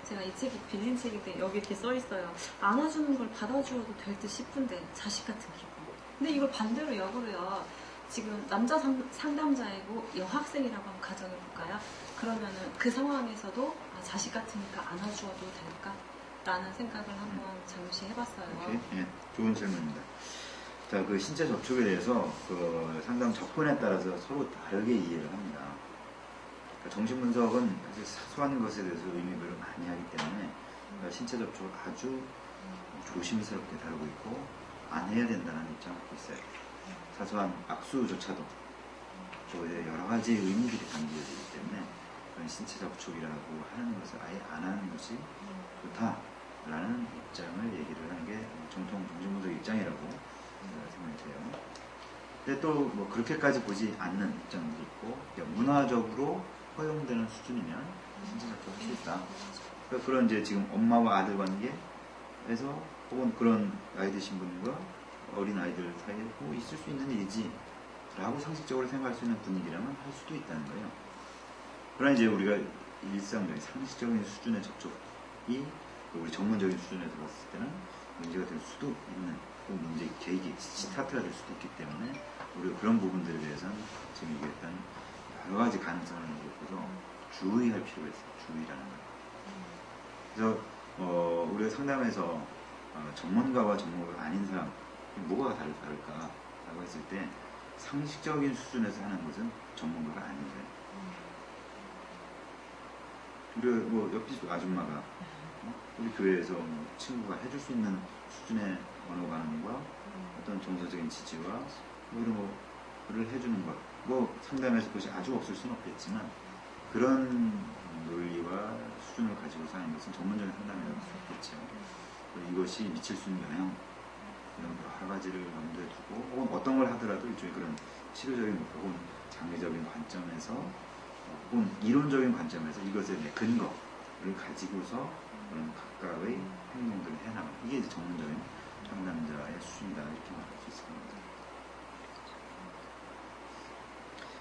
제가 이 책이 빌린 책인데 여기 이렇게 써 있어요. 안아주는 걸 받아주어도 될 듯 싶은데 자식 같은 기분. 근데 이걸 반대로 역으로요. 지금 남자 상담자이고 여학생이라고 한번 가정해 볼까요? 그러면은 그 상황에서도 자식 같으니까 안아주어도 될까? 라는 생각을 한번 잠시 해봤어요. 예, 좋은 질문입니다. 자, 그 신체 접촉에 대해서 그 상담 접근에 따라서 서로 다르게 이해를 합니다. 정신분석은 사실 사소한 것에 대해서 의미를 많이 하기 때문에 신체 접촉을 아주 조심스럽게 다루고 있고 안 해야 된다는 입장을 갖고 있어요. 사소한 악수조차도 저에 여러 가지 의미들이 담겨지기 때문에 그런 신체 접촉이라고 하는 것을 아예 안 하는 것이 좋다라는 입장을 얘기를 하는 게 정통 정신분석 입장이라고 생각이 돼요. 근데 또 뭐 그렇게까지 보지 않는 입장도 있고 문화적으로 허용되는 수준이면 신체 접촉할 수 있다. 그러니까 그런 이제 지금 엄마와 아들 관계에서 혹은 그런 나이 드신 분과 어린 아이들 사이에 뭐 있을 수 있는 일이지 라고 상식적으로 생각할 수 있는 분위기라면 할 수도 있다는 거예요. 그러나 이제 우리가 일상적인 상식적인 수준의 접촉이 우리 전문적인 수준에 들어갔을 때는 문제가 될 수도 있는 그 문제 계획이 스타트가 될 수도 있기 때문에 우리가 그런 부분들에 대해서는 지금 얘기했던 여러 가지 가능성을 놓고서 주의할 필요가 있어요. 주의라는 거. 그래서 우리가 상담에서 전문가와 전문가가 아닌 사람 뭐가 다를까라고 했을 때 상식적인 수준에서 하는 것은 전문가가 아니에요. 우리 뭐 옆집 아줌마가 우리 교회에서 뭐 친구가 해줄 수 있는 수준의 언어 반응과 어떤 정서적인 지지와 뭐 이런 거를 해주는 것, 뭐 상담에서 그것이 아주 없을 수는 없겠지만 그런 논리와 수준을 가지고서 하는 것은 전문적인 상담이라고 할 수 없겠죠. 이것이 미칠 수 있는 영향 이런 여러 가지를 염두에 두고 혹은 어떤 걸 하더라도 일종의 그런 치료적인 혹은 장례적인 관점에서 혹은 이론적인 관점에서 이것에 대한 근거를 가지고서 그런 각각의 행동들을 해나가는 이게 이제 전문적인 상담자의 수준이다 이렇게 말할 수 있을 겁니다.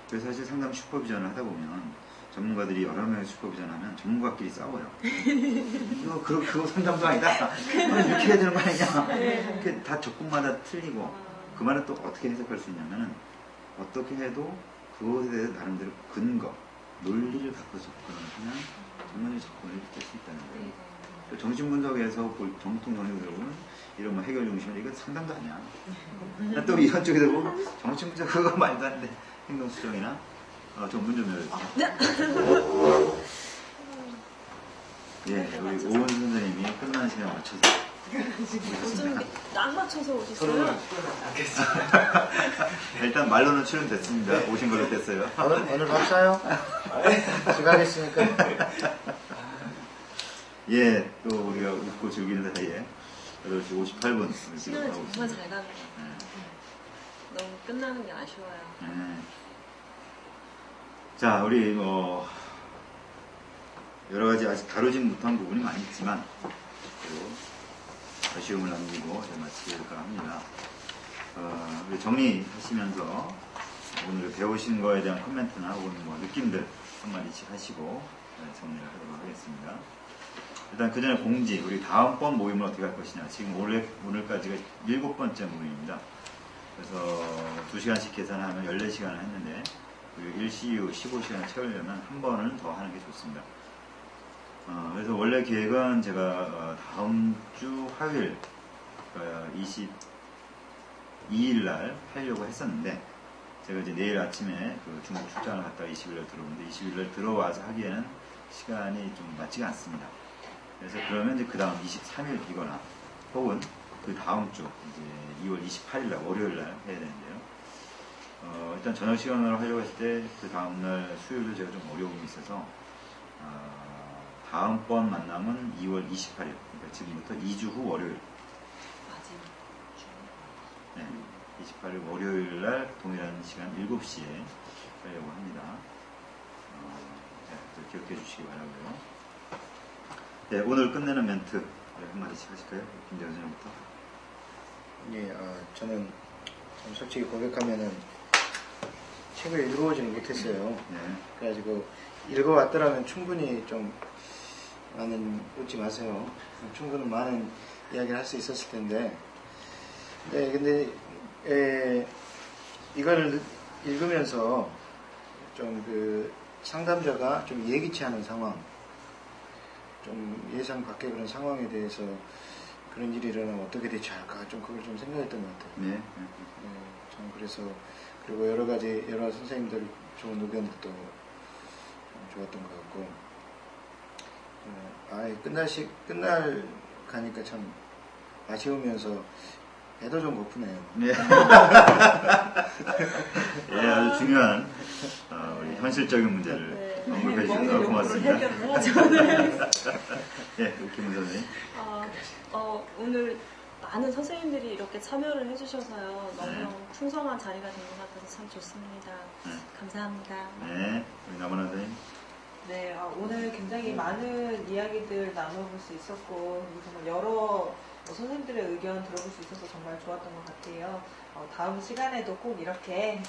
그래서 사실 상담 슈퍼비전을 하다 보면 전문가들이 여러 명의 슈퍼비전하면 전문가끼리 싸워요. 이거 그거 상담도 아니다. 이렇게 해야 되는 거 아니냐. 그게 다 접근마다 틀리고 그 말은 또 어떻게 해석할 수 있냐면은 어떻게 해도 그것에 대해서 나름대로 근거, 논리를 갖고 접근을 하면 전문적인 접근을 할 수 있다는 거예요. 정신분석에서 정통 정신분석은 이런 뭐 해결 중심은 이건 상담도 아니야. 또 이런 쪽에서 보면 정신분석 그거 말도 안 돼. 행동수정이나 좀 문 좀 열어주세요. 예, 우리 오은 선생님이 끝나는 시간 맞춰서 요즘 딱 맞춰서 오셨어요? 일단 말로는 출연됐습니다. 오신 걸로 됐어요. 오늘 밥 사요? 지각했으니까. 예, 또 우리가 웃고 즐기는 사이에 8시 58분 시간이 정말 잘 가네요. 너무 끝나는 게 아쉬워요. 자, 우리 여러 가지 아직 다루진 못한 부분이 많이 있지만 또 아쉬움을 남기고 이제 마치려고 합니다. 우리 정리하시면서 오늘 배우신 거에 대한 코멘트나 혹은 뭐 느낌들 한마디씩 하시고 정리를 하도록 하겠습니다. 일단 그 전에 공지, 우리 다음번 모임을 어떻게 할 것이냐. 지금 오늘까지가 7번째 모임입니다. 그래서 2시간씩 계산하면 14시간을 했는데 일시 이후 15시간을 채우려면 한 번은 더 하는 게 좋습니다. 그래서 원래 계획은 제가 다음 주 화요일 22일 날 하려고 했었는데 제가 이제 내일 아침에 그 중국 출장을 갔다가 20일 날 들어오는데 20일 날 들어와서 하기에는 시간이 좀 맞지가 않습니다. 그래서 그러면 이제 그 다음 23일이거나 혹은 그 다음 주 이제 2월 28일 날 월요일 날 해야 되는데요. 일단 저녁 시간으로 하려고 했을 때 그 다음날 수요일도 제가 좀 어려움이 있어서 다음번 만남은 2월 28일 그러니까 지금부터 2주 후 월요일 네, 28일 월요일 날 동일한 시간 7시에 하려고 합니다. 기억해 주시기 바라고요. 네, 오늘 끝내는 멘트 한마디씩 하실까요? 김대현 선생님부터. 예, 저는 솔직히 고백하면은 책을 읽어보지는 못했어요. 네. 그래가지고 읽어왔더라면 충분히 좀 웃지 마세요. 충분히 많은 이야기를 할 수 있었을 텐데. 네, 근데 이걸 읽으면서 좀 그 상담자가 좀 예기치 않은 상황, 좀 예상 밖의 그런 상황에 대해서 그런 일이 일어나면 어떻게 대처할까 좀 그걸 좀 생각했던 것 같아요. 네. 참 그래서 그리고 여러 선생님들 좋은 의견들도 좋았던 것 같고 끝날 가니까 참 아쉬우면서 배도 좀 고프네요. 네. 예, 아주 중요한 우리 현실적인 문제를 언급해 주셔서 고맙습니다. 예, 김은 선생님. 오늘 많은 선생님들이 이렇게 참여를 해주셔서요. 너무너무 풍성한 자리가 된 것 같아서 참 좋습니다. 감사합니다. 네, 우리 남원아 선생님. 네, 오늘 굉장히 많은 이야기들 나눠볼 수 있었고 정말 여러 선생님들의 의견 들어볼 수 있어서 정말 좋았던 것 같아요. 다음 시간에도 꼭 이렇게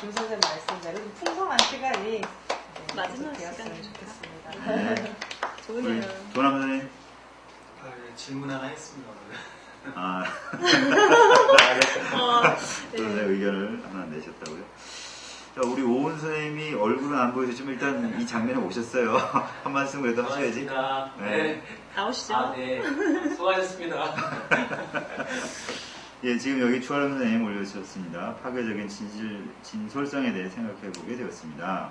김 선생님 말씀대로 좀 풍성한 시간이 마지막 되었으면 시간입니다. 좋겠습니다. 네. 좋으네요. 우리 조남 선생님. 질문 하나 했습니다. 그런 의견을 하나 내셨다고요. 자, 우리 오은 선생님이 얼굴은 안 보여주시면 일단 이 장면에 오셨어요. 한 말씀 그래도 하셔야지. 네. 나오시죠. 네. 수고하셨습니다. 예, 지금 여기 추하름 선생님 올려주셨습니다. 파괴적인 진솔성에 대해 생각해 보게 되었습니다.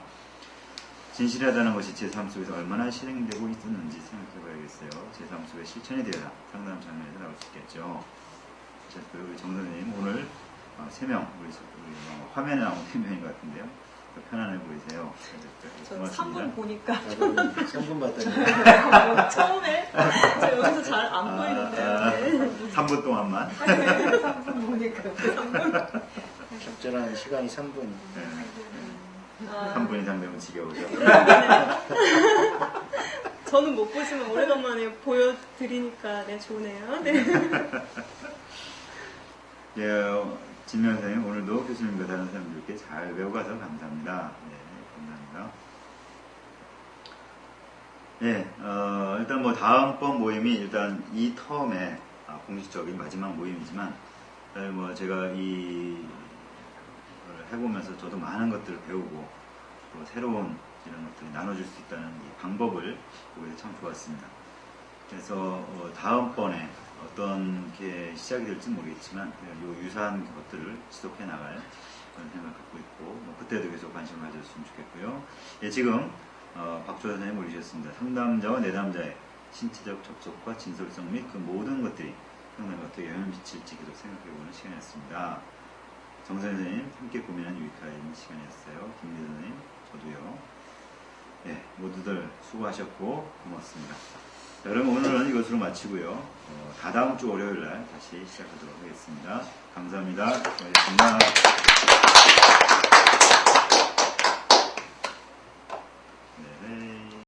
진실하다는 것이 제 삶 속에서 얼마나 실행되고 있었는지 생각해 봐야겠어요. 제 삶 속에 실천이 되어야 상담 장면에서 나올 수 있겠죠. 자, 우리 정 선생님 오늘 3명, 우리 화면에 나온 3명인 것 같은데요. 편안해 보이세요. 저 고맙습니다. 3분 보니까 3분 봤더니 처음에 저 여기서 잘 안 보이는데 3분 동안만. 3분 보니까 3분. 적절한 시간이 3분. 네. 아, 3분 이상 되면 지겨우죠. 저는 못 보지만 오래간만에 보여드리니까 네 좋네요. 네. 예, 진명 선생님 오늘도 교수님과 다른 사람들께 잘 배워가서 감사합니다. 네, 감사합니다. 예, 일단 뭐 다음번 모임이 일단 이 텀의 공식적인 마지막 모임이지만 뭐 제가 이 해보면서 저도 많은 것들을 배우고 또 새로운 이런 것들을 나눠줄 수 있다는 이 방법을 보게 돼서 참 좋았습니다. 그래서 다음번에 어떤 게 시작이 될지 모르겠지만 이 유사한 것들을 지속해 나갈 그런 생각을 갖고 있고 뭐 그때도 계속 관심을 가졌으면 좋겠고요. 예, 지금 박조 선생님 올리셨습니다. 상담자와 내담자의 신체적 접촉과 진솔성 및 그 모든 것들이 상담에 어떻게 영향을 미칠지 계속 생각해보는 시간이었습니다. 정 선생님 함께 고민하는 유익한 시간이었어요. 김미선 선생님, 저도요. 네, 모두들 수고하셨고 고맙습니다. 자, 그럼 오늘은 이것으로 마치고요. 다다음 주 월요일 날 다시 시작하도록 하겠습니다. 감사합니다. 고맙습니다.